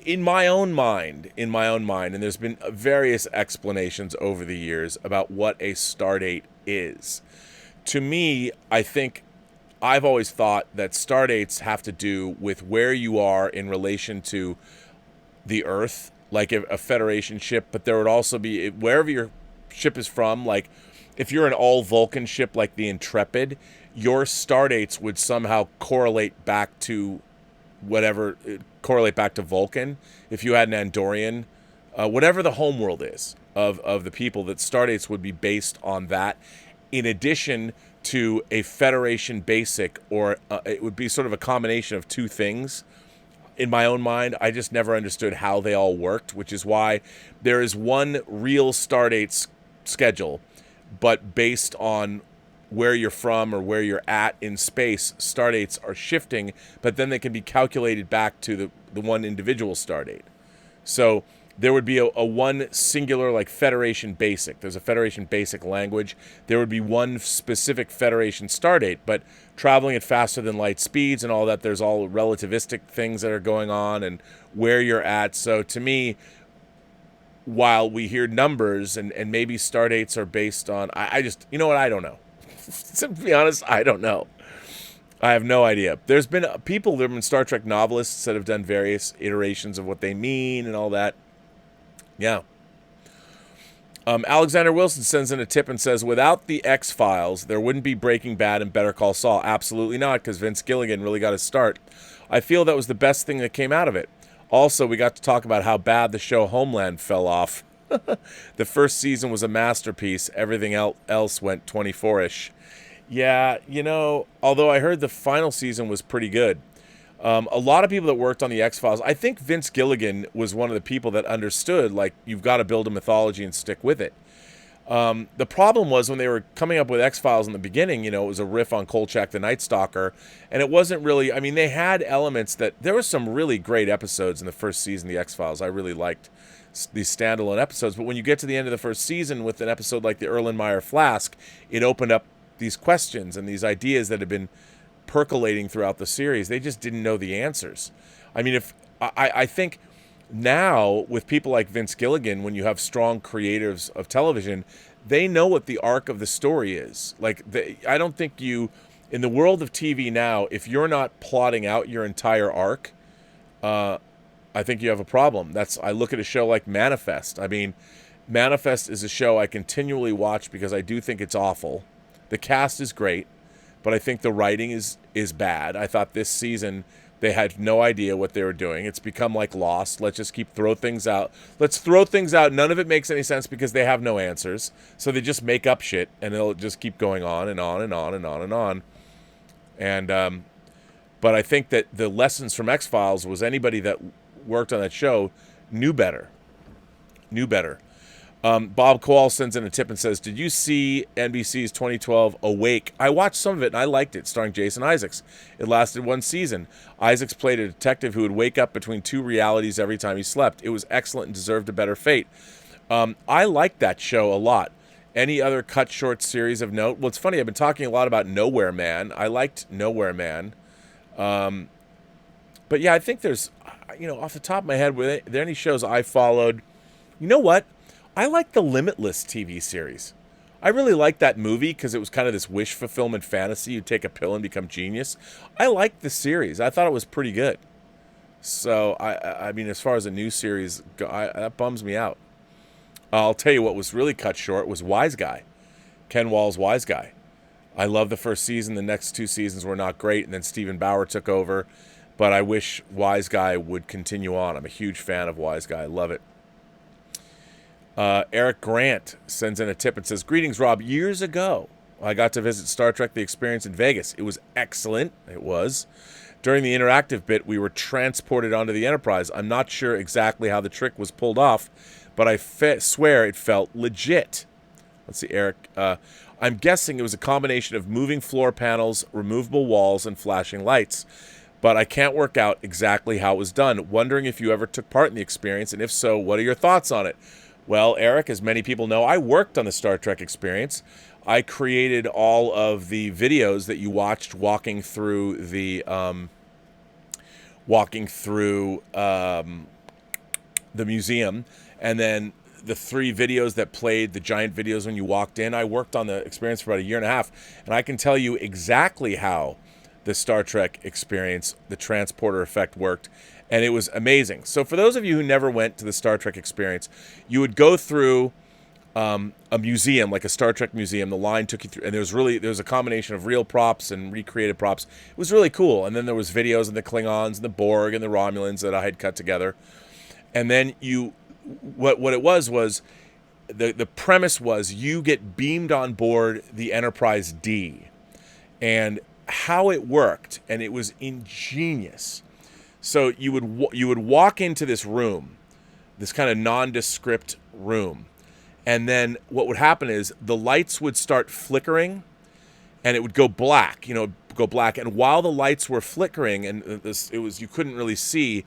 in my own mind, and there's been various explanations over the years about what a Stardate is. To me, I think I've always thought that Stardates have to do with where you are in relation to the Earth, like a Federation ship, but there would also be, wherever your ship is from, like if you're an all-Vulcan ship like the Intrepid, your Stardates would somehow correlate back to Vulcan. If you had an Andorian, whatever the homeworld is of the people, that Stardates would be based on that, in addition to a Federation basic, or it would be sort of a combination of two things. In my own mind, I just never understood how they all worked, which is why there is one real Stardate schedule, but based on where you're from or where you're at in space, Stardates are shifting, but then they can be calculated back to the one individual Stardate. So there would be a one singular, like Federation basic. There's a Federation basic language. There would be one specific Federation Stardate, but traveling at faster than light speeds and all that, there's all relativistic things that are going on and where you're at. So to me, while we hear numbers and maybe Stardates are based on, I just, you know what, I don't know. To be honest, I don't know. I have no idea. There have been Star Trek novelists that have done various iterations of what they mean and all that. Yeah. Alexander Wilson sends in a tip and says, without the X-Files, there wouldn't be Breaking Bad and Better Call Saul. Absolutely not, because Vince Gilligan really got his start. I feel that was the best thing that came out of it. Also, we got to talk about how bad the show Homeland fell off. The first season was a masterpiece. Everything else went 24-ish. Yeah, although I heard the final season was pretty good. A lot of people that worked on the X-Files, I think Vince Gilligan was one of the people that understood, like, you've got to build a mythology and stick with it. The problem was when they were coming up with X-Files in the beginning, it was a riff on Kolchak the Night Stalker, and it wasn't really, they had elements that, there were some really great episodes in the first season of the X-Files. I really liked these standalone episodes, but when you get to the end of the first season with an episode like the Erlenmeyer Flask, it opened up these questions and these ideas that had been percolating throughout the series. They just didn't know the answers. I think now with people like Vince Gilligan, when you have strong creators of television, they know what the arc of the story is. I don't think in the world of TV now, if you're not plotting out your entire arc, I think you have a problem. I look at a show like Manifest. Manifest is a show I continually watch because I do think it's awful. The cast is great, but I think the writing is bad. I thought this season they had no idea what they were doing. It's become like Lost. Let's just throw things out. Let's throw things out. None of it makes any sense because they have no answers. So they just make up shit, and it'll just keep going on and on and on and on and on. But I think that the lessons from X-Files was anybody that worked on that show knew better. Bob Kowal sends in a tip and says, did you see NBC's 2012 Awake? I watched some of it and I liked it, starring Jason Isaacs. It lasted one season. Isaacs played a detective who would wake up between two realities every time he slept. It was excellent and deserved a better fate. I liked that show a lot. Any other cut short series of note? Well, it's funny, I've been talking a lot about Nowhere Man. I liked Nowhere Man. But yeah, I think there's, off the top of my head, were there any shows I followed? You know what? I like the Limitless TV series. I really liked that movie because it was kind of this wish fulfillment fantasy. You take a pill and become genius. I liked the series. I thought it was pretty good. So, I mean, as far as a new series, that bums me out. I'll tell you what was really cut short was Wise Guy. Ken Wall's Wise Guy. I love the first season. The next two seasons were not great, and then Stephen Bauer took over. But I wish Wise Guy would continue on. I'm a huge fan of Wise Guy. I love it. Eric Grant sends in a tip and says, greetings, Rob. Years ago, I got to visit Star Trek The Experience in Vegas. It was excellent. It was. During the interactive bit, we were transported onto the Enterprise. I'm not sure exactly how the trick was pulled off, but I swear it felt legit. Let's see, Eric. I'm guessing it was a combination of moving floor panels, removable walls, and flashing lights. But I can't work out exactly how it was done. Wondering if you ever took part in the experience, and if so, what are your thoughts on it? Well, Eric, as many people know, I worked on the Star Trek Experience. I created all of the videos that you watched walking through the museum, and then the 3 videos that played, the giant videos when you walked in. I worked on the experience for about a year and a half, and I can tell you exactly how the Star Trek Experience, the transporter effect worked. And it was amazing. So for those of you who never went to the Star Trek Experience, you would go through a museum, like a Star Trek museum. The line took you through, and there was a combination of real props and recreated props. It was really cool. And then there was videos of the Klingons and the Borg and the Romulans that I had cut together. And then what it was the premise was you get beamed on board the Enterprise D, and how it worked, and it was ingenious. So you would walk into this room, this kind of nondescript room, and then what would happen is the lights would start flickering, and it would go black. And while the lights were flickering, and you couldn't really see,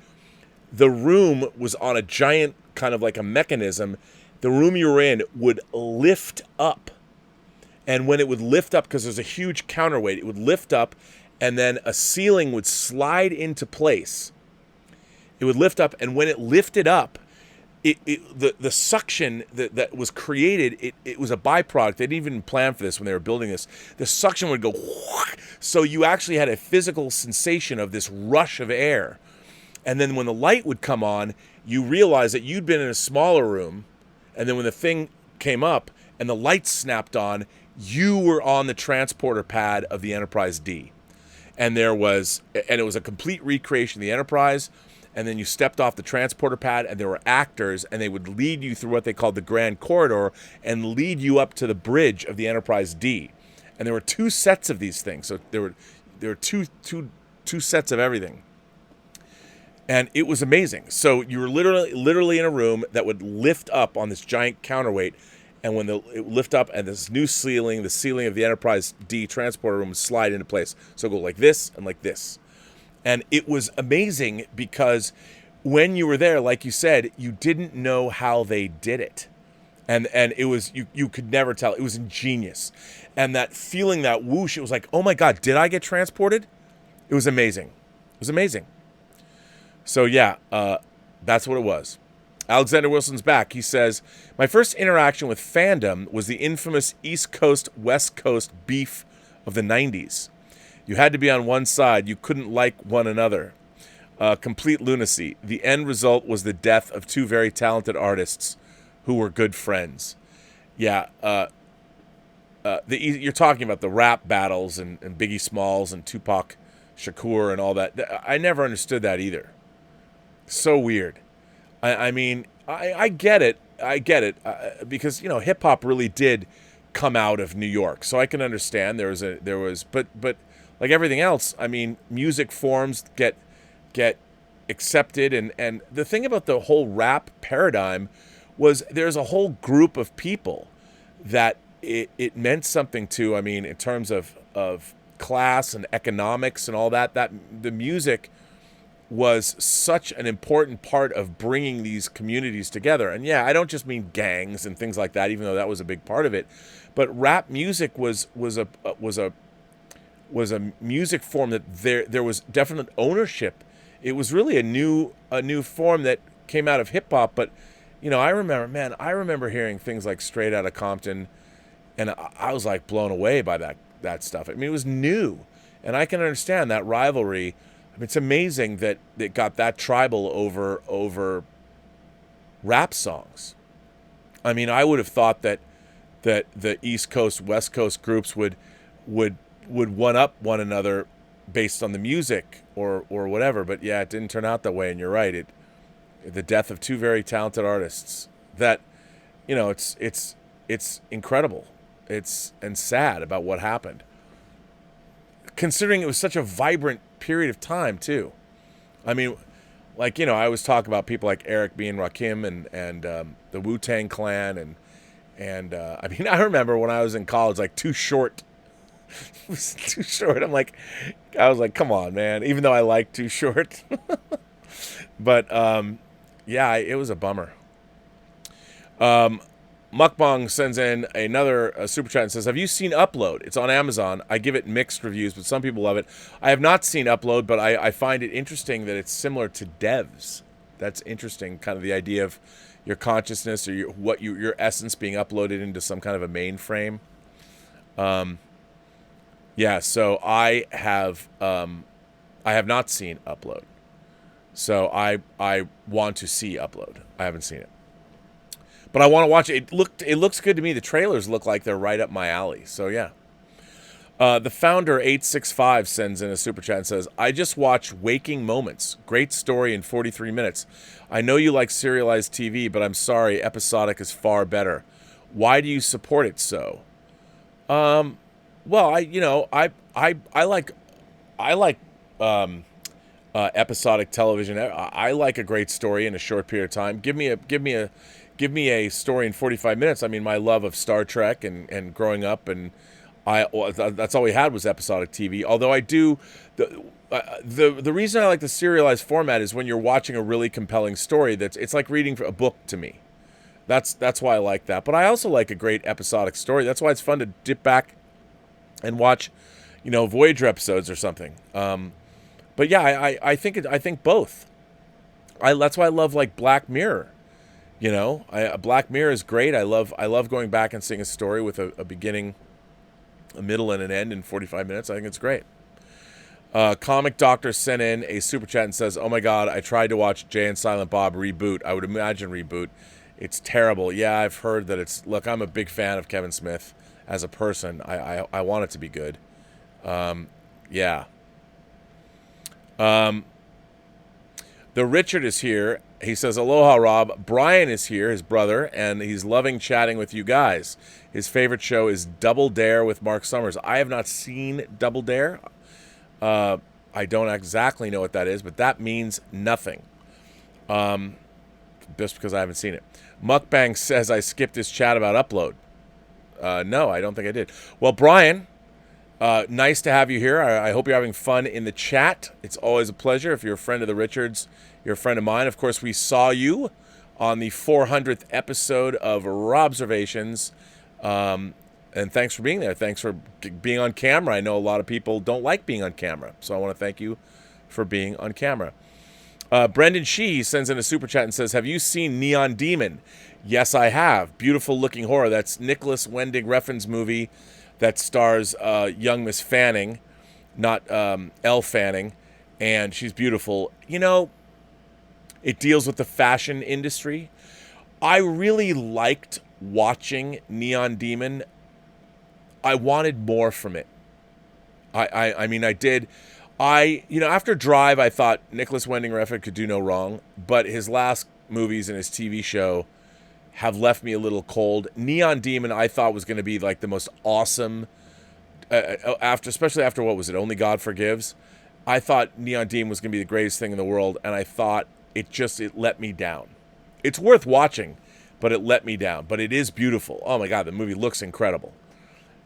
the room was on a giant kind of like a mechanism. The room you were in would lift up, and when it would lift up, because there's a huge counterweight, it would lift up. And then a ceiling would slide into place. It would lift up, and when it lifted up, the suction that was created, it was a byproduct. They didn't even plan for this when they were building this. The suction would go, so you actually had a physical sensation of this rush of air. And then when the light would come on, you realized that you'd been in a smaller room, and then when the thing came up and the lights snapped on, you were on the transporter pad of the Enterprise D. And it was a complete recreation of the Enterprise. And then you stepped off the transporter pad, and there were actors, and they would lead you through what they called the Grand Corridor and lead you up to the bridge of the Enterprise D. And there were 2 sets of these things. So there were two sets of everything. And it was amazing. So you were literally in a room that would lift up on this giant counterweight. And when it would lift up, and this new ceiling, the ceiling of the Enterprise D transporter room would slide into place. So go like this and like this. And it was amazing because when you were there, like you said, you didn't know how they did it. And it was, you could never tell. It was ingenious. And that feeling, that whoosh, it was like, oh my God, did I get transported? It was amazing. It was amazing. So yeah, that's what it was. Alexander Wilson's back. He says, my first interaction with fandom was the infamous East Coast, West Coast beef of the 90s. You had to be on one side. You couldn't like one another. Complete lunacy. The end result was the death of 2 very talented artists who were good friends. Yeah, you're talking about the rap battles and Biggie Smalls and Tupac Shakur and all that. I never understood that either. So weird. I mean, I get it. I get it because hip hop really did come out of New York, so I can understand. But like everything else, I mean, music forms get accepted, and the thing about the whole rap paradigm was there's a whole group of people that it meant something to. I mean, in terms of class and economics and all that, that the music was such an important part of bringing these communities together. And yeah, I don't just mean gangs and things like that, even though that was a big part of it, but rap music was a music form that there was definite ownership. It was really a new form that came out of hip hop. But you know, I remember hearing things like Straight Outta Compton, and I was like blown away by that stuff. I mean, it was new, and I can understand that rivalry. I mean, it's amazing that it got that tribal over rap songs. I mean, I would have thought that the East Coast, West Coast groups would one up one another based on the music or whatever. But yeah, it didn't turn out that way. And you're right. The death of two very talented artists. That, you know, it's incredible. And sad about what happened, considering it was such a vibrant period of time too. I mean, like, you know, I always talk about people like Eric B. and Rakim and the Wu-Tang Clan and I mean, I remember when I was in college, like Too Short was Too Short. I was like, come on, man. Even though I like Too Short, but yeah, it was a bummer. Mukbang sends in another super chat and says, have you seen Upload? It's on Amazon. I give it mixed reviews, but some people love it. I have not seen Upload, but I find it interesting that it's similar to Devs. That's interesting, kind of the idea of your consciousness or your essence being uploaded into some kind of a mainframe. Yeah, so I have not seen Upload. So I want to see Upload. I haven't seen it. But I want to watch it. It looks good to me. The trailers look like they're right up my alley. So yeah. The founder 865 sends in a super chat and says, I just watched Waking Moments. Great story in 43 minutes. I know you like serialized TV, but I'm sorry, episodic is far better. Why do you support it so? Well, I like episodic television. I like a great story in a short period of time. Give me a story in 45 minutes. I mean, my love of Star Trek and growing up, and that's all we had was episodic TV. Although I do, the reason I like the serialized format is when you're watching a really compelling story. It's like reading a book to me. That's why I like that. But I also like a great episodic story. That's why it's fun to dip back and watch, you know, Voyager episodes or something. But yeah, I think both. That's why I love like Black Mirror. You know, Black Mirror is great. I love going back and seeing a story with a beginning, a middle, and an end in 45 minutes. I think it's great. Comic Doctor sent in a super chat and says, oh my God, I tried to watch Jay and Silent Bob reboot. I would imagine reboot. It's terrible. Yeah, I've heard that look, I'm a big fan of Kevin Smith as a person. I want it to be good. Yeah. The Richard is here. He says, aloha, Rob. Brian is here, his brother, and he's loving chatting with you guys. His favorite show is Double Dare with Mark Summers. I have not seen Double Dare. I don't exactly know what that is, but that means nothing. Just because I haven't seen it. Mukbang says I skipped his chat about Upload. No, I don't think I did. Well, Brian, nice to have you here. I hope you're having fun in the chat. It's always a pleasure. If you're a friend of the Richards, you're a friend of mine. Of course, we saw you on the 400th episode of Robservations. And thanks for being there. Thanks for being on camera. I know a lot of people don't like being on camera, so I want to thank you for being on camera. Brendan Shee sends in a super chat and says, have you seen Neon Demon? Yes, I have. Beautiful looking horror. That's Nicholas Winding Refn's movie that stars young Miss Fanning, not Elle Fanning, and she's beautiful. You know, it deals with the fashion industry. I really liked watching Neon Demon. I wanted more from it. I mean, I did. After Drive, I thought Nicholas Winding Refn could do no wrong, but his last movies and his TV show have left me a little cold. Neon Demon, I thought was going to be like the most awesome especially after what was it, Only God Forgives. I thought Neon Demon was going to be the greatest thing in the world, and I thought it let me down. It's worth watching, but it let me down. But it is beautiful. Oh my God, the movie looks incredible,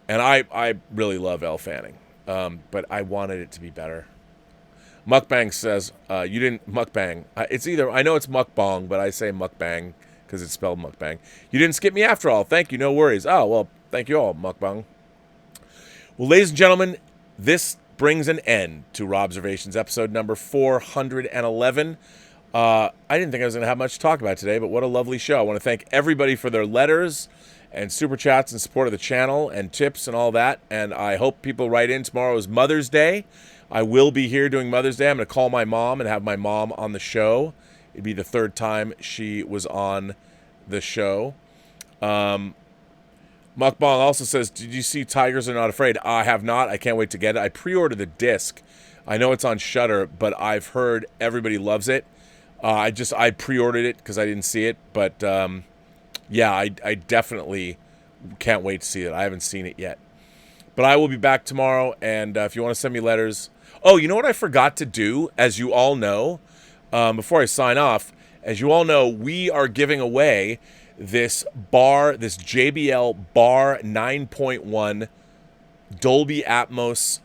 and I really love Elle Fanning, but I wanted it to be better. Mukbang says you didn't mukbang. It's either I know it's mukbang, but I say mukbang because it's spelled mukbang. You didn't skip me after all. Thank you. No worries. Oh well, thank you all, mukbang. Well, ladies and gentlemen, this brings an end to Robservations episode number 411. I didn't think I was going to have much to talk about today, but what a lovely show. I want to thank everybody for their letters and super chats and support of the channel and tips and all that. And I hope people write in. Tomorrow is Mother's Day. I will be here doing Mother's Day. I'm going to call my mom and have my mom on the show. It'd be the third time she was on the show. Mukbang also says, did you see Tigers Are Not Afraid? I have not. I can't wait to get it. I pre-ordered the disc. I know it's on Shudder, but I've heard everybody loves it. I pre-ordered it because I didn't see it. But, yeah, I definitely can't wait to see it. I haven't seen it yet. But I will be back tomorrow, and if you want to send me letters... Oh, you know what I forgot to do, as you all know, before I sign off? As you all know, we are giving away this JBL Bar 9.1 Dolby Atmos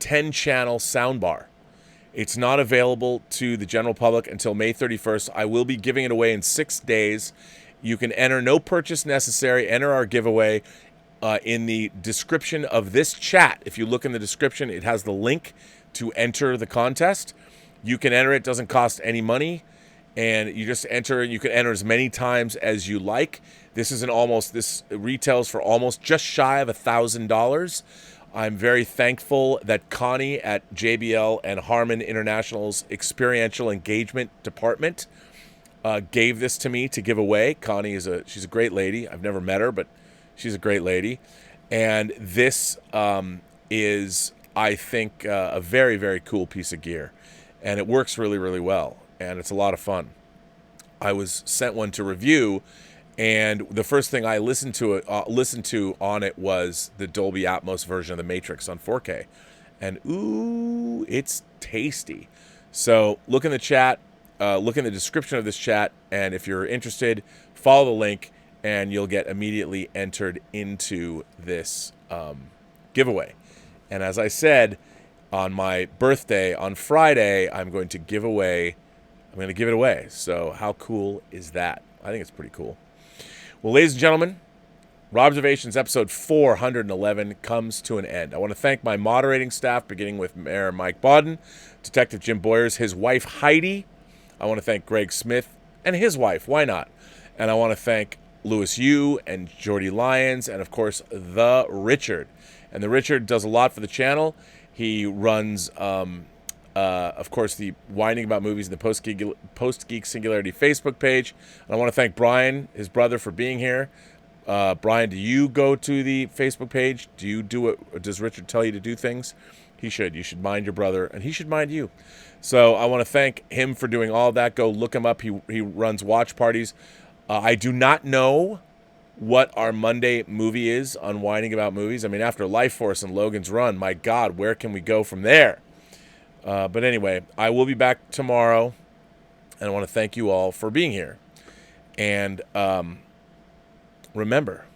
10-channel soundbar. It's not available to the general public until May 31st. I will be giving it away in 6 days. You can enter, no purchase necessary, enter our giveaway in the description of this chat. If you look in the description, it has the link to enter the contest. You can enter it, doesn't cost any money. And you just enter, and you can enter as many times as you like. This retails for almost just shy of $1,000. I'm very thankful that Connie at JBL and Harman International's Experiential Engagement Department gave this to me to give away. Connie she's a great lady. I've never met her, but she's a great lady. And this is, I think, a very, very cool piece of gear. And it works really, really well. And it's a lot of fun. I was sent one to review, and the first thing I listened to on it was the Dolby Atmos version of The Matrix on 4K. And ooh, it's tasty. So look in the chat, look in the description of this chat, and if you're interested, follow the link, and you'll get immediately entered into this giveaway. And as I said, on my birthday on Friday, I'm going to give it away. So how cool is that? I think it's pretty cool. Well, ladies and gentlemen, Robservations episode 411 comes to an end. I want to thank my moderating staff, beginning with Mayor Mike Bodden, Detective Jim Boyers, his wife Heidi. I want to thank Greg Smith and his wife. Why not? And I want to thank Louis Yu and Jordy Lyons, and of course, the Richard. And the Richard does a lot for the channel. He runs... of course, the Whining About Movies and the Post-Geek Singularity Facebook page. And I want to thank Brian, his brother, for being here. Brian, do you go to the Facebook page? Do you do it? Or does Richard tell you to do things? He should. You should mind your brother, and he should mind you. So I want to thank him for doing all that. Go look him up. He runs watch parties. I do not know what our Monday movie is on Whining About Movies. I mean, after Life Force and Logan's Run, my God, where can we go from there? But anyway, I will be back tomorrow, and I want to thank you all for being here. And remember,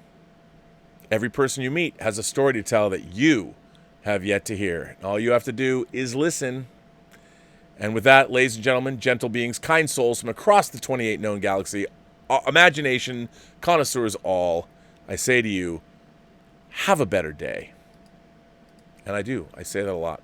every person you meet has a story to tell that you have yet to hear. All you have to do is listen. And with that, ladies and gentlemen, gentle beings, kind souls from across the 28 known galaxy, imagination, connoisseurs all, I say to you, have a better day. And I do. I say that a lot.